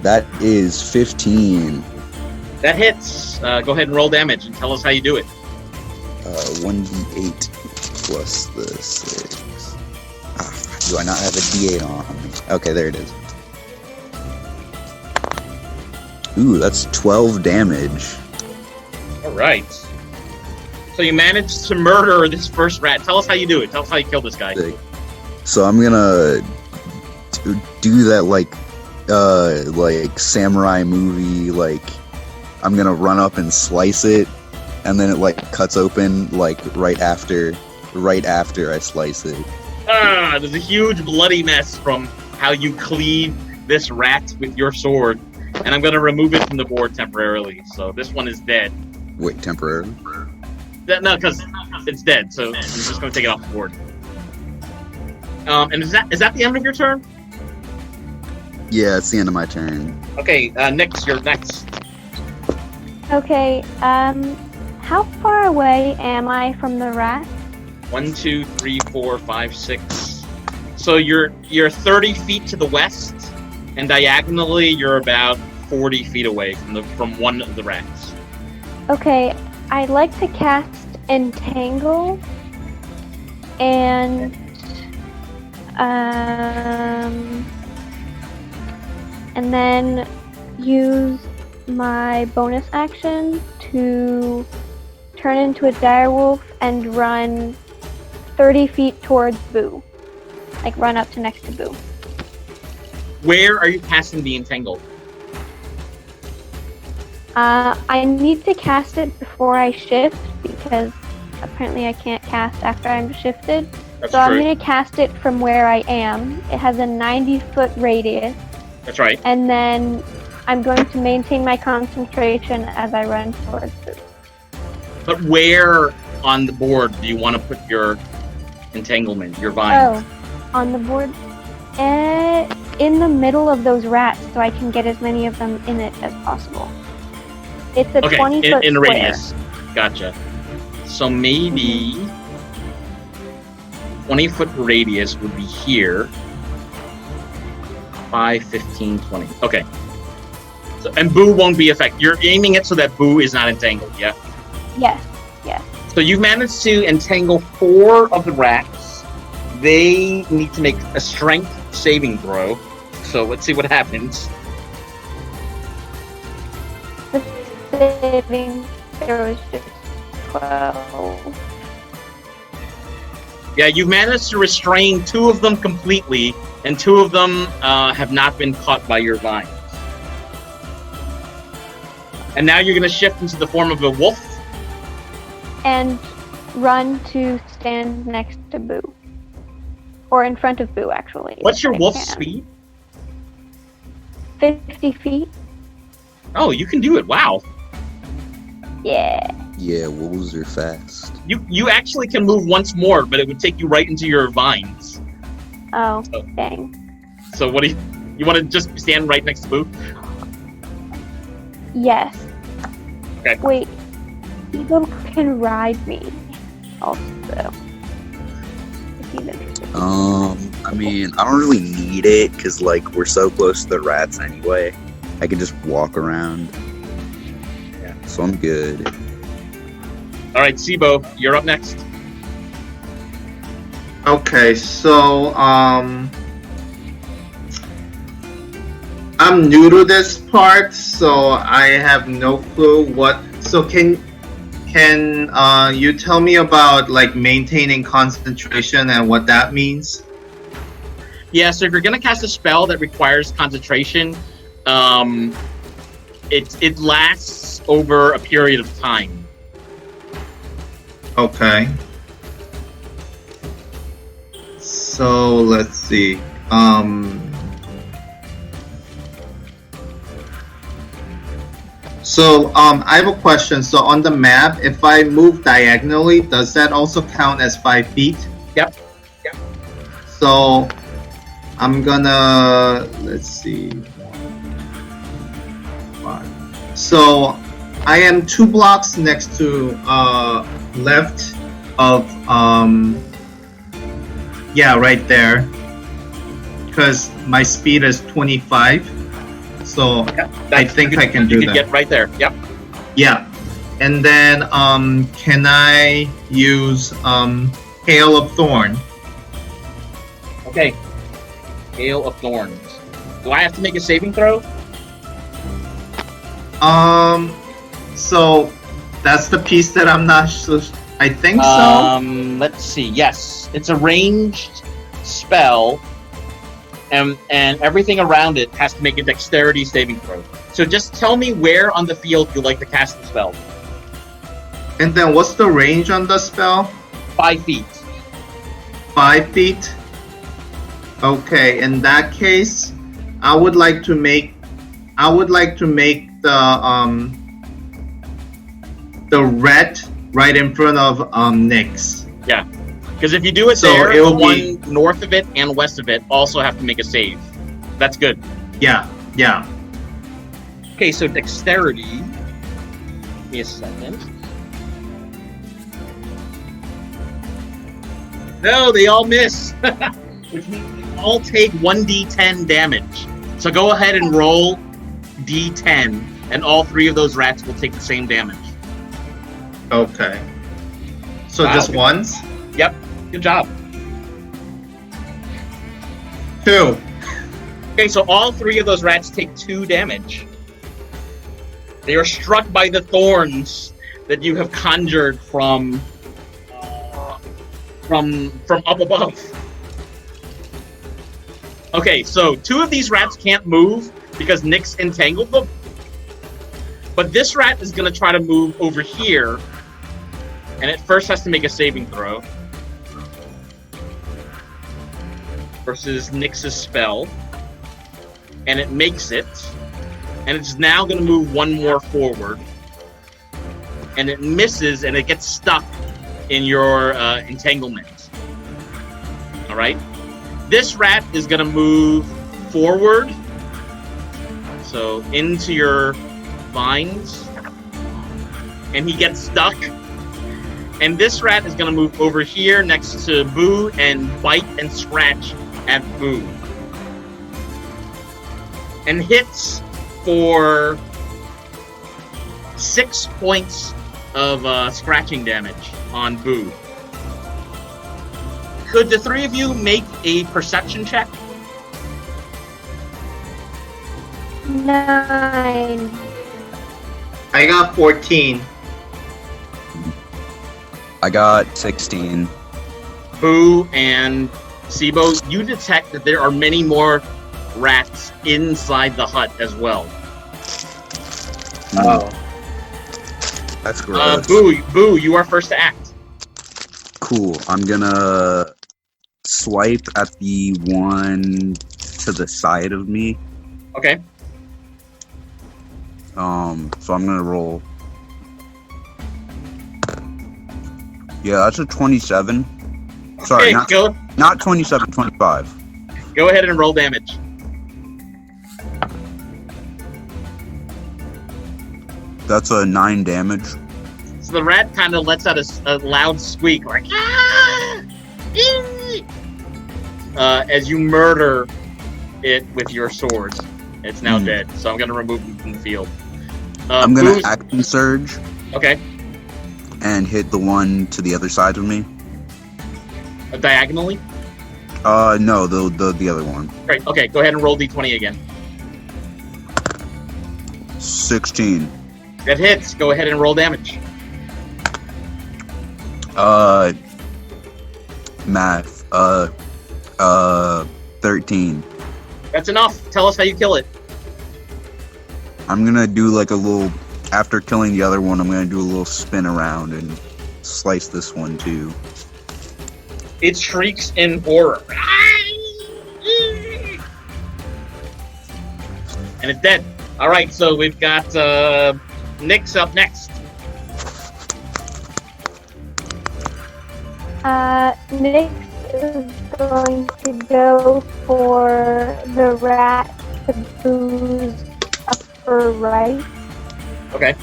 That is 15. That hits. Go ahead and roll damage and tell us how you do it. 1d8 plus the 6. Do I not have a d8 on me? Okay, there it is. Ooh, that's 12 damage. All right. So you managed to murder this first rat. Tell us how you do it. Tell us how you kill this guy. Sick. So I'm gonna do that like samurai movie, like I'm gonna run up and slice it, and then it like cuts open like right after I slice it. There's a huge bloody mess from how you cleave this rat with your sword, and I'm gonna remove it from the board temporarily. So this one is dead. Wait, temporarily? No, because it's dead. So I'm just gonna take it off the board. And is that the end of your turn? Yeah, it's the end of my turn. Okay, Nyx, you're next. Okay, how far away am I from the rat? 1, 2, 3, 4, 5, 6. So you're 30 feet to the west, and diagonally you're about 40 feet away from one of the rats. Okay, I'd like to cast Entangle and then use my bonus action to turn into a direwolf and run 30 feet towards Boo. Like run up to next to Boo. Where are you casting the entangle? I need to cast it before I shift because apparently I can't cast after I'm shifted. That's So I'm true. going to cast it from where I am. It has a 90-foot radius. That's right. And then I'm going to maintain my concentration as I run towards Boo. But where on the board do you want to put your entanglement, your vine? Oh, on the board? In the middle of those rats so I can get as many of them in it as possible. It's a Okay, 20-foot in square. radius. Gotcha. So maybe 20-foot radius would be here. 5, 15, 20. Okay. So, and Boo won't be affected. You're aiming it so that Boo is not entangled, yeah? Yes. So you've managed to entangle 4 of the rats. They need to make a strength saving throw. So let's see what happens. The saving throw is just 12. Yeah, you've managed to restrain 2 of them completely, and 2 of them have not been caught by your vines. And now you're going to shift into the form of a wolf. And run to stand next to Boo. Or in front of Boo, actually. What's your if I wolf can. speed? 50 feet. Oh, you can do it. Wow. Yeah. Yeah, wolves are fast. You actually can move once more, but it would take you right into your vines. Oh, Oh. dang. So what do you want to just stand right next to Boo? Yes. Okay. Wait. Eagle can ride me. Also. If he's interested. I mean, I don't really need it because, like, we're so close to the rats anyway. I can just walk around. Yeah. So I'm good. All right, Sibo, you're up next. Okay, so I'm new to this part, so I have no clue what. So can you tell me about like maintaining concentration and what that means? Yeah, so if you're gonna cast a spell that requires concentration, it lasts over a period of time. Okay. So let's see. So I have a question. So on the map, if I move diagonally, does that also count as 5 feet? Yep. So I'm gonna, let's see. 5. So I am 2 blocks next to left of yeah, right there. Because my speed is 25. So I think I can do You can that. get right there. Yep. Yeah. And then can I use Hail of Thorn? Okay. Gale of Thorns. Do I have to make a saving throw? So that's the piece that I'm not sure. I think so. Let's see. Yes, it's a ranged spell, and everything around it has to make a dexterity saving throw. So just tell me where on the field you like to cast the spell. And then what's the range on the spell? 5 feet. 5 feet. Okay, in that case, I would like to make the red right in front of Nyx. Yeah, because if you do it So there, it'll the one be- north of it and west of it also have to make a save. That's good. Yeah. Okay, so dexterity. Give me a second. No, they all miss. Which means they all take 1d10 damage. So go ahead and roll d10, and all 3 of those rats will take the same damage. Okay. So Wow. just once? Yep, good job. 2. Okay, so all 3 of those rats take 2 damage. They are struck by the thorns that you have conjured from up above. Okay, so 2 of these rats can't move because Nyx entangled them. But this rat is going to try to move over here, and it first has to make a saving throw versus Nyx's spell, and it makes it, and it's now going to move 1 more forward, and it misses, and it gets stuck in your entanglement. All right. This rat is going to move forward, so into your vines, and he gets stuck. And this rat is going to move over here next to Boo and bite and scratch at Boo. And hits for 6 points of scratching damage on Boo. Could the three of you make a perception check? 9. I got 14. I got 16. Boo and Sibo, you detect that there are many more rats inside the hut as well. Oh. That's gross. Boo, you are first to act. Cool. I'm gonna swipe at the one to the side of me. Okay. So I'm gonna roll. Yeah, that's a 27. Sorry, Okay, not 27, 25. go ahead and roll damage. That's a 9 damage. So the rat kind of lets out a loud squeak, like ah! Ee! As you murder it with your swords. It's now dead, so I'm going to remove it from the field. I'm going to action surge. Okay. And hit the one to the other side of me. Diagonally? No, the other one. Great. Okay, go ahead and roll d20 again. 16. That hits. Go ahead and roll damage. Math. 13. That's enough. Tell us how you kill it. I'm gonna do like a little. After killing the other one, I'm gonna do a little spin around and slice this one too. It shrieks in horror. And it's dead. All right, so we've got Nick's up next. Nick is going to go for the rat to Boo's upper right. Okay.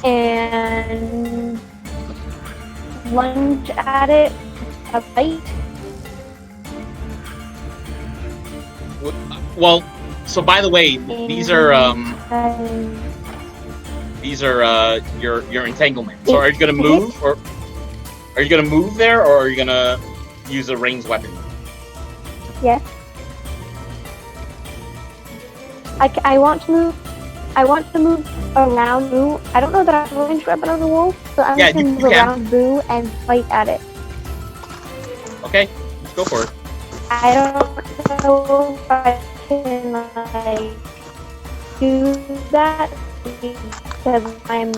And lunge at it, a bite. Well, so by the way, these are your entanglements. So are you gonna move, or are you gonna move there, or are you gonna use a ranged weapon? Yes. I want to move. I want to move around Boo. I don't know that I have a ranged weapon on the wolf, so I'm going to move around Boo and fight at it. Okay, let's go for it. I don't know if I can do that because I'm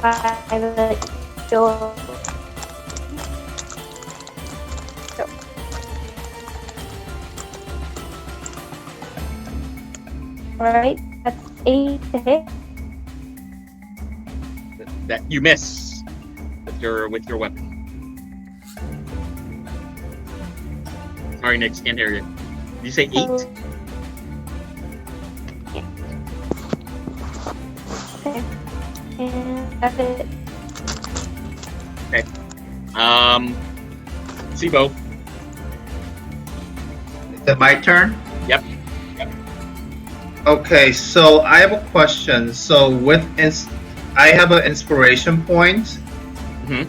by the door. Alright, that's 8 to hit. That you miss with your weapon. Sorry, Nick, can't hear you. Did you say 8? Okay. And that's it. Okay. Sibo. Is it my turn? Yep. Okay, so I have a question. So I have an inspiration point. Mm-hmm.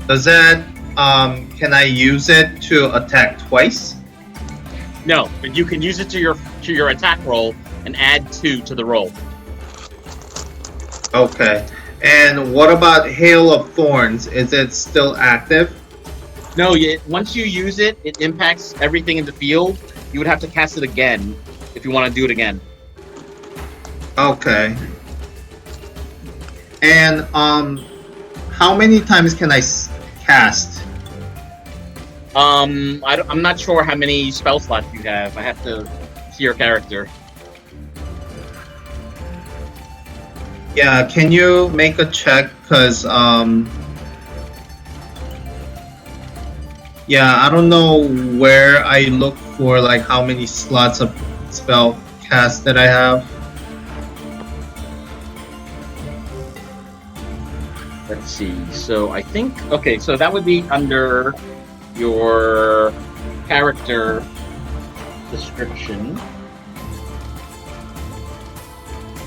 Does that can I use it to attack twice? No, but you can use it to your attack roll and add 2 to the roll. Okay. And what about Hail of Thorns? Is it still active? No, once you use it, it impacts everything in the field. You would have to cast it again if you want to do it again. Okay. And how many times can I cast? I'm not sure how many spell slots you have. I have to see your character. Yeah, can you make a check? Cause yeah, I don't know where I look for like how many slots of spell cast that I have. Let's see. So I think so that would be under your character description.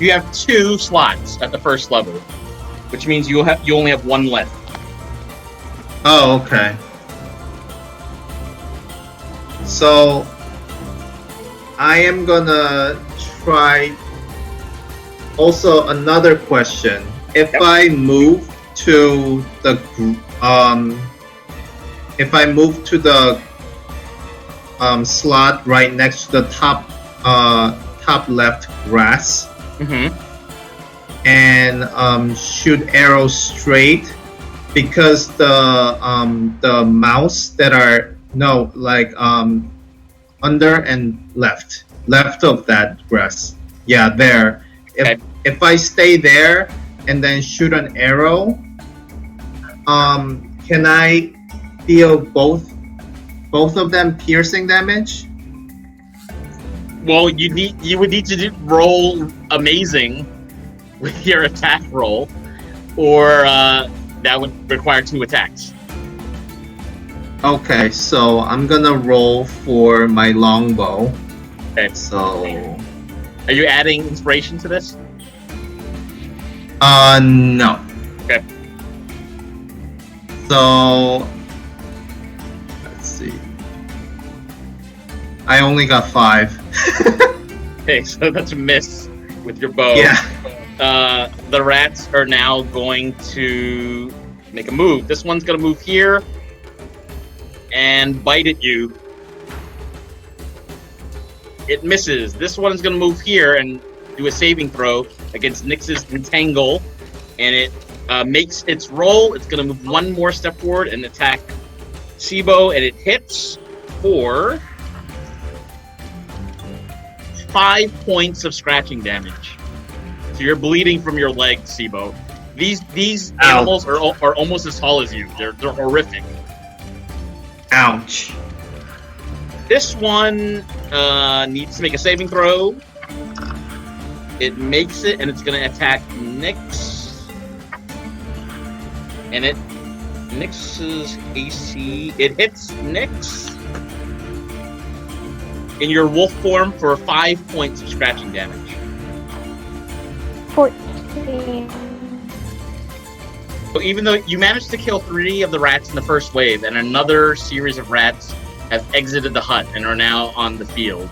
You have 2 slots at the first level, which means you only have 1 left. Oh, okay. So I am gonna try. Also, another question: if I move to the slot right next to the top left grass, Mm-hmm. and shoot arrows straight, because the mouse that are under and left of that grass, yeah, there. If I stay there and then shoot an arrow, can I deal both of them piercing damage? Well, you would need to roll amazing with your attack roll, or that would require 2 attacks. Okay, so I'm gonna roll for my longbow. Okay. So, Are you adding inspiration to this? no. Okay. So, let's see. I only got 5. Okay, so that's a miss with your bow. Yeah. The rats are now going to make a move. This one's going to move here and bite at you. It misses. This one's going to move here and do a saving throw against Nyx's Entangle, and it makes its roll. It's going to move 1 more step forward and attack Sibo, and it hits for 5 points of scratching damage. So you're bleeding from your leg, Sibo. These animals are almost as tall as you. They're horrific. Ouch. This one needs to make a saving throw. It makes it, and it's going to attack Nyx. And Nyx's AC, it hits Nyx in your wolf form for 5 points of scratching damage. 14. So even though you managed to kill 3 of the rats in the first wave, and another series of rats have exited the hut and are now on the field.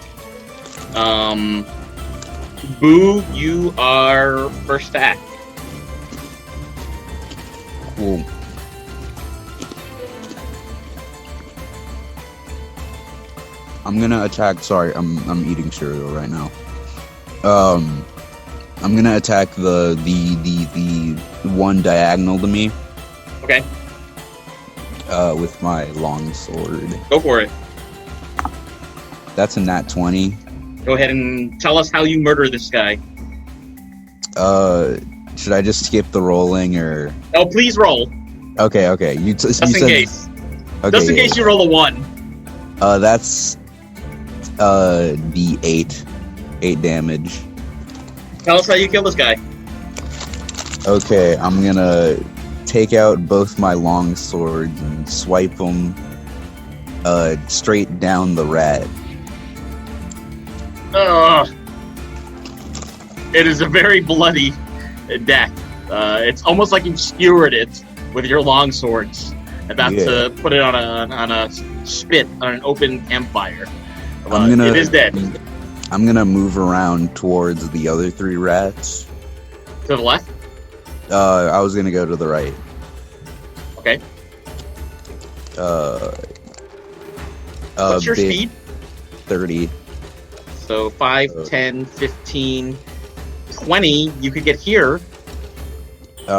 Boo, you are first to act. Cool. I'm gonna attack. Sorry, I'm eating cereal right now. I'm gonna attack the one diagonal to me. Okay, with my long sword. go for it. That's a nat 20. Go ahead and tell us how you murder this guy. Should I just skip the rolling or? Oh, please roll. Okay. You Just said. in case. Okay, Just in case you roll a 1. That's the 8 damage. Tell us how you kill this guy. Okay, I'm gonna take out both my long swords and swipe them straight down the rat. Ugh. It is a very bloody death. It's almost like you skewered it with your long swords, about to put it on a spit on an open campfire. It is dead. I'm gonna move around towards the other 3 rats. To the left. I was gonna go to the right. Okay. What's your speed? 30. So 5, 10, 15, 20. You could get here. Yeah,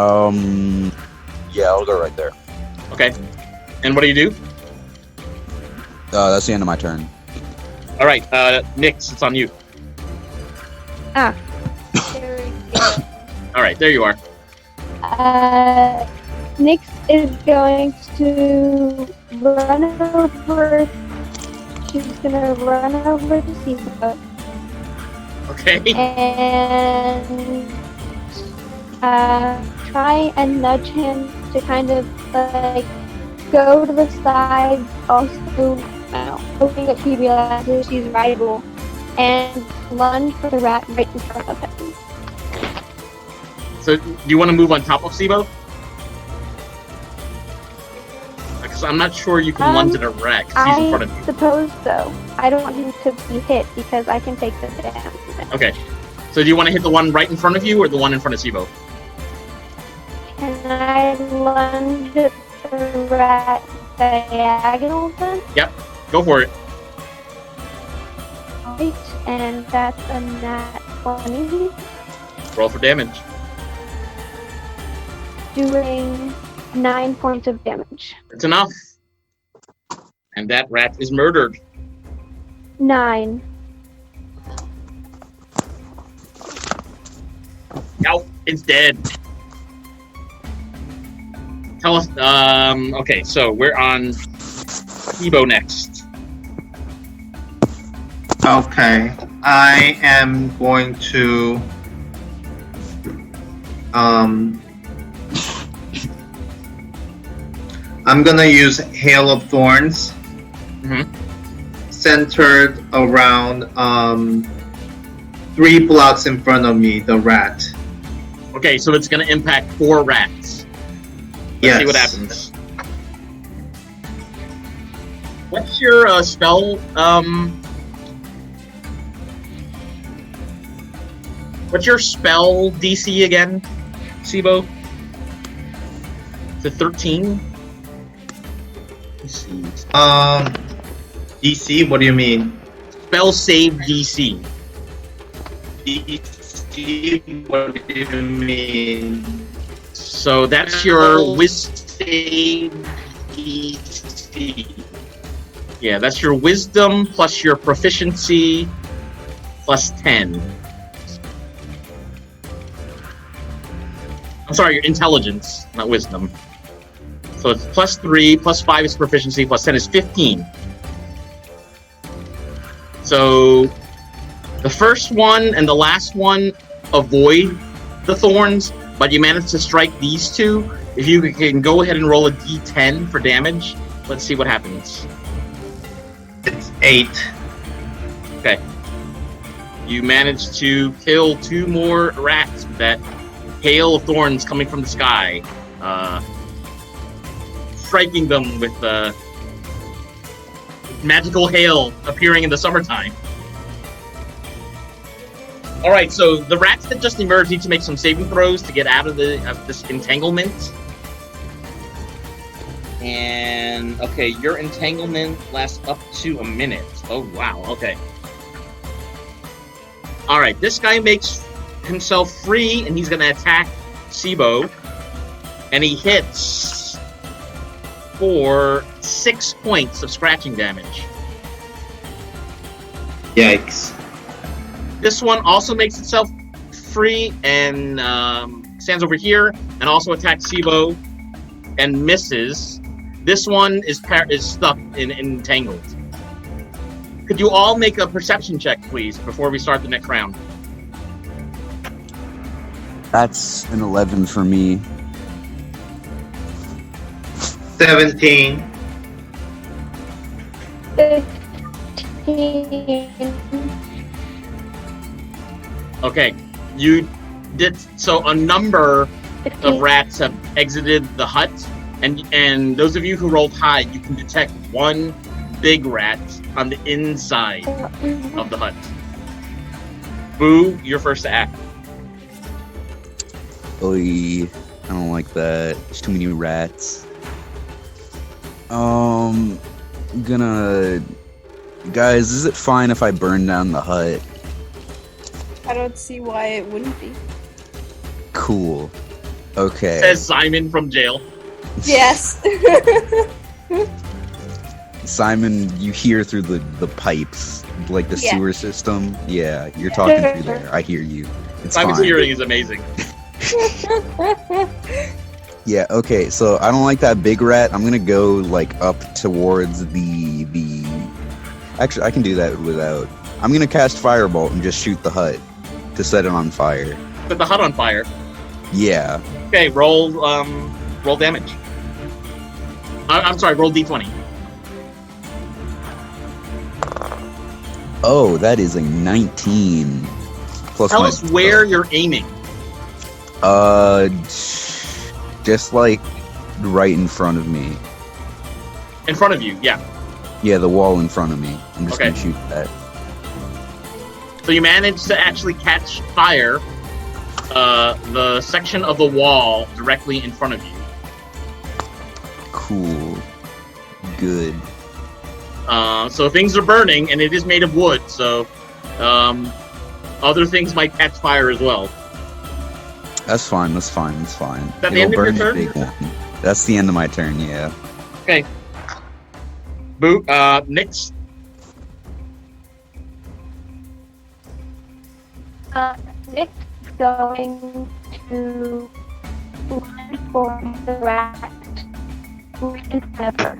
I'll go right there. Okay. And what do you do? That's the end of my turn. All right, Nyx, it's on you. There we go. All right, there you are. Nyx is going to run over. She's gonna run over to Sibo Okay. and try and nudge him to kind of like go to the side, also hoping that he realizes she's rival, and lunge for the rat right in front of him. So, do you want to move on top of Sibo? Because I'm not sure you can lunge at a wreck. He's in front of you. I suppose so. I don't want him to be hit because I can take the damage. Okay. So, do you want to hit the one right in front of you or the one in front of Sibo? Can I lunge at the rat diagonal then? Yep. Go for it. Right, and that's a nat 20. Roll for damage. Doing 9 points of damage. It's enough. And that rat is murdered. 9. Nope, it's dead. Tell us, okay, so we're on Sibo next. Okay, I am going to I'm gonna use Hail of Thorns, centered around 3 blocks in front of me, the rat. Okay, so it's gonna impact 4 rats. Let's see what happens. What's your spell? What's your spell DC again, Sibo? Is it 13? Let's see. DC? What do you mean? Spell save DC. DC? What do you mean? So that's your wisdom DC. Yeah, that's your wisdom plus your proficiency plus 10. I'm sorry, your intelligence, not wisdom. So it's plus 3, plus 5 is proficiency, plus 10 is 15. So the first one and the last one avoid the thorns, but you manage to strike these 2. If you can go ahead and roll a d10 for damage, let's see what happens. It's 8. Okay. You managed to kill 2 more rats with that hail of thorns coming from the sky, striking them with magical hail appearing in the summertime. All right, so the rats that just emerged need to make some saving throws to get out of this entanglement. And okay, your entanglement lasts up to a minute. Oh wow, okay. All right, this guy makes himself free, and he's going to attack Sibo, and he hits for 6 points of scratching damage. Yikes. This one also makes itself free and stands over here and also attacks Sibo and misses. This one is stuck in entangled. Could you all make a perception check, please, before we start the next round? That's an 11 for me. 17. 15. Okay, you did so. A number 15. of rats have exited the hut, and those of you who rolled high, you can detect one big rat on the inside of the hut. Boo, you're first to act. Oy, I don't like that. There's too many rats. Guys, is it fine if I burn down the hut? I don't see why it wouldn't be. Cool. Okay. Says Simon from jail. Yes. Simon, you hear through the pipes, like the Yeah. sewer system. Yeah, you're talking through there. I hear you. It's Simon's fine. hearing is amazing. Yeah, okay, so I don't like that big rat. I'm gonna go, like, up towards the... Actually, I can do that without... I'm gonna cast Firebolt and just shoot the hut to set it on fire. Set the hut on fire. Yeah. Okay, roll damage. I'm sorry, roll d20. Oh, that is a 19. Plus Tell my- us where you're aiming. Just like right in front of me. In front of you, yeah. Yeah, the wall in front of me. I'm just Okay. gonna shoot that. So you managed to actually catch fire, the section of the wall directly in front of you. Cool. Good. So things are burning, and it is made of wood, so other things might catch fire as well. That's fine. That's fine. That's fine. Is that the end of your turn? Big one. That's the end of my turn. Yeah. Okay. Boo. Nix. Nick's going to run for the rat right in front of her.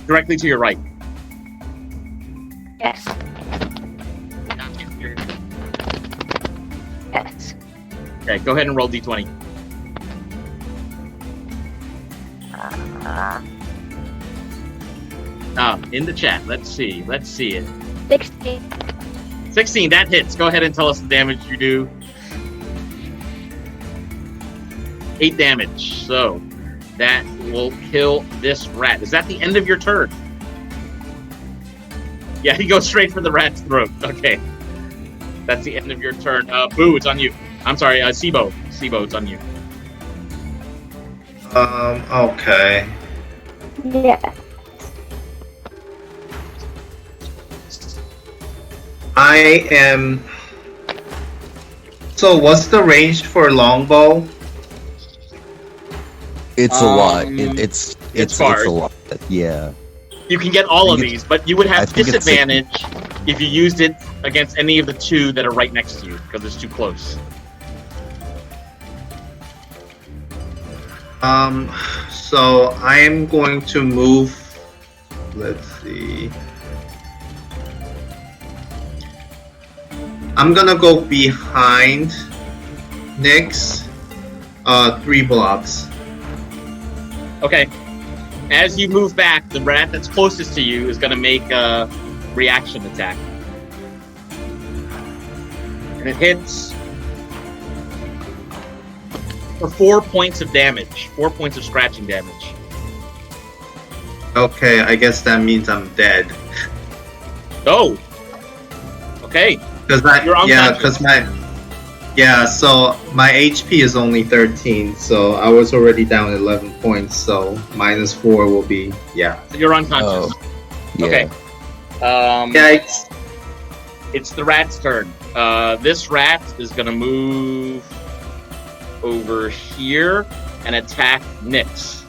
Directly to your right. Yes. Yes. Okay, go ahead and roll d20. In the chat. Let's see it. 16. 16, that hits. Go ahead and tell us the damage you do. 8 damage. So, that will kill this rat. Is that the end of your turn? Yeah, he goes straight for the rat's throat. Okay. That's the end of your turn. Boo, it's on you. I'm sorry, Sibo. Sibo, it's on you. Okay. Yeah. I am. So, what's the range for longbow? It's a lot. It's It's far. a lot. Yeah. You can get all I of think these, but you would I have think it's disadvantage if you used it against any of the two that are right next to you, because it's too close. So I am going to move. Let's see. I'm gonna go behind Nyx, 3 blocks. Okay. As you move back, the rat that's closest to you is going to make a reaction attack. And it hits for 4 points of damage. 4 points of scratching damage. Okay, I guess that means I'm dead. Oh! Okay. Cause You're unconscious. so my HP is only 13, so I was already down 11 points, so -4 will be, yeah. You're unconscious. Yeah. Okay. Yikes. It's the rat's turn. This rat is going to move over here and attack Nyx.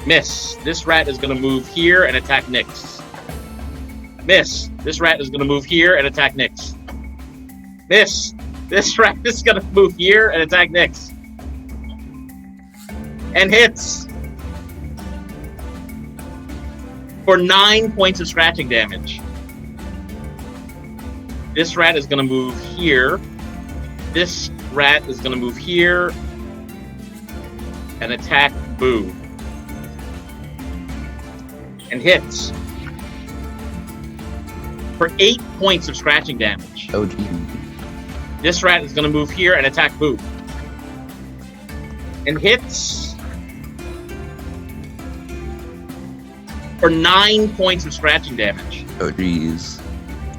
Miss. This rat is going to move here and attack Nyx. Miss. This rat is going to move here and attack Nyx. Miss. This rat is going to move here and attack Nyx. And hits. For 9 points of scratching damage. This rat is going to move here. This rat is going to move here and attack Boo. And hits. For 8 points of scratching damage. Oh, gee. This rat is going to move here and attack Boo. And hits. For 9 points of scratching damage. Oh, jeez.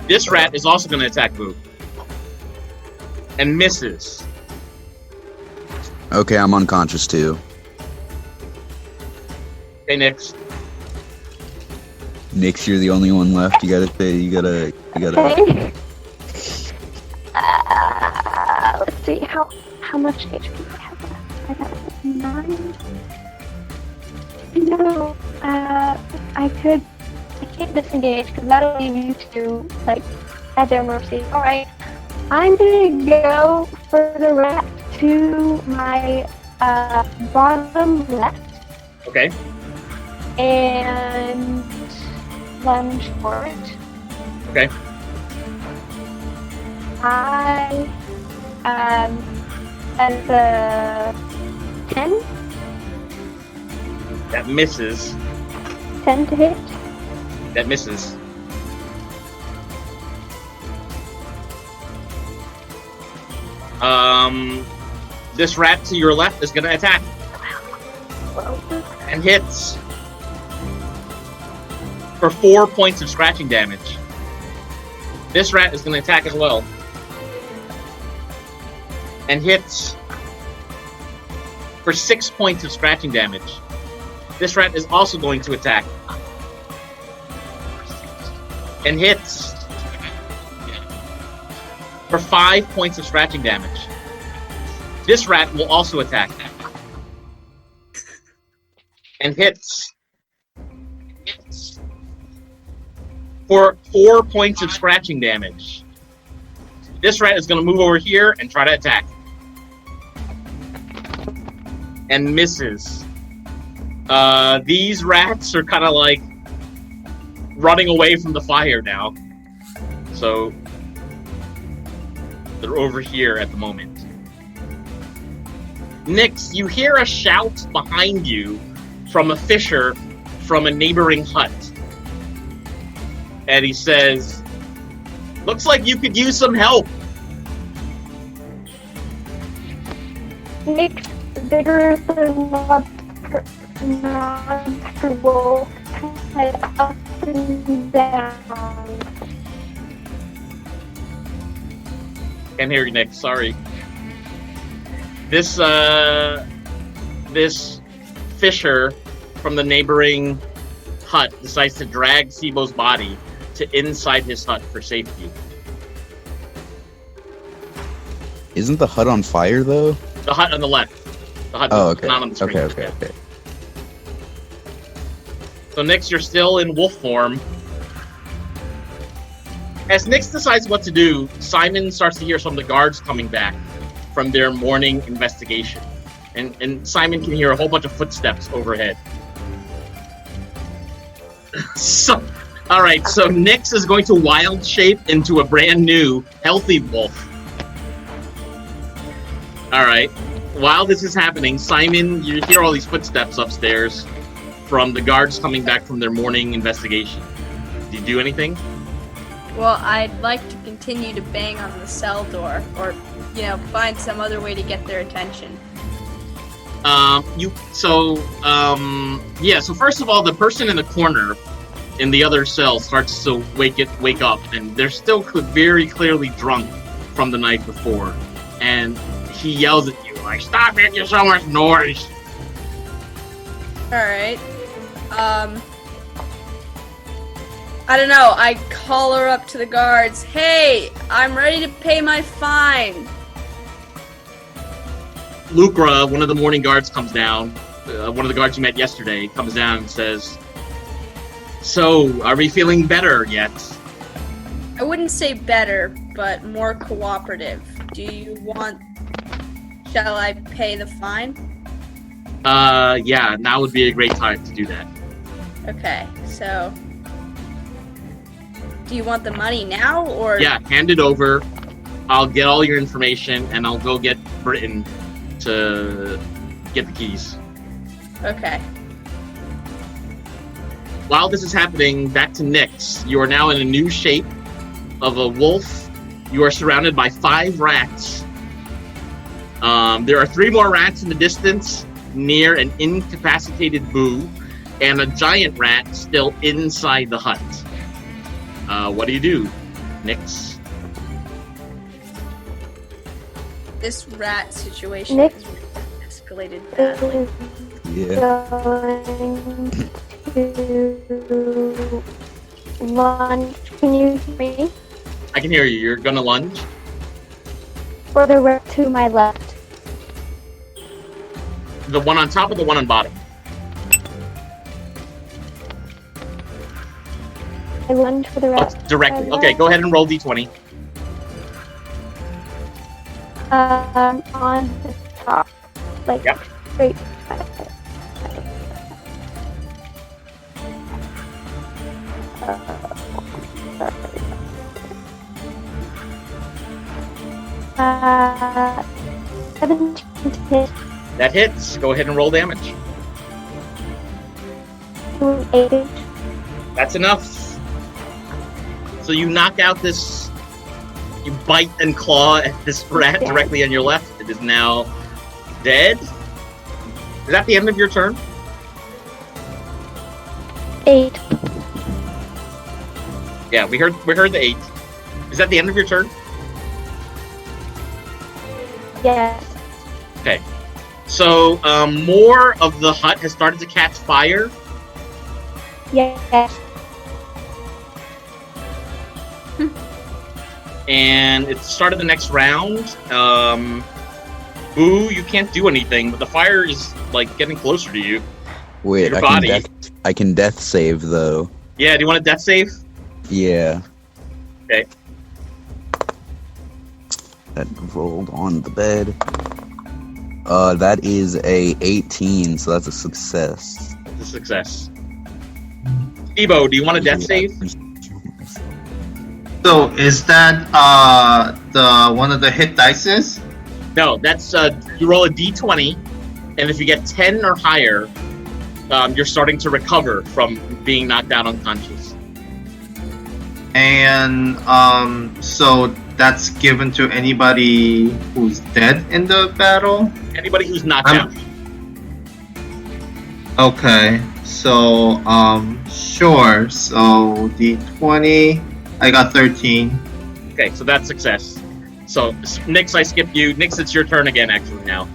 This rat is also going to attack Boo. And misses. Okay, I'm unconscious too. Okay, Nyx. Nyx, you're the only one left. You gotta. Okay. Let's see how much HP I have left. I got 9. No, I can't disengage because that'll leave you two at their mercy. All right, I'm gonna go for the rat to my bottom left Okay. and lunge for it. Okay. I as a 10 That misses. 10 to hit. That misses. This rat to your left is going to attack. And hits. For 4 points of scratching damage. This rat is going to attack as well. And hits. For 6 points of scratching damage. This rat is also going to attack. And hits. For 5 points of scratching damage. This rat will also attack. And hits. For 4 points of scratching damage. This rat is going to move over here and try to attack. And misses. These rats are kind of like running away from the fire now. So they're over here at the moment. Nix, you hear a shout behind you from a fisher from a neighboring hut. And he says, "Looks like you could use some help." Nick vigorously nostril head up and down. Can't hear you, Nick. Sorry. This fisher from the neighboring hut decides to drag Sibo's body to inside his hut for safety. Isn't the hut on fire though? The hut on the left. The hut Okay. not on the screen. Okay. So Nix, you're still in wolf form. As Nix decides what to do, Simon starts to hear some of the guards coming back from their morning investigation. And Simon can hear a whole bunch of footsteps overhead. Alright, so Nix is going to wild shape into a brand new, healthy wolf. Alright, while this is happening, Simon, you hear all these footsteps upstairs from the guards coming back from their morning investigation. Did you do anything? Well, I'd like to continue to bang on the cell door, or, find some other way to get their attention. So first of all, the person in the corner in the other cell starts to wake up, and they're still very clearly drunk from the night before. And he yells at you, like, "Stop making so much noise!" Alright. I don't know, I call her up to the guards. "Hey, I'm ready to pay my fine." Lucra, one of the morning guards, comes down. One of the guards you met yesterday comes down and says, "So, are we feeling better yet?" I wouldn't say better, but more cooperative. Shall I pay the fine? Yeah, now would be a great time to do that. Okay, so do you want the money now, or? Yeah, hand it over. I'll get all your information, and I'll go get Britain to get the keys. Okay. While this is happening, back to Nix. You are now in a new shape of a wolf. You are surrounded by 5 rats. There are 3 more rats in the distance near an incapacitated Boo, and a giant rat still inside the hut. What do, Nix? This rat situation Nick has really escalated badly. Yeah. Going to lunge. Can you hear me? I can hear you. You're gonna lunge? Or the rat to my left? The one on top or the one on bottom? I lunge for the Oh, rat. directly. Okay, go ahead and roll d20. On the top. Like, Yep. straight. Sorry. 17 to hit. That hits. Go ahead and roll damage. 8. That's enough. So you knock out this You bite and claw at this rat Yeah. directly on your left. It is now dead. Is that the end of your turn? 8. Yeah, we heard the 8. Is that the end of your turn? Yes. Okay. So more of the hut has started to catch fire. Yes. And it's the start of the next round. Boo, you can't do anything, but the fire is like getting closer to you. Wait, Your body. I can death save though. Yeah, do you want a death save? Yeah. Okay. That rolled on the bed. That is a 18, so that's a success. It's a success. Ebo, do you want a death save? So is that the one of the hit dices? No, that's you roll a d20, and if you get 10 or higher, you're starting to recover from being knocked out unconscious. And so that's given to anybody who's dead in the battle? Anybody who's knocked out. Okay. So sure. So D20, I got 13. Okay, so that's success. So, Nyx, I skipped you. Nyx, it's your turn again, actually, now.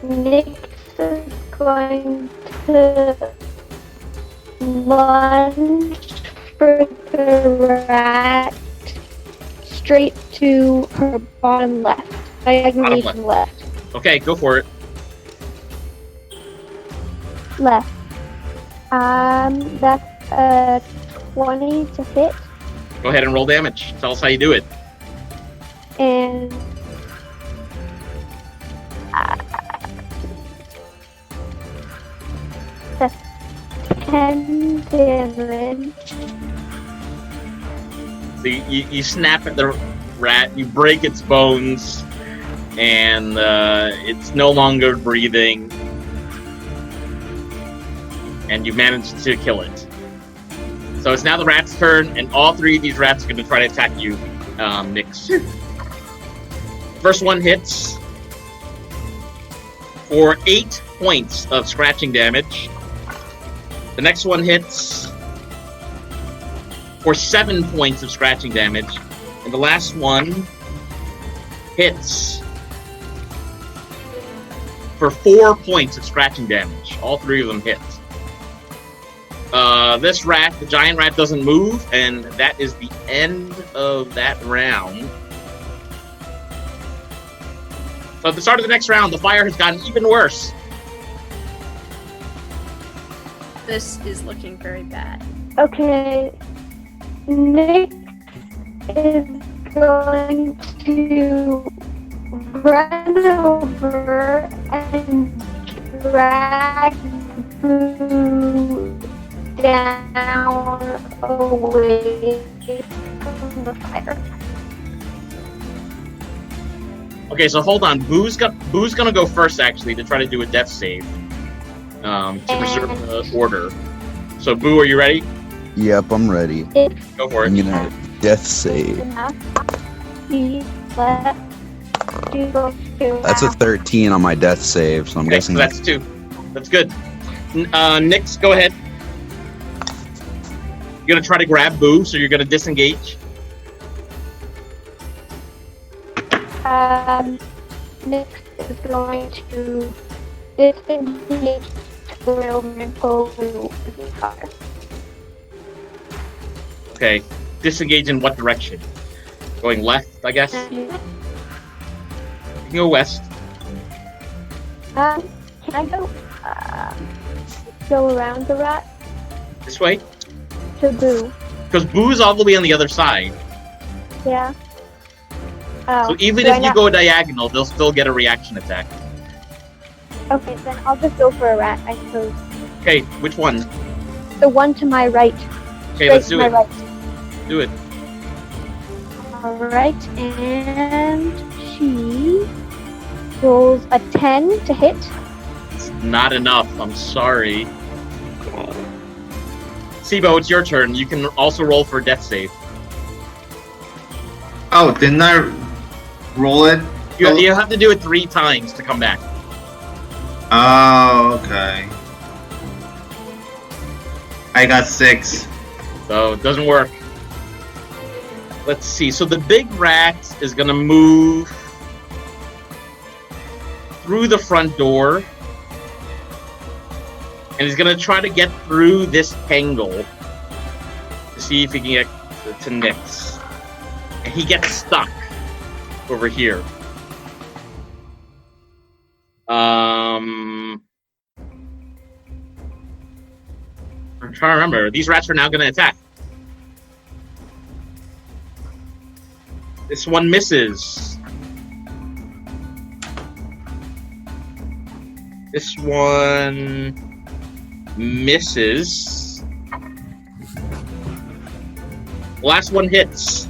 Nick is going to lunge for the rat straight to her bottom left. Diagonally Bottom to the left. Okay, go for it. Left. That's a 20 to hit, Go ahead and roll damage. Tell us how you do it. and that's 10 damage. So you snap at the rat, you break its bones, and it's no longer breathing, and you manage to kill it. So it's now the rat's turn, and all 3 of these rats are going to try to attack you, Nyx. First one hits for 8 points of scratching damage. The next one hits for 7 points of scratching damage. And the last one hits for 4 points of scratching damage. All 3 of them hit. This rat, the giant rat, doesn't move, and that is the end of that round. So at the start of the next round, the fire has gotten even worse. This is looking very bad. Okay, Nick is going to run over and drag Boo down away from the fire. Okay, so hold on. Boo's gonna go first, actually, to try to do a death save. To preserve the order. So, Boo, are you ready? Yep, I'm ready. Go for I'm it. gonna death save. That's a 13 on my death save, so I'm Okay, guessing so that's 2. That's good. Nyx, go ahead. You're gonna try to grab Boo, so you're gonna disengage. Nick is going to disengage and pull Boo to the fire. Okay. Disengage in what direction? Going left, I guess? You can go west. Can I go around the rat This way? to Boo? Because Boo's all the way on the other side. Yeah. Oh, So even do if I you not- go diagonal, they'll still get a reaction attack. Okay, then I'll just go for a rat, I suppose. Okay, which one? The one to my right. Okay, let's Straight do to it. my right. Do it. Alright, and she rolls a 10 to hit. It's not enough. I'm sorry. Sibo, it's your turn. You can also roll for a death save. Oh, didn't I roll it? You have to do it 3 times to come back. Oh, okay. I got 6. So it doesn't work. Let's see. So the big rat is going to move through the front door. And he's going to try to get through this tangle to see if he can get to Nyx. And he gets stuck over here. I'm trying to remember. These rats are now going to attack. This one misses. This one misses. Last one hits.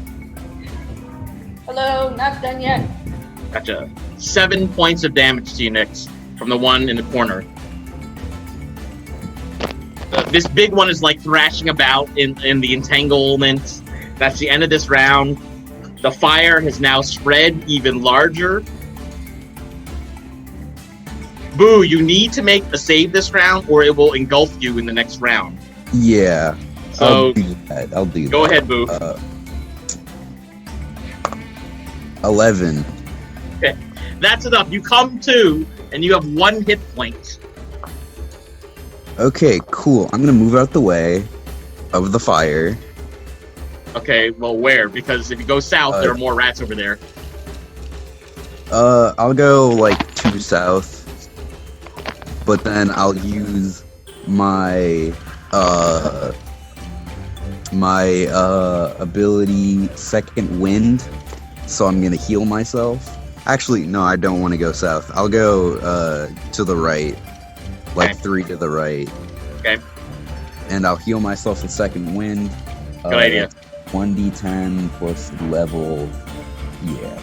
Hello, not done yet. Gotcha. 7 points of damage to you, Nyx, from the one in the corner. This big one is like thrashing about in the entanglement. That's the end of this round. The fire has now spread even larger. Boo, you need to make a save this round or it will engulf you in the next round. Yeah. So, I'll do that. Go ahead, Boo. 11. Okay. That's enough. You come to, and you have 1 hit point. Okay, cool. I'm gonna move out the way of the fire. Okay, well, where? Because if you go south, there are more rats over there. I'll go like 2 south. But then I'll use my ability Second Wind, so I'm gonna heal myself. Actually, no, I don't want to go south. I'll go to the right, like 3 to the right. Okay. And I'll heal myself with Second Wind. Good idea. 1d10 plus level. Yeah.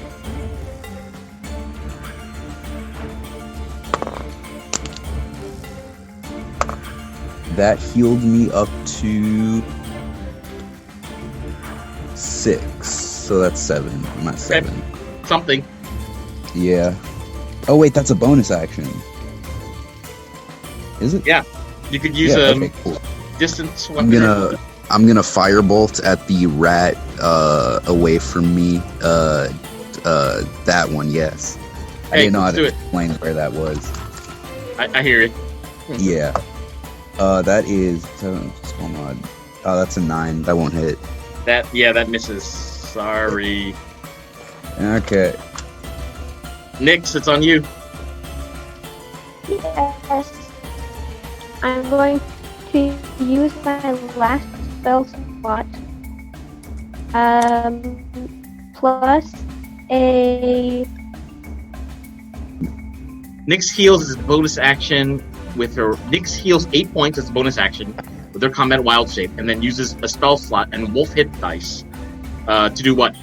That healed me up to 6. So that's 7. I'm at 7. Okay. Something. Yeah. Oh wait, that's a bonus action. Is it? Yeah. You could use okay, cool. Distance weapon. I'm gonna firebolt at the rat away from me. That one, yes. I didn't know how to explain where that was. I hear it. Yeah. That is oh, that's a 9. That won't hit. That misses. Sorry. Okay. Nyx, it's on you. Yes. I'm going to use my last spell slot. Plus a... Nyx heals as a bonus action with her... Nyx heals 8 points as a bonus action with her combat wild shape, and then uses a spell slot and wolf hit dice to do what?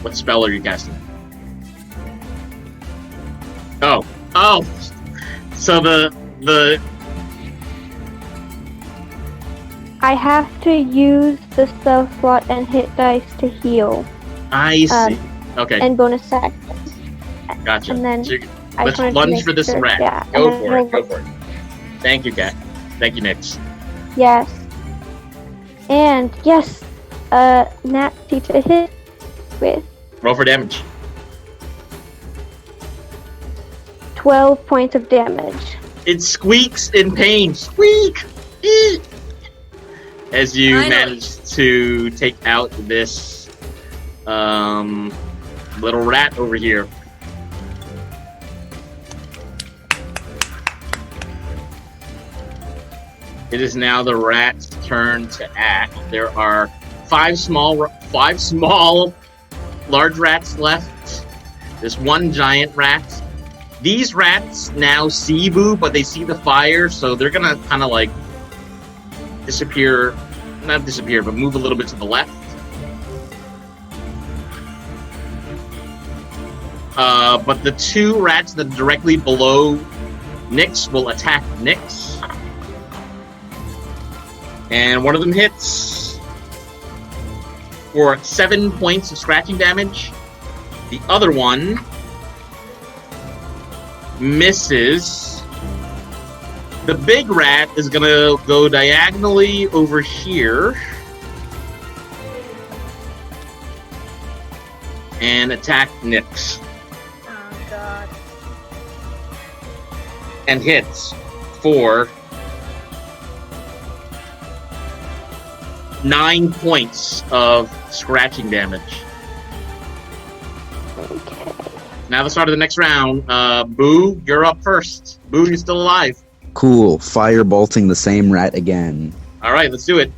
What spell are you casting? Oh. So the I have to use the spell slot and hit dice to heal. I see. Okay. And bonus action. Gotcha. And then So let's lunge for this rat. Yeah, Go for it. Thank you, Kat. Thank you, Nyx. Yes. And yes, Nat to hit with Roll for damage. 12 points of damage. It squeaks in pain. Squeak! Eek! As you Finally. manage to take out this little rat over here. It is now the rat's turn to act. There are five small large rats left. There's one giant rat. These rats now see Boo, but they see the fire, so they're gonna kind of like disappear. Not disappear, but move a little bit to the left. But the two rats that are directly below Nyx will attack Nyx. And one of them hits for 7 points of scratching damage. The other one misses. The big rat is going to go diagonally over here and attack Nyx. Oh, God. And hits for 9 points of scratching damage. Okay. Now the start of the next round. Boo, you're up first. Boo, you're still alive. Cool. Firebolting the same rat again. All right, let's do it.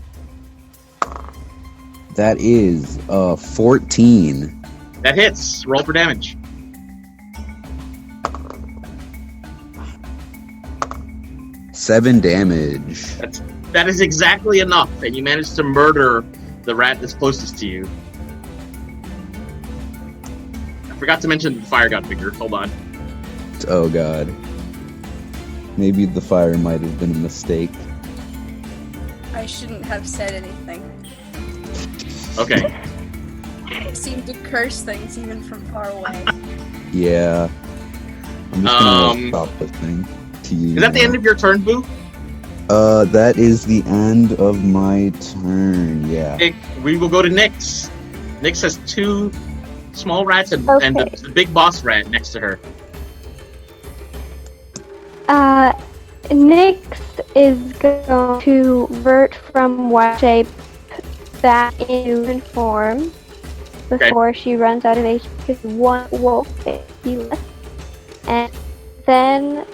That is 14. That hits. Roll for damage. Seven damage. That is exactly enough, and you managed to murder the rat that's closest to you. I forgot to mention the fire got bigger. Hold on. Oh god. Maybe the fire might have been a mistake. I shouldn't have said anything. Okay. I seem to curse things even from far away. Yeah. I'm just gonna stop listening to you. Is that the end of your turn, Boo? That is the end of my turn, yeah. We will go to Nyx. Nyx has 2 small rats and the big boss rat next to her. Nyx is going to revert from wild shape back into human form before she runs out of HP because one wolf is left. And then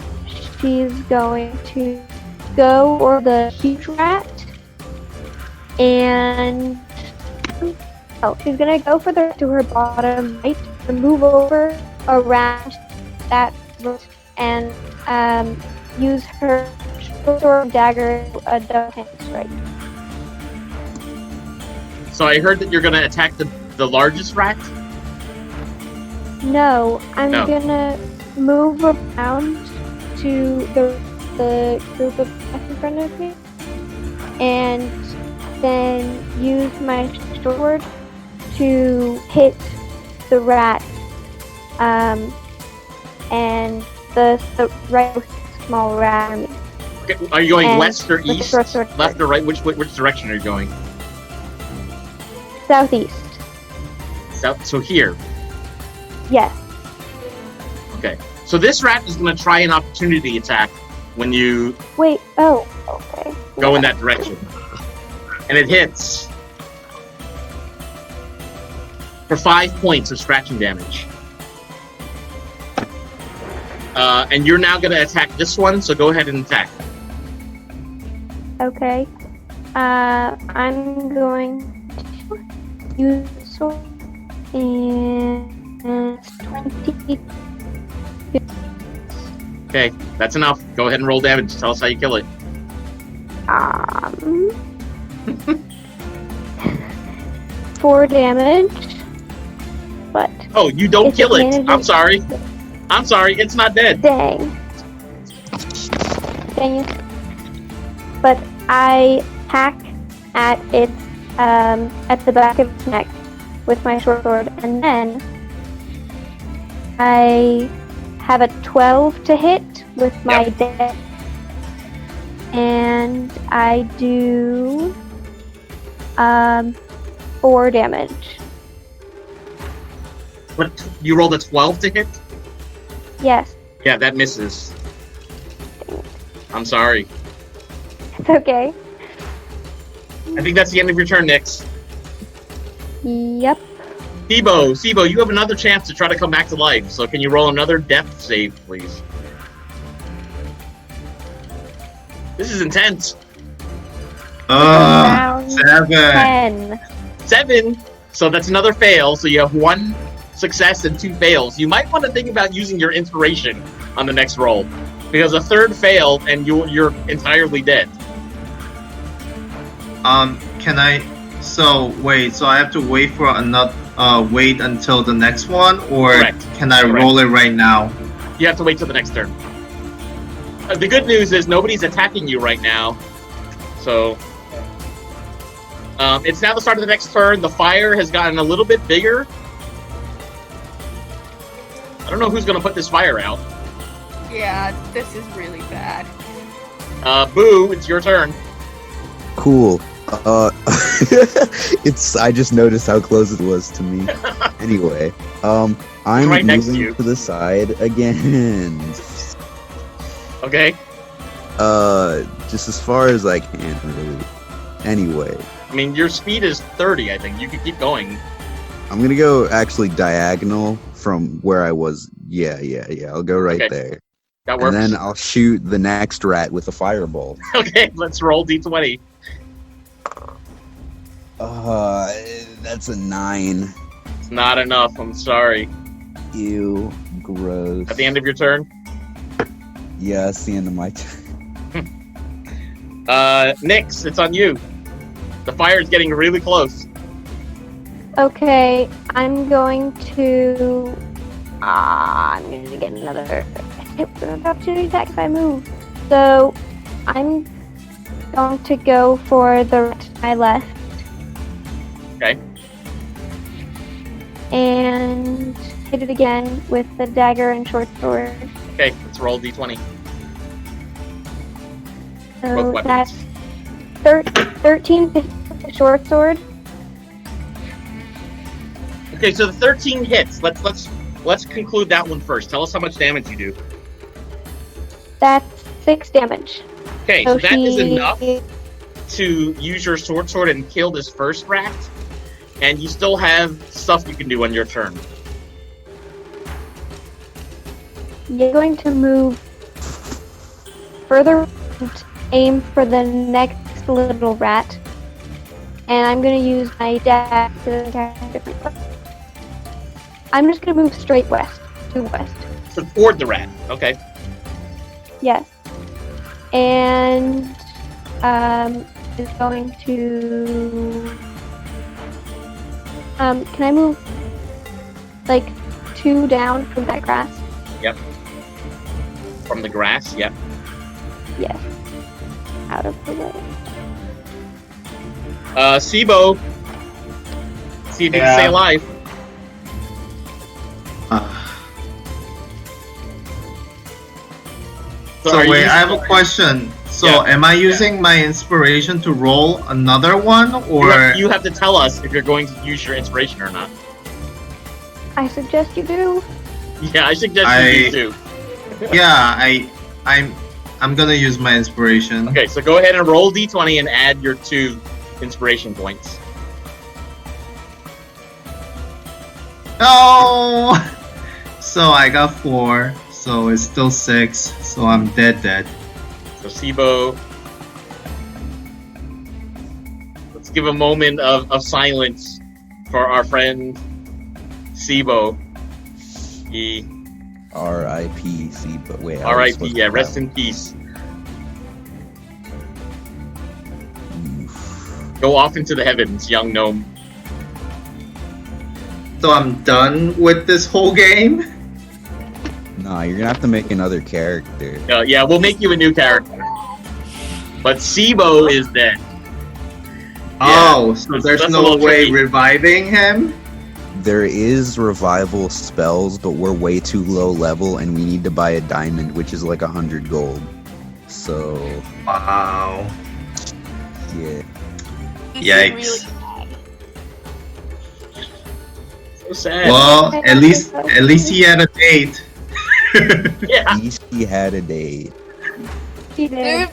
she's going to go for the huge rat and she's gonna go for the to her bottom right and move over around that and use her sword dagger a double hand strike. So I heard that you're going to attack the largest rat? No, I'm gonna move around to the group of rats in front of me and then use my sword to hit the rat and the right small rat. Okay, are you going And west or with the east? short sword Left or right? Which direction are you going? Southeast. South. So here. Yes. Okay. So this rat is going to try an opportunity attack when you Wait. Oh. Okay. go in that direction. And it hits for 5 points of scratching damage. And you're now going to attack this one, so go ahead and attack. Okay. I'm going to use the sword and 20. Okay, that's enough. Go ahead and roll damage. Tell us how you kill it. 4 damage. But Oh, you don't It's kill it. advantage- I'm sorry. I'm sorry. It's not dead. dang it. But I hack at its at the back of its neck with my short sword, and then I have a 12 to hit with my death, and I do 4 damage. But you rolled a 12 to hit? Yes, Yeah, that misses. I'm sorry. it's okay. I think that's the end of your turn, Nyx. Yep. Sibo, you have another chance to try to come back to life. So can you roll another death save, please? This is intense. Round 7. 10. 7. So that's another fail. So you have 1 success and 2 fails. You might want to think about using your inspiration on the next roll, because a third failed and you're entirely dead. Can I? So wait. So I have to wait for another. Wait until the next one, or Correct. can I Correct. roll it right now? You have to wait till the next turn. The good news is nobody's attacking you right now. So It's now the start of the next turn. The fire has gotten a little bit bigger. I don't know who's going to put this fire out. Yeah, this is really bad. Boo, it's your turn. Cool. I just noticed how close it was to me. Anyway, I'm right next to moving you. to the side again. Okay. Just as far as I can, really. Anyway, I mean, your speed is 30, I think. You can keep going. I'm gonna go actually diagonal from where I was. Yeah. I'll go right Okay. there. That works. And then I'll shoot the next rat with a fireball. Okay, let's roll d20. That's a 9. It's not enough. I'm sorry. Ew, gross. At the end of your turn. Yeah, it's the end of my turn. Nyx, it's on you. The fire's getting really close. Okay, I'm going to get another opportunity attack if I move. So I'm going to go for the rat to my left. Okay. And hit it again with the dagger and short sword. Okay, let's roll d20. So Both weapons. that's 13 to hit with the short sword. Okay, so the 13 hits. Let's conclude that one first. Tell us how much damage you do. That's 6 damage. Okay, so that is she- enough to use your sword and kill this first rat, and you still have stuff you can do on your turn. You're going to move further and aim for the next little rat. And I'm going to use my dash to attack a different place. I'm just going to move straight west, to west. So toward the rat. Okay. Yes. And is going to can I move like 2 down from that grass? Yep. From the grass. Yep. Yes. Out of the way. Sibo. See if you can Yeah. stay alive. So are you wait, I have using- a question. So Yeah. am I using my inspiration to roll another one, or You have to tell us if you're going to use your inspiration or not. I suggest you do. Yeah, I suggest you do too. yeah, I'm gonna use my inspiration. Okay, so go ahead and roll d20 and add your 2 inspiration points. No. So I got 4. So it's still 6. So I'm dead. So Sibo, let's give a moment of silence for our friend Sibo. He R.I.P. See, but wait. R.I.P. Yeah, rest in peace. Go off into the heavens, young gnome. So I'm done with this whole game. Nah, you're gonna have to make another character. Yeah, we'll make you a new character. But Sibo is dead. Oh, so That's- there's that's a no little way tricky. reviving him? There is revival spells, but we're way too low level, and we need to buy a diamond, which is like 100 gold. So, Wow. yeah. This Yikes. is really bad. So sad. Well, at least he had a date. Yeah, At least he had a date. She did.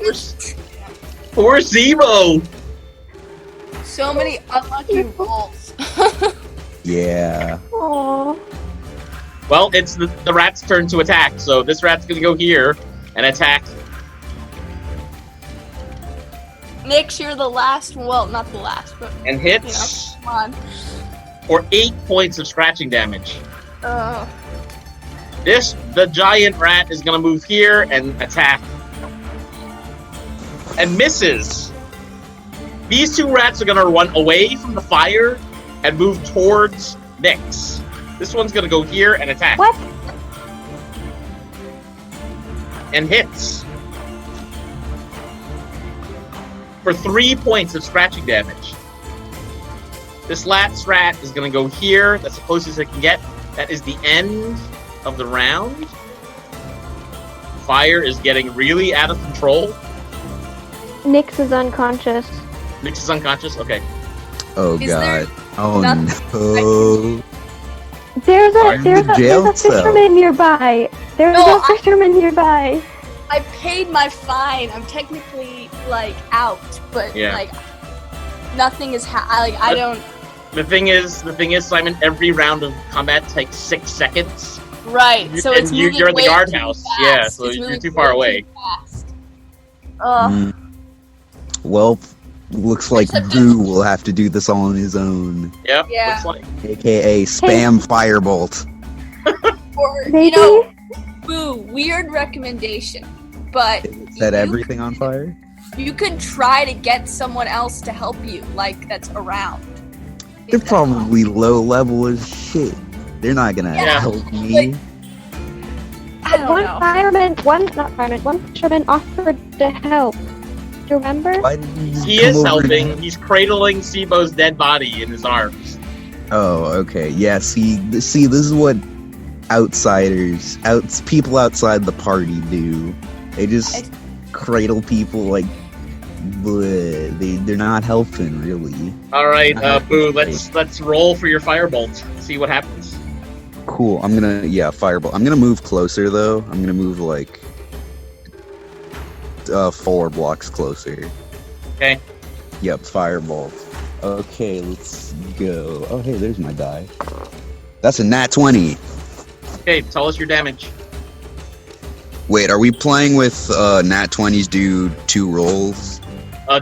poor Sibo. So many unlucky rolls. Yeah. Aww. Well, it's the rat's turn to attack, so this rat's gonna go here and attack. Nyx, you're the last. Well, not the last, but And hits come on. for 8 points of scratching damage. Uh, The giant rat is gonna move here and attack. And misses. These 2 rats are gonna run away from the fire and move towards Nyx. This one's gonna go here and attack. What? And hits. For 3 points of scratching damage. This last rat is going to go here. That's the closest it can get. That is the end of the round. Fire is getting really out of control. Nyx is unconscious. Nyx is unconscious? Okay. Oh Is there god. Oh There's no. a jail there's a cell. fisherman nearby. There's No, a fisherman nearby. I paid my fine. I'm technically like out, but Yeah. like nothing is I don't. The thing is, Simon, every round of combat takes 6 seconds. Right, so it's And you're moving in the way guardhouse. too Yeah, fast. so It's you're moving too far way away. too fast. Ugh. Mm. Well, looks like Except Boo will have to do this all on his own. Yep. Yeah. Looks like. AKA spam firebolt. Or Maybe. Boo, weird recommendation, but Set everything on fire? you could try to get someone else to help you, like that's around. If They're that's probably low level as shit. They're not gonna Yeah. help me. I don't know. One fisherman offered to help. Do you remember? Why did you He come is over helping. and- He's cradling Sibo's dead body in his arms. Oh, okay. Yeah, see, this is what people outside the party do. They just cradle people like, bleh. They're not helping, really. All right, Uh-huh. Boo. Let's roll for your firebolt. See what happens. Cool. Firebolt. I'm gonna move closer, though. I'm gonna move, like, 4 blocks closer. Okay. Yep, firebolt. Okay, let's go. Oh, hey, there's my die. That's a nat 20. Okay, tell us your damage. Wait, are we playing with nat 20s do 2 rolls?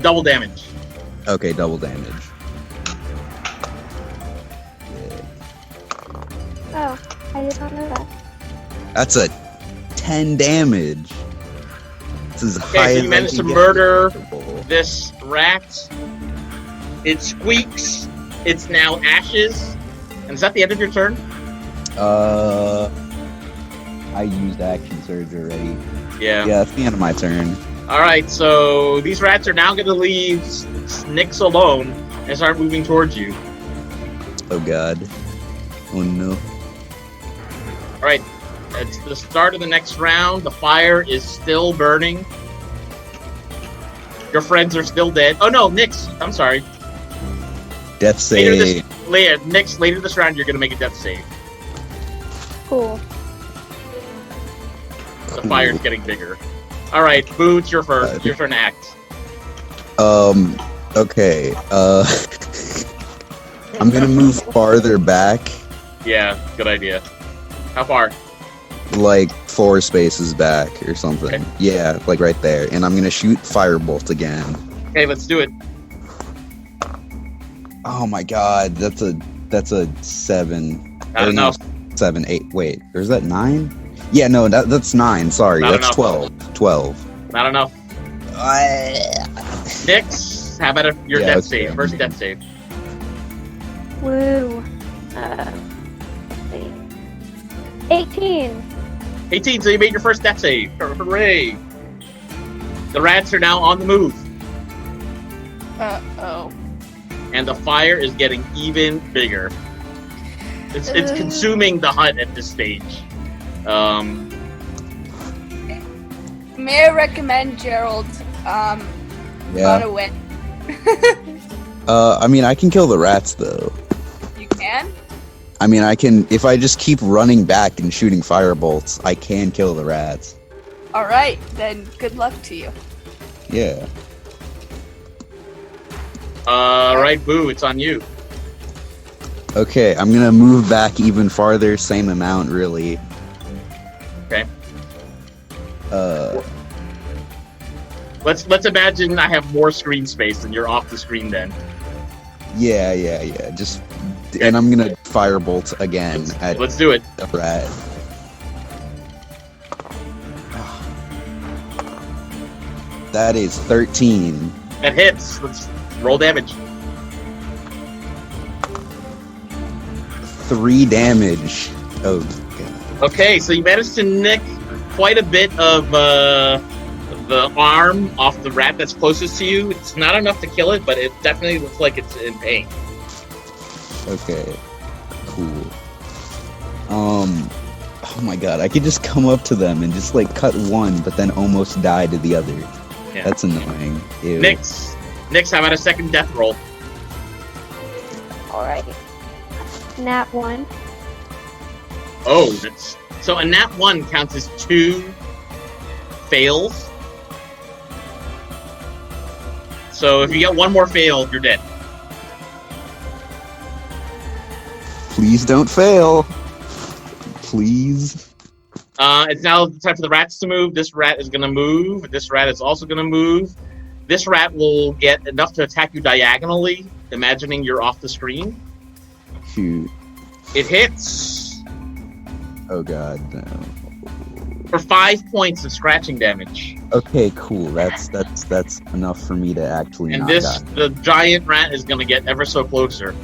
Double damage. Okay, double damage. Oh, I did not know that. That's a 10 damage. This is high Okay, so as you I managed can to get. murder this rat. It squeaks. It's now ashes. And is that the end of your turn? I used action surge already. Yeah. Yeah, that's the end of my turn. All right, so these rats are now going to leave Nyx alone and start moving towards you. Oh god. Oh no. All right, it's the start of the next round. The fire is still burning. Your friends are still dead. Oh no, Nyx. I'm sorry. Death Later save. Nyx, later this round, you're going to make a death save. Cool. The fire's getting bigger. All right, Boo, it's your first. Your turn to act. Okay. I'm gonna move farther back, Yeah, good idea. How far? like 4 spaces back or something. Okay. Yeah, like right there. And I'm gonna shoot firebolt again. Okay, let's do it. Oh my god, that's a 7. Not Or no, enough. 7, 8. Wait, or is that 9? Yeah, no, that's 9. Sorry, Not that's enough. 12. Not enough. Nyx, how about your Yeah, death okay. save? First death save. Woo. 18. 18, so you made your first death save. Hooray! The rats are now on the move, Oh. and the fire is getting even bigger. It's consuming the hut at this stage. May I recommend Gerald run Yeah. away? I mean, I can kill the rats though. You can? I mean, I can, if I just keep running back and shooting firebolts, I can kill the rats. Alright, then good luck to you. Yeah. Right, Boo, it's on you. Okay, I'm gonna move back even farther, same amount, really. Okay. Let's Let's imagine I have more screen space and you're off the screen then. Yeah. Just, and I'm gonna firebolt again at Let's do it. the rat. That is 13. That hits. Let's roll damage. 3 damage. Oh god. Okay, so you managed to nick quite a bit of the arm off the rat that's closest to you. It's not enough to kill it, but it definitely looks like it's in pain. Okay. Cool. Oh my god, I could just come up to them and just like cut one, but then almost die to the other. Yeah. That's annoying. Ew. Nix, how about a second death roll? Alright. Nat 1. Oh, that's so a nat 1 counts as 2 fails. So if you get one more fail, you're dead. Please don't fail. Please. It's now time for the rats to move. This rat is gonna move. This rat is also gonna move. This rat will get enough to attack you diagonally, imagining you're off the screen. Shoot. It hits Oh god, no. for 5 points of scratching damage. Okay, cool. That's enough for me to actually And not this, die. the giant rat is gonna get ever so closer.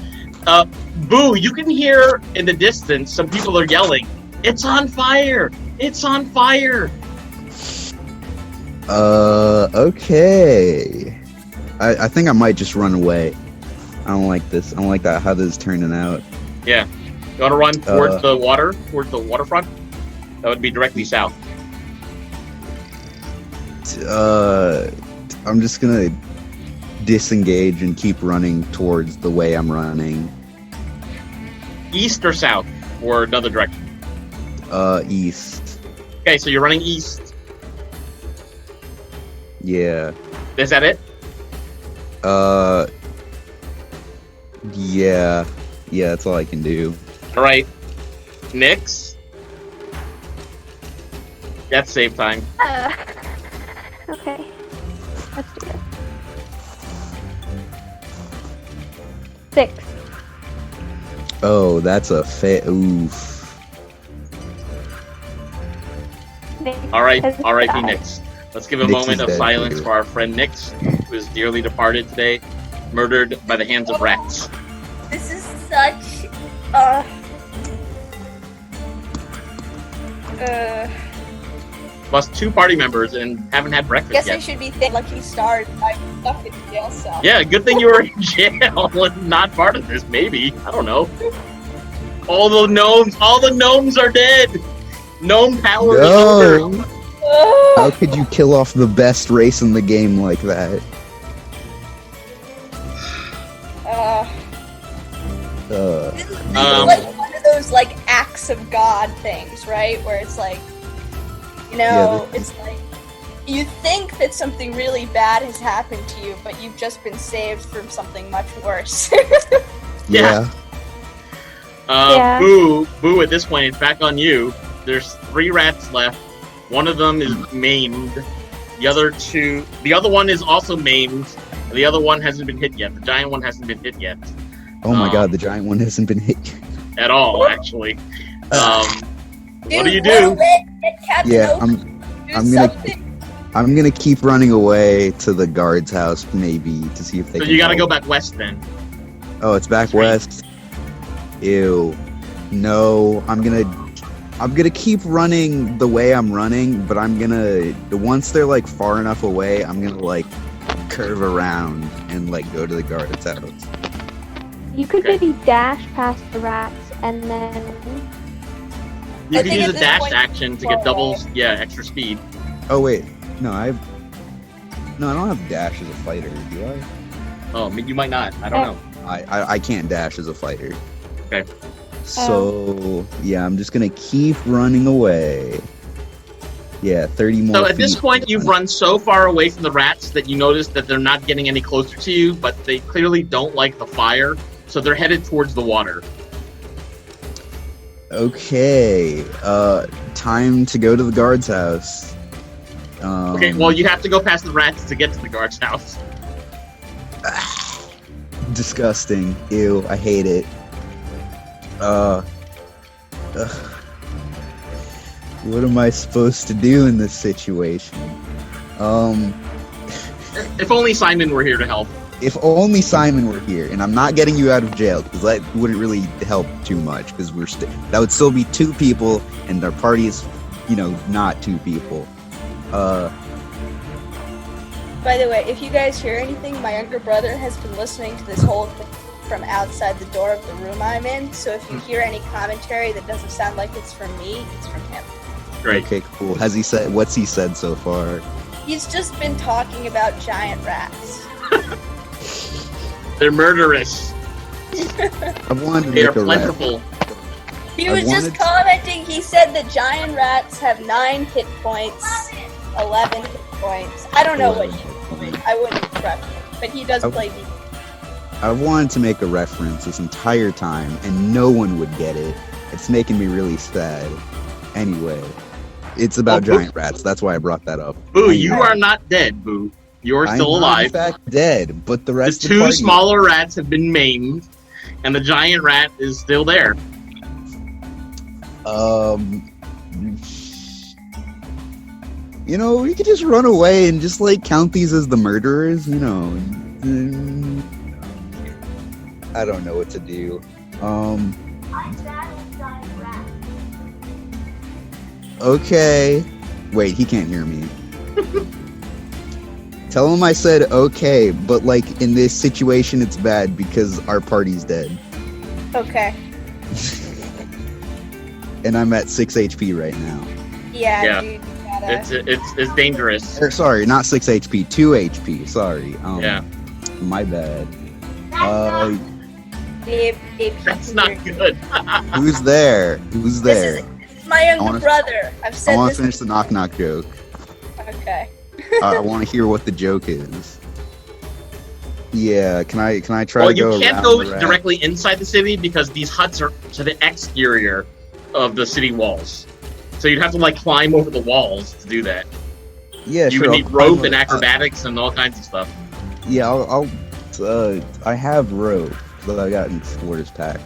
Boo, you can hear in the distance some people are yelling, "It's on fire! It's on fire!" Okay. I think I might just run away. I don't like this. I don't like that how this is turning out. Yeah. You wanna run towards the water, towards the waterfront? That would be directly south. I'm just gonna disengage and keep running towards the way I'm running. East or south? Or another direction? East. Okay, so you're running east. Yeah. Is that it? Yeah. Yeah, that's all I can do. Alright. Nix? That's save time. Okay. Let's do this. 6. Oh, that's a oof. Alright, Has R.I.P. died. Nix. Let's give a Nix moment is of dead, silence too. for our friend Nix, who is dearly departed today, murdered by the hands of rats. This is such Plus 2 party members and haven't had breakfast guess I yet. should be thanking Lucky Stars. I'm stuck in jail cell. Yeah, good thing you were in jail and not part of this, maybe. I don't know. All the gnomes are dead! Gnome power is over! No! How could you kill off the best race in the game like that? This is like one of those like acts of God things, right? Where it's like, you know, it's like you think that something really bad has happened to you, but you've just been saved from something much worse. Yeah. Yeah. Boo, at this point, it's back on you. There's 3 rats left. One of them is maimed. The other one is also maimed. And the other one hasn't been hit yet. The giant one hasn't been hit yet. Oh my god, the giant one hasn't been hit. At all, actually. What do you Dude, do? run away, get Captain Yeah, Oak, do I'm gonna- something. I'm gonna keep running away to the guard's house, maybe, to see if they So can you gotta help. go back west then. Oh, it's back west. Ew. No, I'm gonna keep running the way I'm running, but once they're like far enough away, I'm gonna like curve around and like go to the guard's house. You could maybe dash past the rats and then. You I can think use at a this dash point- action to get doubles, extra speed. Oh wait, no, I don't have dash as a fighter, do I? Oh, you might not. I don't know. I can't dash as a fighter. Okay. So yeah, I'm just gonna keep running away. Yeah, 30 more. So at this feet. point, you've run so far away from the rats that you notice that they're not getting any closer to you, but they clearly don't like the fire, so they're headed towards the water. Okay, time to go to the guard's house. Okay, well, you have to go past the rats to get to the guard's house. Disgusting. Ew, I hate it. What am I supposed to do in this situation? If only Simon were here to help. If only Simon were here, and I'm not getting you out of jail, because that wouldn't really help too much, because that would still be 2 people, and our party is, not 2 people. By the way, if you guys hear anything, my younger brother has been listening to this whole thing. from outside the door of the room I'm in, so if you hear any commentary that doesn't sound like it's from me, it's from him. Great. Okay, cool. What's he said so far? He's just been talking about giant rats. They're murderous. I wanted to They are make a ref. plentiful. He I was just wanted- commenting, he said that giant rats have 9 hit points, 11 hit points. I don't know what he was doing. I wouldn't trust him, but he does play D. I wanted to make a reference this entire time, and no one would get it. It's making me really sad. Anyway, it's about Boo. giant rats. That's why I brought that up. Boo, you are not dead, Boo. You're still I'm not, alive. in fact, dead, but the The rest of the two party... smaller rats have been maimed, and the giant rat is still there. You know, we could just run away and just, like, count these as the murderers, you know. I don't know what to do. Okay. Wait, he can't hear me. Tell him I said okay, but, like, in this situation, it's bad because our party's dead. Okay. And I'm at 6 HP right now. Yeah. Dude, you gotta... It's dangerous. Or, sorry, not 6 HP, 2 HP, sorry. Yeah. My bad. Dave, That's not good. Who's there? Who's there? This is my younger wanna- brother. I've I said want this. to finish the knock-knock joke. Okay. I want to hear what the joke is. Yeah, can I try Well, to go you can't around go the rat? directly inside the city because these huts are to the exterior of the city walls. So you'd have to like climb over the walls to do that. Yeah, You sure. would need I'll rope climb and a- acrobatics and all kinds of stuff. Yeah, I'll I have rope that I got in Explorer's Pack.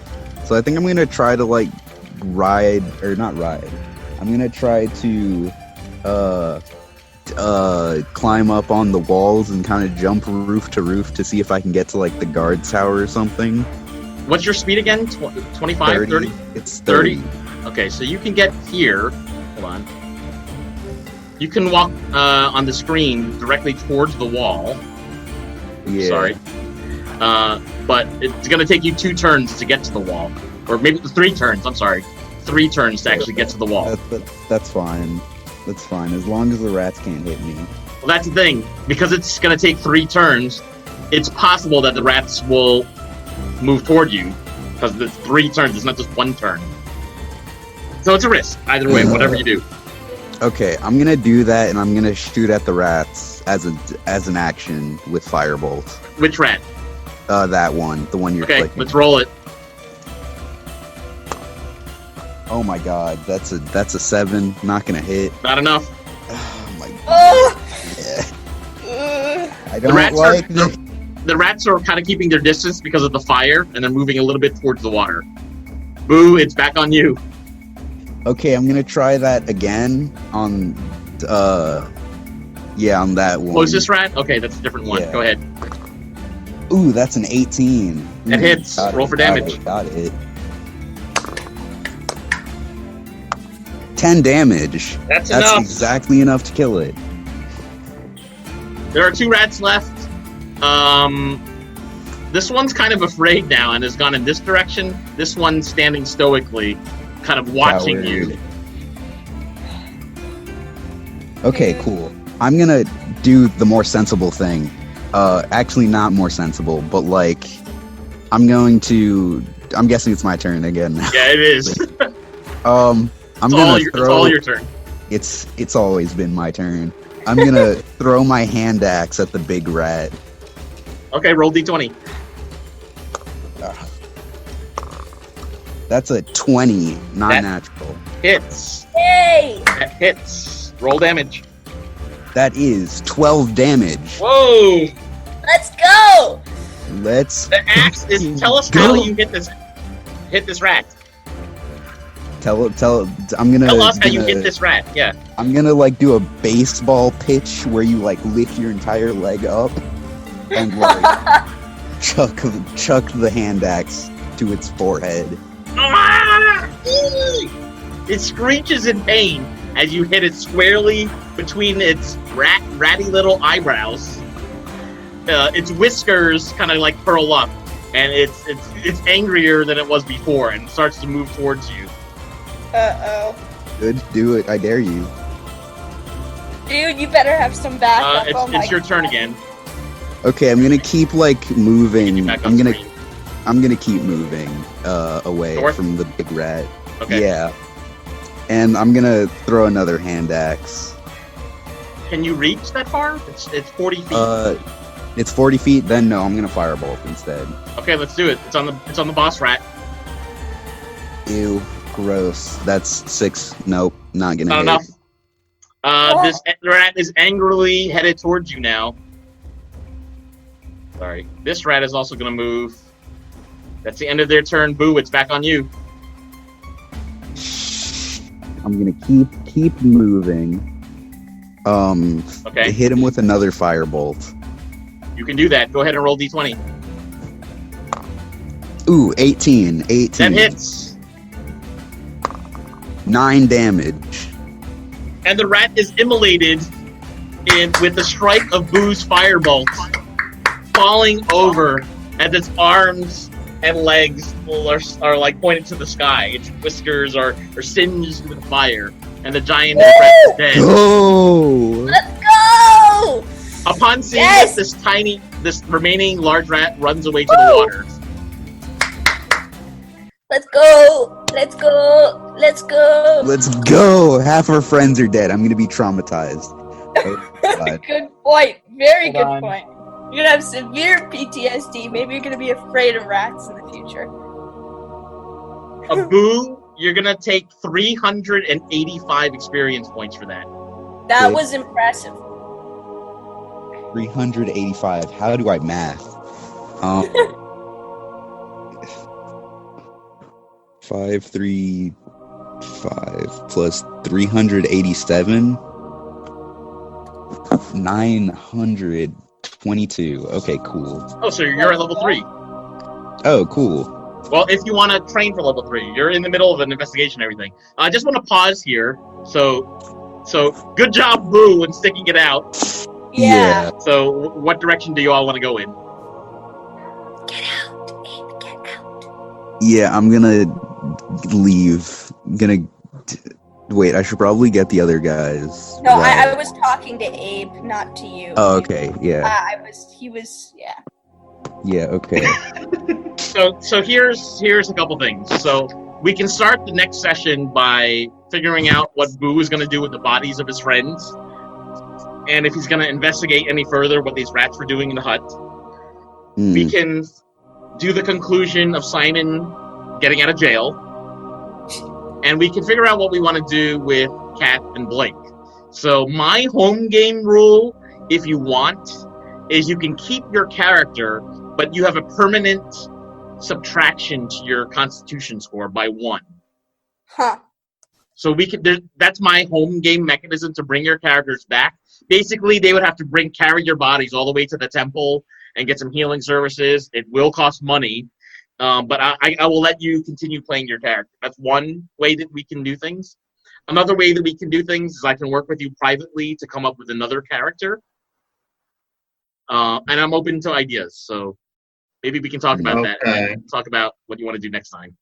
So I think I'm gonna try to like ride, or not ride. I'm gonna try to climb up on the walls and kind of jump roof to roof to see if I can get to like the guard tower or something. What's your speed again? 25, 30? It's 30. Okay, so you can get here. Hold on. You can walk on the screen directly towards the wall. Yeah. Sorry. But it's going to take you 2 turns to get to the wall. Or maybe 3 turns, I'm sorry. 3 turns to actually get to the wall. That's fine. That's fine, as long as the rats can't hit me. Well, that's the thing. Because it's going to take 3 turns, it's possible that the rats will move toward you. Because it's 3 turns, it's not just 1 turn. So it's a risk. Either way, whatever you do. Okay, I'm gonna do that, and I'm gonna shoot at the rats as an action with firebolt. Which rat? That one, the one you're Okay, clicking. let's roll it. Oh my god, that's a 7. Not gonna hit. Not enough. Oh my Oh! god. I The don't rats like are this. the rats are kind of keeping their distance because of the fire, and they're moving a little bit towards the water. Boo! It's back on you. Okay, I'm gonna try that again on on that one. Closest rat? Okay, that's a different one. Yeah. Go ahead. Ooh, that's an 18. That hits. Got it, Roll for got damage. it, Got it. 10 damage. That's That's enough. exactly enough to kill it. There are 2 rats left. This one's kind of afraid now and has gone in this direction. This one's standing stoically, kind of watching Coward. you. Okay, cool. I'm gonna do the more sensible thing. Actually not more sensible, but like, I'm guessing it's my turn again now. Yeah, it is. I'm It's gonna all your turn. It's always been my turn. I'm gonna throw my hand axe at the big rat. Okay, roll d20. That's a 20, not That- natural. Hits. Yay! That hits. Roll damage. That is 12 damage. Whoa! Let's go! Let's The axe is. Tell us how you hit this rat. tell. I'm gonna Tell us how you gonna- hit this rat. Yeah. I'm gonna like do a baseball pitch where you like lift your entire leg up and like chuck the hand axe to its forehead. Ah! It screeches in pain as you hit it squarely between its ratty little eyebrows. Its whiskers kind of like curl up, and it's angrier than it was before, and starts to move towards you. Uh-oh. Good, do it. I dare you. Dude, you better have some backup. It's your turn again. Okay, I'm gonna keep like moving. Back on screen. I'm gonna keep moving away North? from the big rat. Okay. Yeah. And I'm gonna throw another hand axe. Can you reach that far? It's 40 feet. It's 40 feet. Then no, I'm gonna firebolt instead. Okay, let's do it. It's on the boss rat. Ew, gross. That's 6. Nope, not gonna Not hit. enough. This rat is angrily headed towards you now. Sorry. This rat is also gonna move. That's the end of their turn. Boo! It's back on you. I'm gonna keep moving. Okay. Hit him with another firebolt. You can do that. Go ahead and roll d20. Ooh, 18. That hits. 9 damage. And the rat is immolated with the strike of Boo's firebolt, falling over as its arms and legs are like pointed to the sky. Its whiskers are singed with fire, and the giant rat is dead. Go! Let's go! Upon seeing Yes! this remaining large rat runs away to the water. Let's go! Let's go! Let's go! Let's go! Half our friends are dead. I'm gonna be traumatized. Oh, God. Good point. Very Hold good on. point. You're gonna have severe PTSD. Maybe you're gonna be afraid of rats in the future. Boo, you're gonna take 385 experience points for that. That Good. was impressive. 385. How do I math? 535 plus 387. 922. Okay, cool. Oh, so you're at level 3. Oh, cool. Well, if you want to train for level 3, you're in the middle of an investigation and everything. I just want to pause here. So good job, Boo, in sticking it out. Yeah. So what direction do you all want to go in? Get out, Abe, get out. Yeah, I'm gonna leave. Wait, I should probably get the other guys. No, Right. I was talking to Abe, not to you. Oh, okay. Yeah. He was, yeah. Yeah. Okay. So here's a couple things. So we can start the next session by figuring out what Boo is going to do with the bodies of his friends, and if he's going to investigate any further what these rats were doing in the hut. We can do the conclusion of Simon getting out of jail, and we can figure out what we want to do with Kat and Blake. So my home game rule, if you want, is you can keep your character, but you have a permanent subtraction to your Constitution score by 1. Huh. So that's my home game mechanism to bring your characters back. Basically, they would have to carry your bodies all the way to the temple and get some healing services. It will cost money, but I will let you continue playing your character. That's one way that we can do things. Another way that we can do things is I can work with you privately to come up with another character. And I'm open to ideas, so maybe we can talk about that and talk about what you want to do next time.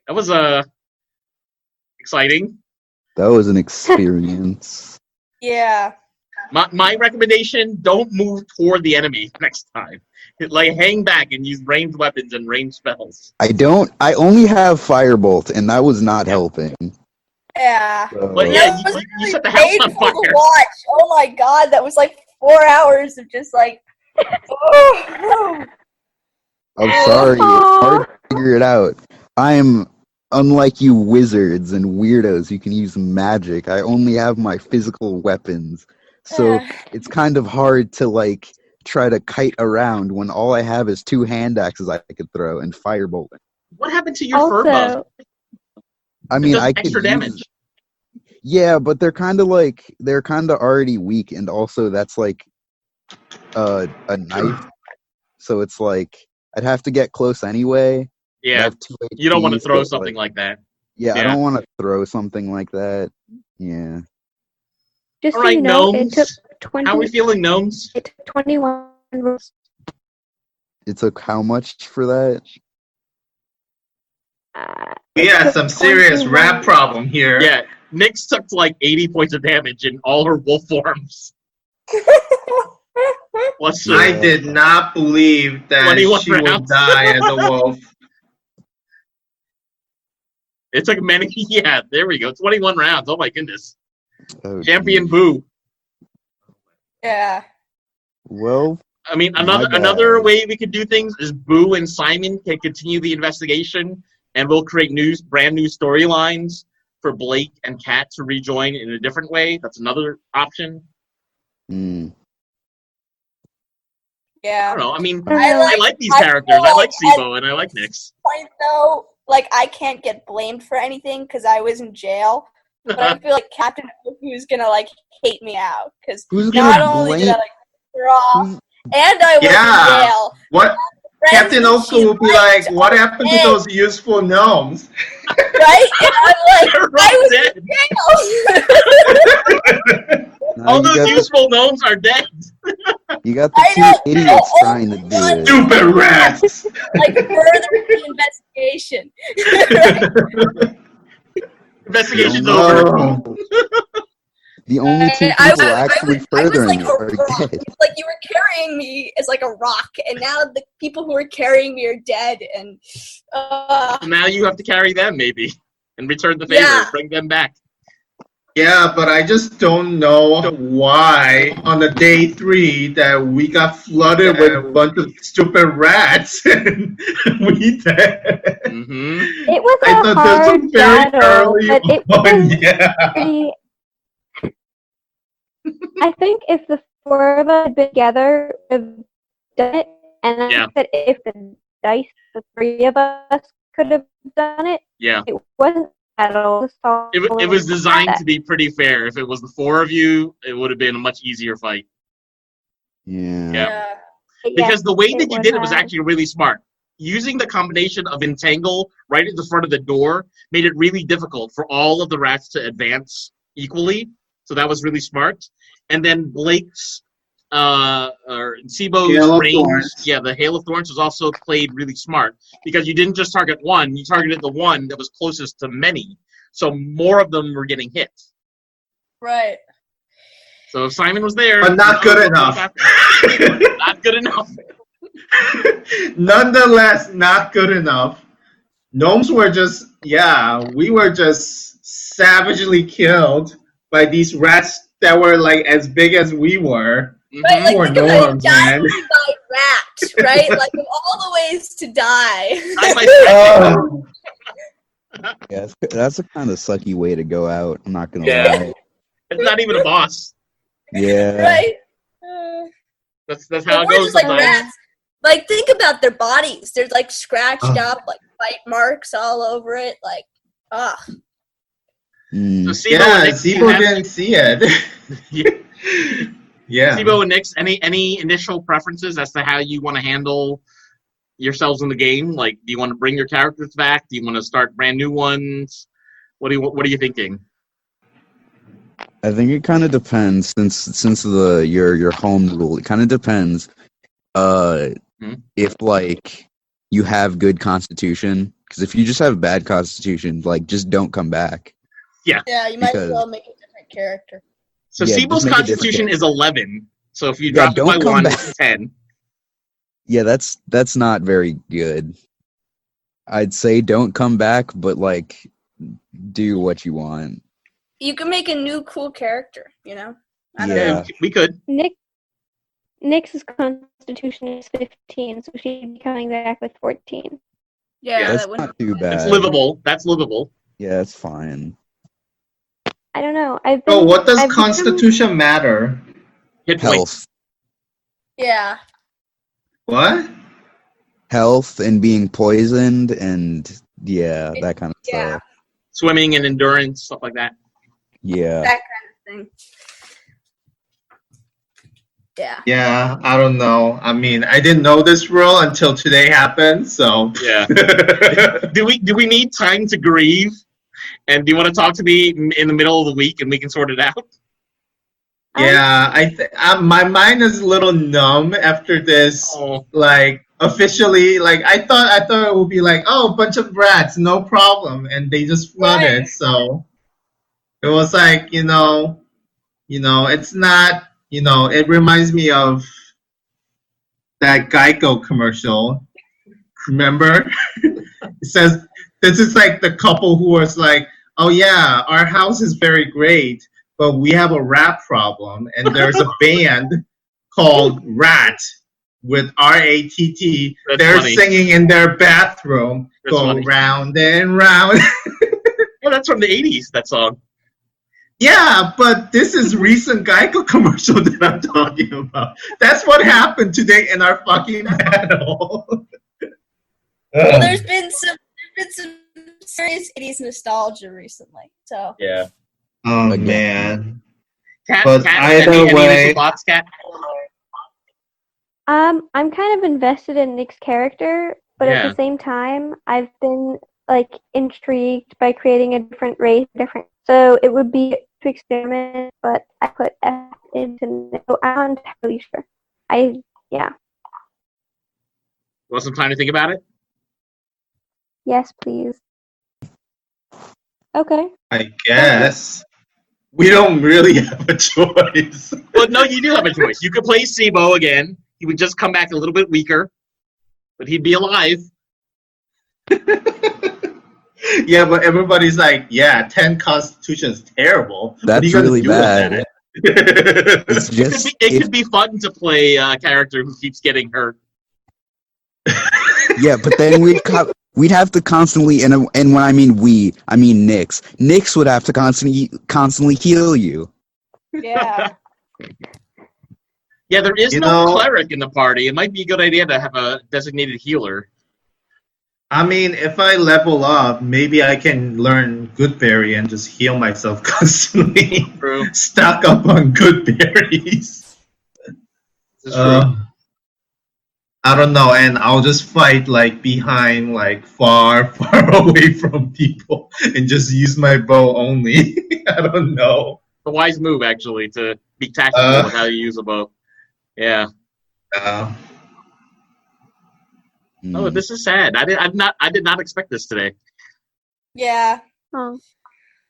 That was exciting. That was an experience. Yeah. My recommendation: don't move toward the enemy next time. Like hang back and use ranged weapons and ranged spells. I only have firebolt, and that was not helping. Yeah. So- But yeah, you set the house on Painful to fire. watch. Oh my god, that was like 4 hours of just like. Oh. I'm sorry. It's hard to figure it out. I'm unlike you wizards and weirdos who can use magic. I only have my physical weapons. So it's kind of hard to like try to kite around when all I have is 2 hand axes I could throw and firebolt. What happened to your fur buff? Also, I mean, Does I could extra use- damage. Yeah, but they're kind of already weak, and also that's like a knife. So it's like I'd have to get close anyway. I Yeah, have 2 you don't want to HP, throw so, something like that. Yeah, I Yeah. don't want to throw something like that. Yeah. just All so right, you know, gnomes. it took How are we feeling, gnomes? It took 21 rolls. It took how much for that? We had some serious 21. rap problem here. Yeah, Nyx took like 80 points of damage in all her wolf forms. Plus, I did not believe that 21 she would rounds. die as a wolf. it took many. Yeah, there we go. 21 rounds. Oh my goodness. Oh, Champion geez. Boo. Yeah. Well, I mean, My bad. another way we could do things is Boo and Simon can continue the investigation, and we'll create brand new storylines for Blake and Kat to rejoin in a different way. That's another option. mm, I Yeah. don't know. I mean, I I like these I characters. feel I like like Sibo and I like Nyx. Point though, like I can't get blamed for anything because I was in jail. But I feel like Captain Oku is gonna like hate me out because who's not gonna only did blame? I like draw Who's, and I was Yeah. in jail. What? Friends Captain that Oku she will be liked like, what happened to dead, those useful gnomes? right? And I'm like, They're I all was dead. in jail. now All you those got useful gnomes are dead. you got the I two know, idiots no, trying to do one- it. Stupid rats! like further the investigation. Investigation's The over. Oh. The only two I people actually was furthering like it a are rock. dead. It's like you were carrying me as like a rock, and now the people who are carrying me are dead. And Now you have to carry them, maybe, and return the favor. Yeah. Bring them back. Yeah, but I just don't know why on the day 3 that we got flooded with a bunch of stupid rats and we died. Mm-hmm. It was I a thought this hard was very battle, early but it on, was yeah. pretty. I think if the four of us had been together, we would have done it. And I Yeah. said if the three of us could have done it, Yeah. it wasn't at all. It was designed to be pretty fair. If it was the 4 of you, it would have been a much easier fight. Yeah. Yeah. Yeah, Because the way it that you was did it was hard. actually really smart. Using the combination of entangle right at the front of the door made it really difficult for all of the rats to advance equally. So that was really smart. And then Blake's or Sibo's Hail of range, Thorns. yeah, the Hail of Thorns was also played really smart because you didn't just target one, you targeted the one that was closest to many. So more of them were getting hit. right. So if Simon was there, But not good enough. Not good enough. Nonetheless, not good enough. Gnomes were just, we were just savagely killed by these rats that were like as big as we were. Right, like Poor think about it, gnomes, man. dying by rat, right? Like of all the ways to die. I might- Oh. Yeah, that's a kind of sucky way to go out. I'm not gonna Yeah. lie. It's not even a boss. Yeah. Right? That's how But it we're goes just like sometimes. rats. Like think about their bodies. They're like scratched Oh. up, like bite marks all over it. Like, So Mm. Sibo Yeah, and Nyx, do you Sibo have- didn't see it. Yeah. Sibo and Nyx, any initial preferences as to how you want to handle yourselves in the game? Like, do you want to bring your characters back? Do you want to start brand new ones? What are you thinking? I think it kind of depends since your home rule. It kind of depends. If like you have good constitution, because if you just have bad constitution, like just don't come back. yeah, you might as Because- well make a different character. So Yeah, Sibo's just make a different constitution is 11. So if you Yeah, drop it by don't come 1, back. it's 10. Yeah, that's not very good. I'd say don't come back, but like do what you want. You can make a new cool character, you know? I don't Yeah. know. We could. Nyx's constitution is 15, so she'd be coming back with 14. Yeah, That's that wouldn't not too bad. It's livable. That's livable. Yeah, it's fine. I don't know. I've Oh, been, what does I've been- constitution matter? Hit points. Health. Yeah. What? Health and being poisoned and that kind of Yeah. stuff. Swimming and endurance, stuff like that. Yeah. That kind of thing. Yeah. Yeah, I don't know. I mean, I didn't know this rule until today happened, so. Yeah. Do we need time to grieve? And do you want to talk to me in the middle of the week and we can sort it out? Yeah, my mind is a little numb after this, Oh. like, officially, like I thought it would be like, oh, a bunch of rats, no problem, and they just flooded. Right. So it was like, it's not, it reminds me of that Geico commercial. Remember? It says this is like the couple who was like, oh yeah, our house is very great, but we have a rat problem, and there's a band called Rat with RATT. That's They're funny. singing in their bathroom, That's go funny. round and round. Oh, that's from the 80s, that song. Yeah, but this is recent Geico commercial that I'm talking about. That's what happened today in our fucking battle. Well, there's been some serious 80s nostalgia recently. So Yeah. Oh Again. man. Cat, But either any way- initial thoughts, Cat? I'm kind of invested in Nick's character, but at Yeah. the same time, I've been like intrigued by creating a different race, So it would be to experiment, but I put effort into it. So I'm not entirely sure. Want some time to think about it? Yes, please. Okay. I guess we don't really have a choice. Well, no, you do have a choice. You could play Sibo again. He would just come back a little bit weaker, but he'd be alive. Yeah, but everybody's like, yeah, 10 Constitution is terrible. What are That's you gonna really do with bad. that? It's just It could be fun to play a character who keeps getting hurt. yeah, but then we'd have to constantly, and when I mean we, I mean Nyx. Nyx would have to constantly heal you. yeah. Yeah, there is You no know- cleric in the party. It might be a good idea to have a designated healer. I mean, if I level up, maybe I can learn good berry and just heal myself constantly. True. Stock up on good berries. This is true. I don't know, and I'll just fight like behind, like far away from people, and just use my bow only. I don't know. A wise move, actually, to be tactical with how you use a bow. Yeah. Oh, this is sad. I did not expect this today. Yeah. Oh.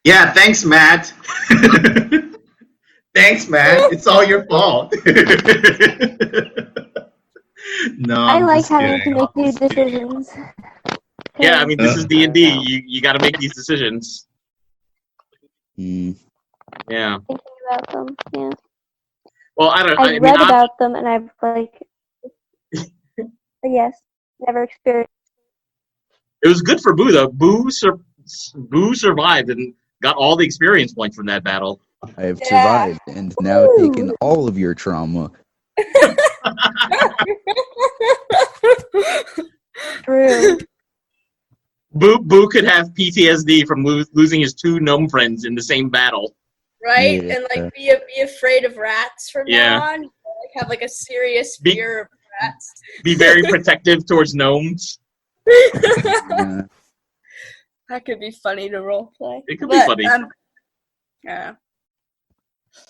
Yeah, thanks, Matt. Thanks, Matt. It's all your fault. No, I I'm like just having kidding. to make these decisions. Yeah, I mean, this is D&D. You got to make these decisions. Mm. Yeah. Thinking about them, yeah. Well, I don't. I've I mean, read about them, and I've like, yes, never experienced. it was good for Boo though. Boo survived and got all the experience points from that battle. I have Yeah. survived and now taken all of your trauma. True. Boo could have PTSD from losing his 2 gnome friends in the same battle. Right? Yeah. And like be afraid of rats from Yeah. now on. Like have like a serious Be- fear of rats. Be very protective towards gnomes. Uh, That could be funny to roleplay. It could be funny. Yeah.